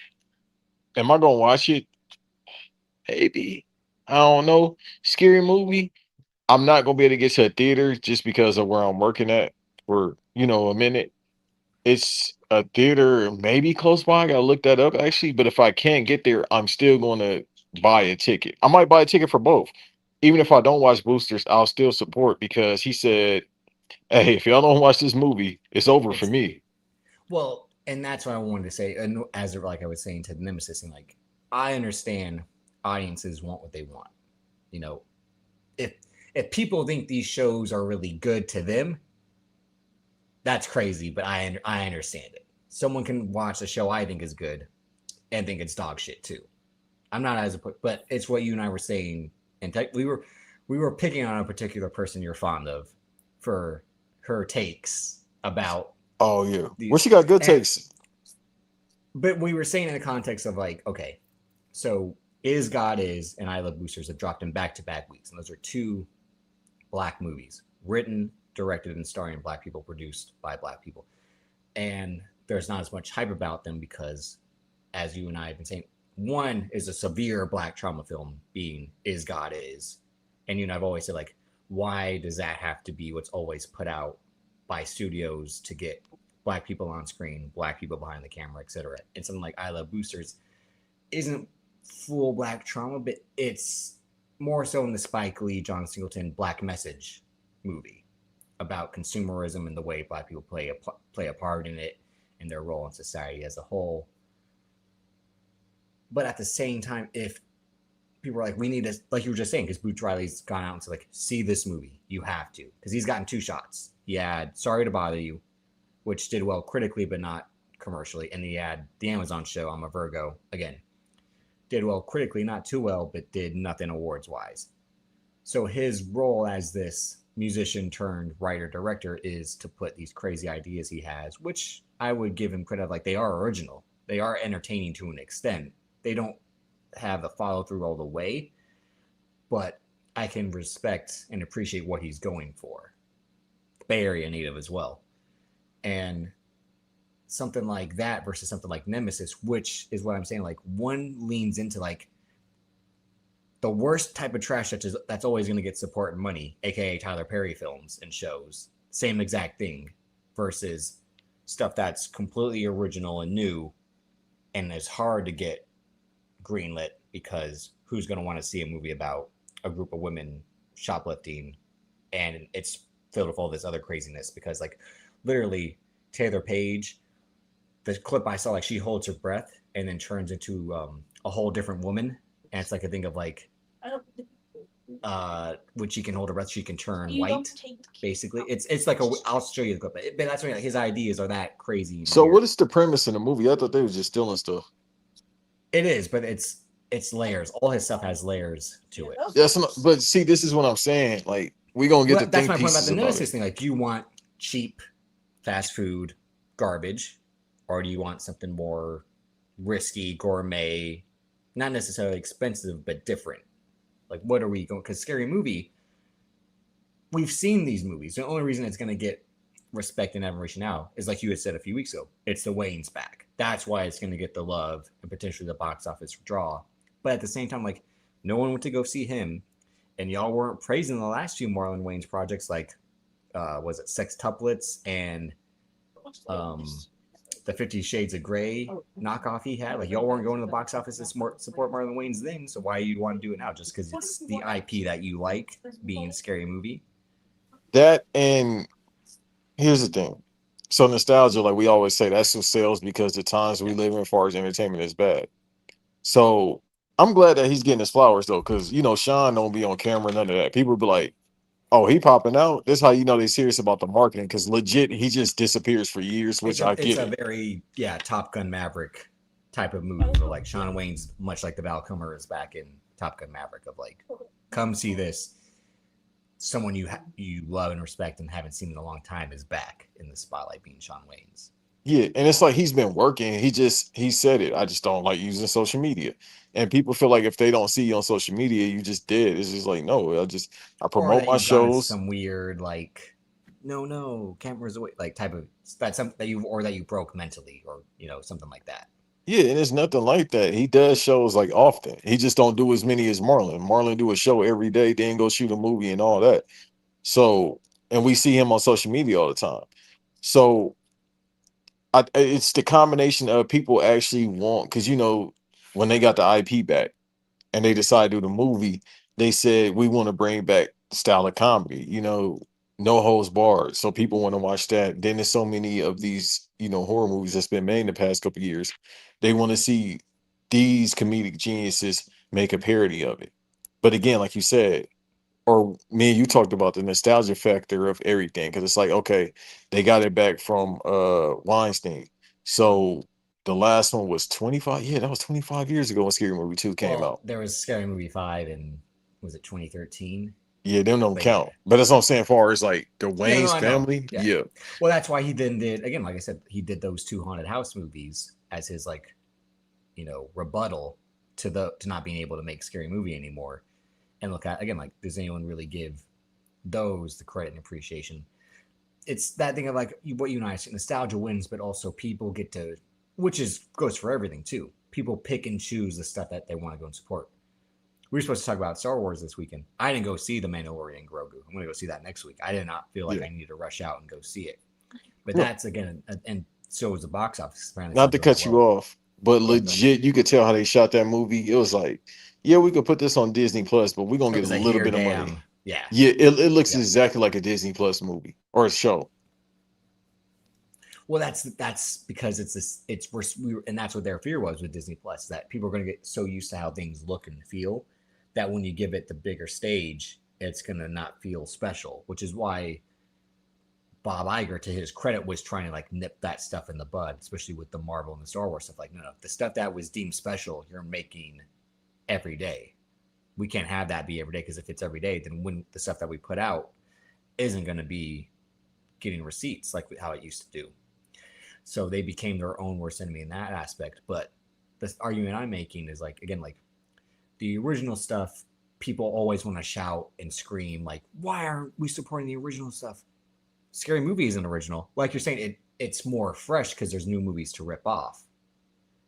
S2: am I gonna watch it? Maybe. I don't know. Scary movie. I'm not gonna be able to get to a theater just because of where I'm working at for a minute. It's a theater maybe close by. I gotta look that up actually. But if I can't get there, I'm still gonna buy a ticket. I might buy a ticket for both. Even if I don't watch Boosters, I'll still support because he said, hey, if y'all don't watch this movie, it's over for me.
S1: Well, and that's what I wanted to say. And as like I was saying to the Nemesis, and like I understand audiences want what they want. If people think these shows are really good to them, that's crazy. But I understand it. Someone can watch a show I think is good and think it's dog shit too. I'm not but it's what you and I were saying, and we were picking on a particular person you're fond of for her takes about.
S2: Oh yeah, well she got good takes.
S1: But we were saying in the context of like, okay, so Is God Is and I Love Boosters have dropped in back-to-back weeks, and those are 2 black movies written, directed, and starring black people, produced by black people, and there's not as much hype about them because, as you and I have been saying, one is a severe black trauma film being Is God Is. And I've always said, like, why does that have to be what's always put out by studios to get black people on screen, black people behind the camera, etc. And something like I Love Boosters isn't full black trauma, but it's more so in the Spike Lee, John Singleton black message movie about consumerism and the way black people play a part in it and their role in society as a whole. But at the same time, if people are like, we need to, like you were just saying, because Boots Riley's gone out and said, like, see this movie, you have to, because he's gotten 2 shots. He had Sorry to Bother You, which did well critically, but not commercially. And he had the Amazon show, I'm a Virgo, again, did well critically, not too well, but did nothing awards wise. So his role as this musician turned writer director is to put these crazy ideas he has, which I would give him credit of, like they are original. They are entertaining to an extent. They don't have the follow through all the way, but I can respect and appreciate what he's going for. Bay Area native as well. And something like that versus something like Nemesis, which is what I'm saying, like one leans into like the worst type of trash that's always going to get support and money, aka Tyler Perry films and shows. Same exact thing versus stuff that's completely original and new and is hard to get greenlit because who's going to want to see a movie about a group of women shoplifting and it's filled with all this other craziness because like literally Taylor Page, the clip I saw, like she holds her breath and then turns into a whole different woman. And it's like a thing of like when she can hold her breath, she can turn white. Basically, it's like I'll show you the clip, but that's what his ideas are that crazy.
S2: So
S1: weird.
S2: what is the premise in the movie? I thought they was just stealing stuff.
S1: It is, but it's layers. All his stuff has layers to it.
S2: That's not, but see, this is what I'm saying. Like we gonna get
S1: Well,
S2: the
S1: that's
S2: think
S1: my point about
S2: pieces
S1: the
S2: about
S1: Nemesis
S2: it.
S1: thing. Like, do you want cheap fast food garbage, or do you want something more risky, gourmet, not necessarily expensive, but different? Like, what are we going? Because Scary Movie, we've seen these movies. The only reason it's going to get respect and admiration now is like you had said a few weeks ago. It's the Wayne's back. That's why it's going to get the love and potentially the box office draw. But at the same time, like no one went to go see him, and y'all weren't praising the last few Marlon Wayne's projects, like was it Sextuplets and the 50 Shades of Grey knockoff he had. Like y'all weren't going to the box office to support Marlon Wayne's thing, so why you want to do it now? Just because it's the IP that you like, being a Scary Movie.
S2: That and here's the thing. So nostalgia, like we always say, that's what sells because the times we live in as far as entertainment is bad. So I'm glad that he's getting his flowers though, because you know Sean don't be on camera, none of that. People be like, "Oh, he popping out." That's how you know they're serious about the marketing, because legit he just disappears for years, which I
S1: It's
S2: get
S1: a
S2: it.
S1: very Top Gun Maverick type of movie. But like Sean Wayne's much like the Val Kilmer is back in Top Gun Maverick of like, come see this. Someone you love and respect and haven't seen in a long time is back in the spotlight, being Sean Wayne's.
S2: Yeah, and it's like he's been working. He said it. I just don't like using social media, and people feel like if they don't see you on social media, you just did. It's just like no, I
S1: Or
S2: promote
S1: that
S2: my
S1: you've gone into
S2: shows.
S1: some weird like no cameras away like type of that's something that you broke mentally or something like that.
S2: Yeah, and it's nothing like that. He does shows like often. He just don't do as many as Marlon. Marlon do a show every day, then go shoot a movie and all that. So, and we see him on social media all the time. So, it's the combination of people actually want because when they got the IP back and they decided to do the movie, they said we want to bring back style of comedy. No holds barred. So people want to watch that. Then there's so many of these horror movies that's been made in the past couple of years. They want to see these comedic geniuses make a parody of it. But again, like you said, or me and you talked about the nostalgia factor of everything, because it's like, okay, they got it back from Weinstein. So the last one was 25. Yeah, that was 25 years ago when Scary Movie 2 came
S1: Well,
S2: out.
S1: there was Scary Movie 5 and was it 2013?
S2: Yeah, them don't
S1: But
S2: count. But that's what I'm saying, as far as like the
S1: yeah, no,
S2: Wayne's
S1: I know.
S2: family.
S1: Yeah.
S2: Yeah.
S1: Well, that's why he then did again, like I said, he did those two haunted house movies as his like, rebuttal to not being able to make Scary Movie anymore. And look at again, like, does anyone really give those the credit and appreciation? It's that thing of like what you and I say, nostalgia wins, but also people get to, which is goes for everything too. People pick and choose the stuff that they want to go and support. We were supposed to talk about Star Wars this weekend. I didn't go see The Mandalorian and Grogu. I'm going to go see that next week. I did not feel like
S2: Yeah.
S1: I needed to rush out and go see it. But
S2: No,
S1: that's, again, and so was the box office. Apparently it's
S2: not
S1: not
S2: to
S1: doing that
S2: cut you
S1: well.
S2: off, but
S1: Go ahead.
S2: legit, you could tell how they shot that movie. It was like, yeah, we could put this on Disney Plus, but we're gonna
S1: It
S2: get a
S1: was like,
S2: little
S1: here,
S2: bit of money.
S1: damn. Yeah.
S2: Yeah, it looks
S1: Yeah.
S2: exactly like a Disney Plus movie or a show.
S1: Well, that's because and that's what their fear was with Disney Plus, that people are going to get so used to how things look and feel that when you give it the bigger stage, it's going to not feel special, which is why Bob Iger, to his credit, was trying to like nip that stuff in the bud, especially with the Marvel and the Star Wars stuff. Like, no, the stuff that was deemed special, you're making every day. We can't have that be every day, because if it's every day, then when the stuff that we put out isn't going to be getting receipts like how it used to do. So they became their own worst enemy in that aspect. But the argument I'm making is like, again, like the original stuff, people always want to shout and scream, like, why aren't we supporting the original stuff? Scary Movie isn't original. Like you're saying, it's more fresh because there's new movies to rip off.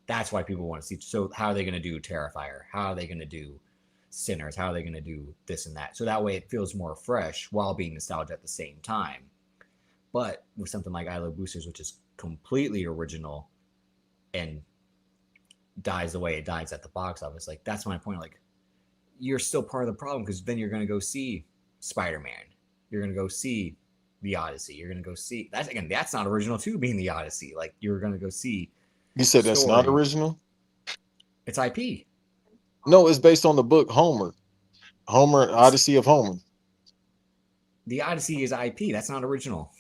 S1: That's why people want to see. So how are they going to do Terrifier? How are they going to do Sinners? How are they going to do this and that? So that way it feels more fresh while being nostalgic at the same time. But with something like I Love Boosters, which is completely original and dies the way it dies at the box office, like that's my point. Like you're still part of the problem because then you're going to go see Spider-Man. You're going to go see The Odyssey. You're going to go see that's again. That's not original too, being The Odyssey. Like you're going to go see.
S2: You said that's not
S1: Story.
S2: original?
S1: It's IP.
S2: No, it's based on the book Homer. Odyssey of Homer.
S1: The Odyssey is IP. That's not original.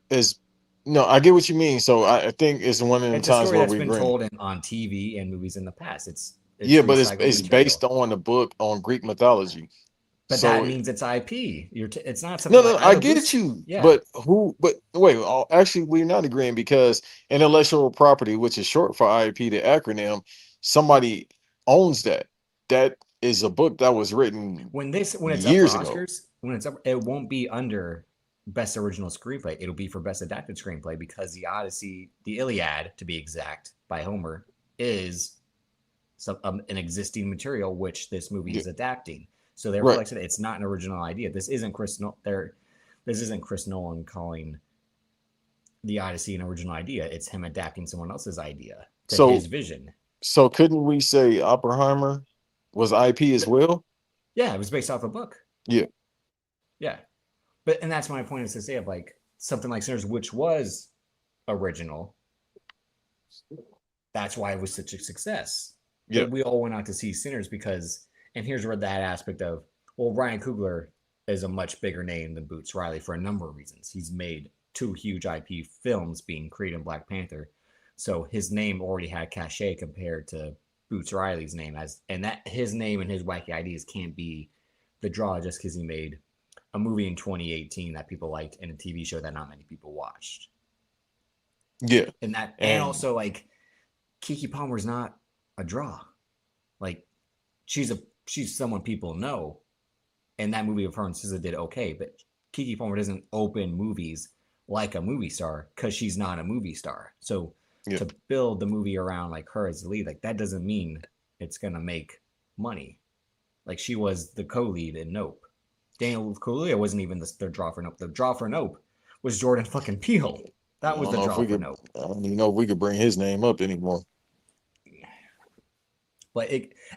S2: Is no, I get what you mean. So I think it's one of the
S1: It's a
S2: times
S1: story
S2: where
S1: that's
S2: we
S1: been
S2: bring
S1: told on TV and movies in the past. It's
S2: yeah, but it's
S1: recycled material.
S2: based on the book on Greek mythology.
S1: But
S2: so
S1: that means it's IP. It's not something.
S2: no,
S1: Like,
S2: I get you.
S1: Yeah.
S2: But wait, actually, we're not agreeing because intellectual property, which is short for IP, the acronym, somebody owns that. That is a book that was written
S1: when it's up for
S2: years ago.
S1: Oscars, it won't be under Best Original Screenplay. It'll be for Best Adapted Screenplay because the Odyssey, the Iliad, to be exact, by Homer, is an existing material which this movie is adapting. So therefore,
S2: Right.
S1: like I said, it's not an original idea. This isn't Chris Nolan calling the Odyssey an original idea. It's him adapting someone else's idea to his vision.
S2: So couldn't we say Oppenheimer was IP as well?
S1: Yeah, it was based off a book.
S2: Yeah.
S1: Yeah. But and that's my point, is to say of like something like Sinners, which was original. That's why it was such a success.
S2: Yeah.
S1: But we all went out to see Sinners because, and here's where that aspect of, well, Ryan Coogler is a much bigger name than Boots Riley for a number of reasons. He's made 2 huge IP films, being Creed and Black Panther. So his name already had cachet compared to Boots Riley's name, and that his name and his wacky ideas can't be the draw just because he made a movie in 2018 that people liked and a TV show that not many people watched.
S2: Yeah.
S1: And also like Keke Palmer's not a draw. Like she's someone people know, and that movie of her and SZA did okay, but Keke Palmer doesn't open movies like a movie star because she's not a movie star. So to build the movie around like her as the lead, like that doesn't mean it's gonna make money. Like she was the co-lead in Nope. Daniel Kaluuya wasn't even the draw for Nope. The draw for Nope was Jordan fucking Peele. That was the draw for Nope.
S2: I don't even know if we could bring his name up anymore.
S1: But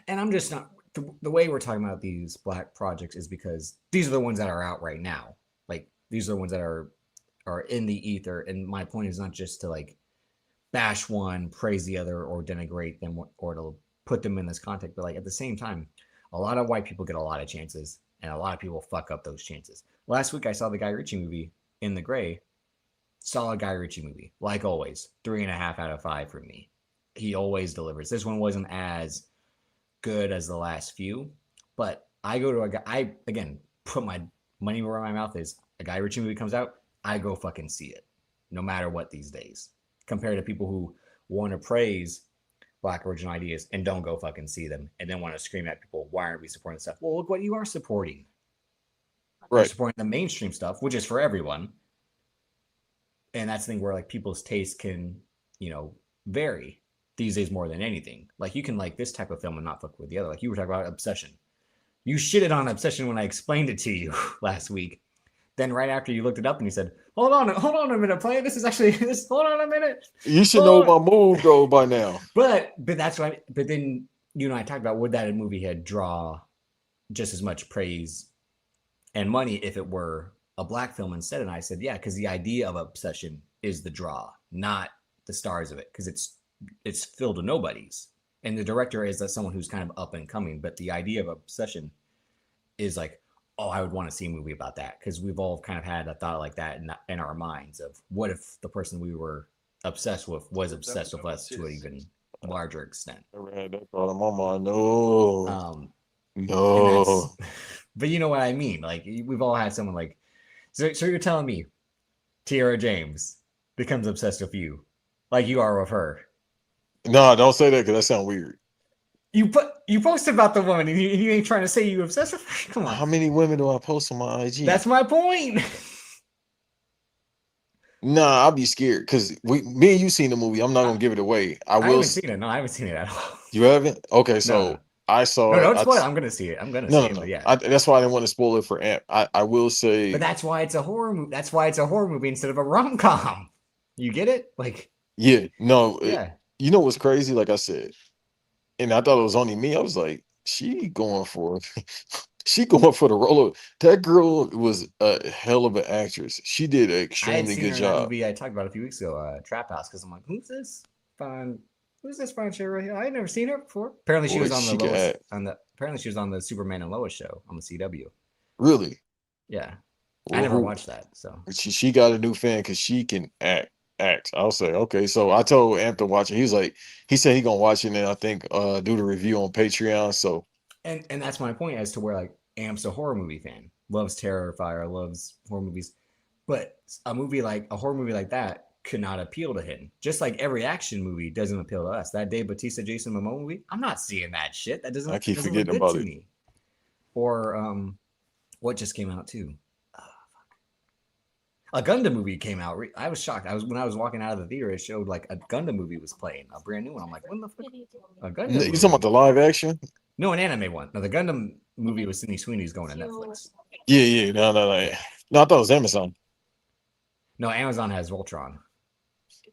S1: and I'm just not, the way we're talking about these Black projects is because these are the ones that are out right now. Like these are the ones that are in the ether. And my point is not just to like bash one, praise the other, or denigrate them, or to put them in this context. But like at the same time, a lot of white people get a lot of chances, and a lot of people fuck up those chances. Last week I saw the Guy Ritchie movie, In the Gray. Solid Guy Ritchie movie, like always. 3.5 out of 5 for me. He always delivers. This one wasn't as good as the last few, but I go to a guy. I again put my money where my mouth is. A Guy Ritchie movie comes out, I go fucking see it, no matter what these days. Compared to people who want to praise Black original ideas and don't go fucking see them, and then want to scream at people, why aren't we supporting stuff? Well, look what you are supporting. Right. You're supporting the mainstream stuff, which is for everyone. And that's the thing where like people's taste can, vary these days more than anything. Like you can like this type of film and not fuck with the other. Like you were talking about Obsession. You shitted on Obsession when I explained it to you last week. Then right after you looked it up and you said, hold on a minute, play. This is actually this. Hold on a minute.
S2: You should know my move though by now.
S1: But that's why. But then you and I talked about, would that movie had draw just as much praise and money if it were a Black film instead? And I said, yeah, because the idea of Obsession is the draw, not the stars of it, because it's filled with nobodies. And the director is someone who's kind of up and coming. But the idea of Obsession is like, oh, I would want to see a movie about that, because we've all kind of had a thought like that in our minds of what if the person we were obsessed with was obsessed with us to an even larger extent.
S2: Never had that thought in my mind. No.
S1: No. But you know what I mean. Like we've all had someone like. So you're telling me, Tiara James becomes obsessed with you, like you are with her.
S2: No, don't say that because that sounds weird.
S1: You posted about the woman and you ain't trying to say you obsessed with her. Come on.
S2: How many women do I post on my IG?
S1: That's my point.
S2: Nah, I'll be scared because me and you seen the movie. I'm not gonna give it away. I
S1: I
S2: will.
S1: haven't seen it. No, I haven't seen it at all.
S2: You haven't? Okay,
S1: No,
S2: so
S1: no.
S2: I saw
S1: No,
S2: it.
S1: don't spoil it. I'm gonna see it. I'm gonna
S2: No,
S1: see
S2: no,
S1: it.
S2: no.
S1: But yeah.
S2: That's why I didn't want to spoil it for Amp. I will say.
S1: But that's why it's a horror movie. That's why it's a horror movie instead of a rom com. You get it? Like,
S2: Yeah, no.
S1: yeah.
S2: You know what's crazy? Like I said, and I thought it was only me. I was like, she going for she going for the role of that girl was a hell of an actress. She did an
S1: I had
S2: extremely
S1: seen
S2: good
S1: her in that
S2: job.
S1: movie I talked about a few weeks ago, Trap House, because I'm like, who's this fine? Who's this fine chick right here? I had never seen her before. Apparently, she
S2: Boy,
S1: was on the
S2: she could
S1: Lois
S2: act.
S1: on the. Apparently, she was on the Superman and Lois show on the CW.
S2: Really.
S1: Yeah, I
S2: Well,
S1: never watched that. So
S2: she got a new fan because she can act. I'll say, okay. So I told Amp to watch it. He said he gonna watch it and I think do the review on Patreon. So
S1: and that's my point as to where like Amp's a horror movie fan, loves Terrifier, loves horror movies, but a horror movie like that could not appeal to him. Just like every action movie doesn't appeal to us. That Dave Bautista Jason Momoa movie, I'm not seeing that shit. That
S2: I keep
S1: doesn't look
S2: forgetting
S1: good
S2: about
S1: to
S2: it.
S1: me. Or what just came out too? A Gundam movie came out. I was shocked. When I was walking out of the theater, it showed like a Gundam movie was playing, a brand new one. I'm like, what the fuck? A Gundam
S2: You
S1: movie?
S2: talking about the live action?
S1: No, an anime one. No, the Gundam movie with Sydney Sweeney's going to Netflix.
S2: Yeah. No.
S1: Yeah.
S2: No, I thought it was Amazon.
S1: No, Amazon has Voltron.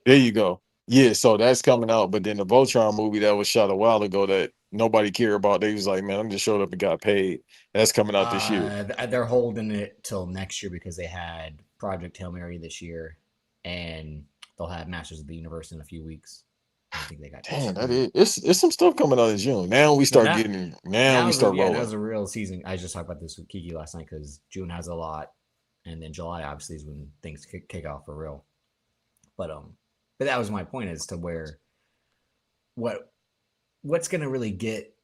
S2: There you go. Yeah, so that's coming out. But then the Voltron movie that was shot a while ago that nobody cared about, they was like, man, I'm just showed up and got paid. That's coming out this year.
S1: They're holding it till next year because they had Project Hail Mary this year, and they'll have Masters of the Universe in a few weeks. I think they got.
S2: Damn, that is it's some stuff coming out in June. Now we start getting now we start rolling.
S1: Now's a real season. I just talked about this with Kiki last night because June has a lot, and then July obviously is when things kick off for real. But that was my point as to where what's gonna really get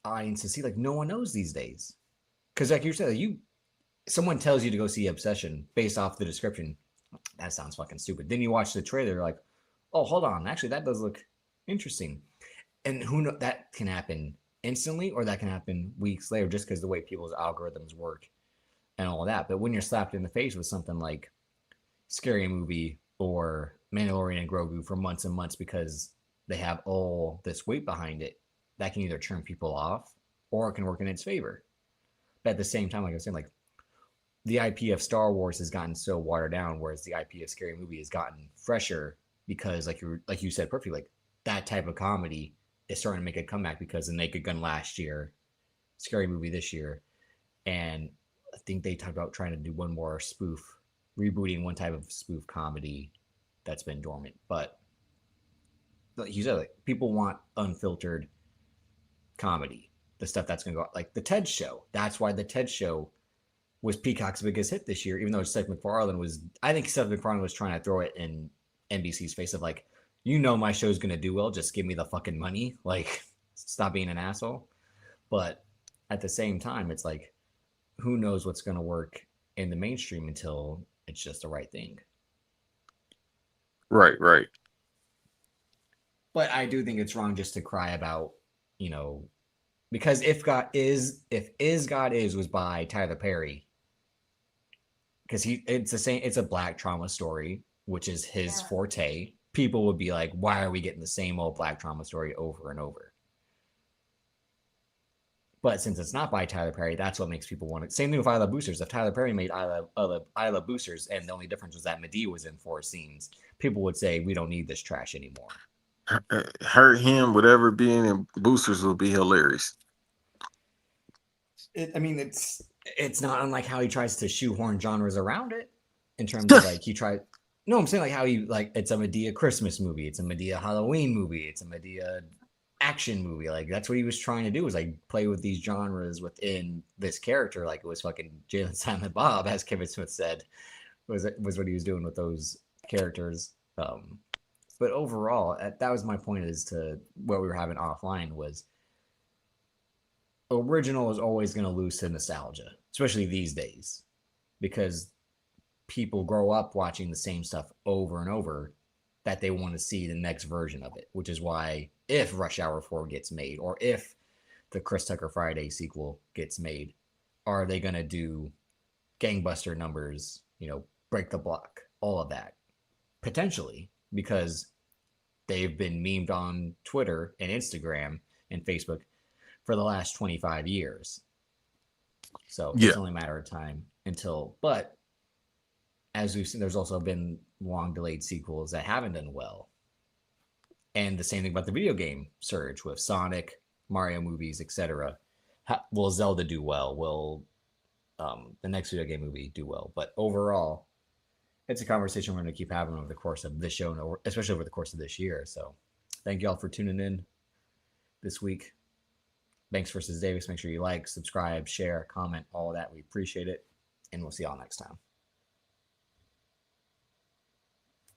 S1: audience to see, like, no one knows these days, because like you said, someone tells you to go see Obsession based off the description. That sounds fucking stupid. Then you watch the trailer, you're like, oh, hold on, actually that does look interesting. And who know, that can happen instantly or that can happen weeks later, just because the way people's algorithms work and all that. But when you're slapped in the face with something like Scary Movie or Mandalorian and Grogu for months and months because they have all this weight behind it, that can either turn people off or it can work in its favor. But at the same time, like I was saying, like, the IP of Star Wars has gotten so watered down, whereas the IP of Scary Movie has gotten fresher because, like you said perfectly, like that type of comedy is starting to make a comeback because the Naked Gun last year, Scary Movie this year, and I think they talked about trying to do one more spoof, rebooting one type of spoof comedy that's been dormant. But like you said, like, people want unfiltered comedy, the stuff that's going to go out, like the TED Show. That's why the TED Show was Peacock's biggest hit this year, even though Seth MacFarlane was, I think Seth MacFarlane was trying to throw it in NBC's face of like, you know, my show's going to do well, just give me the fucking money. Like, stop being an asshole. But at the same time, it's like, who knows what's going to work in the mainstream until it's just the right thing.
S2: Right.
S1: But I do think it's wrong just to cry about, you know, because if God Is was by Tyler Perry, because it's the same, it's a black trauma story, which is his forte. People would be like, why are we getting the same old black trauma story over and over? But since it's not by Tyler Perry, that's what makes people want it. Same thing with Isla Boosters. If Tyler Perry made Isla Boosters and the only difference was that Medea was in 4 scenes, people would say, we don't need this trash anymore.
S2: Hurt him, whatever being in Boosters will be hilarious.
S1: It's not unlike how he tries to shoehorn genres around it in terms of like I'm saying like how he, like, it's a Medea Christmas movie, it's a Medea Halloween movie, it's a Medea action movie. Like, that's what he was trying to do, was like play with these genres within this character, like it was fucking Jalen Silent Bob, as Kevin Smith said, was what he was doing with those characters. But overall, that was my point, as to what we were having offline, was original is always going to lose to nostalgia, especially these days, because people grow up watching the same stuff over and over that they want to see the next version of it, which is why if Rush Hour 4 gets made or if the Chris Tucker Friday sequel gets made, are they going to do gangbuster numbers, break the block, all of that? Potentially, because they've been memed on Twitter and Instagram and Facebook for the last 25 years. So
S2: Yeah.
S1: it's only a matter of time but as we've seen, there's also been long delayed sequels that haven't done well. And the same thing about the video game surge with Sonic, Mario movies, etc. Will Zelda do well? Will the next video game movie do well? But overall, it's a conversation we're going to keep having over the course of this show, and especially over the course of this year. So thank you all for tuning in this week. Banks versus Davis. Make sure you like, subscribe, share, comment, all of that. We appreciate it. And we'll see y'all next time.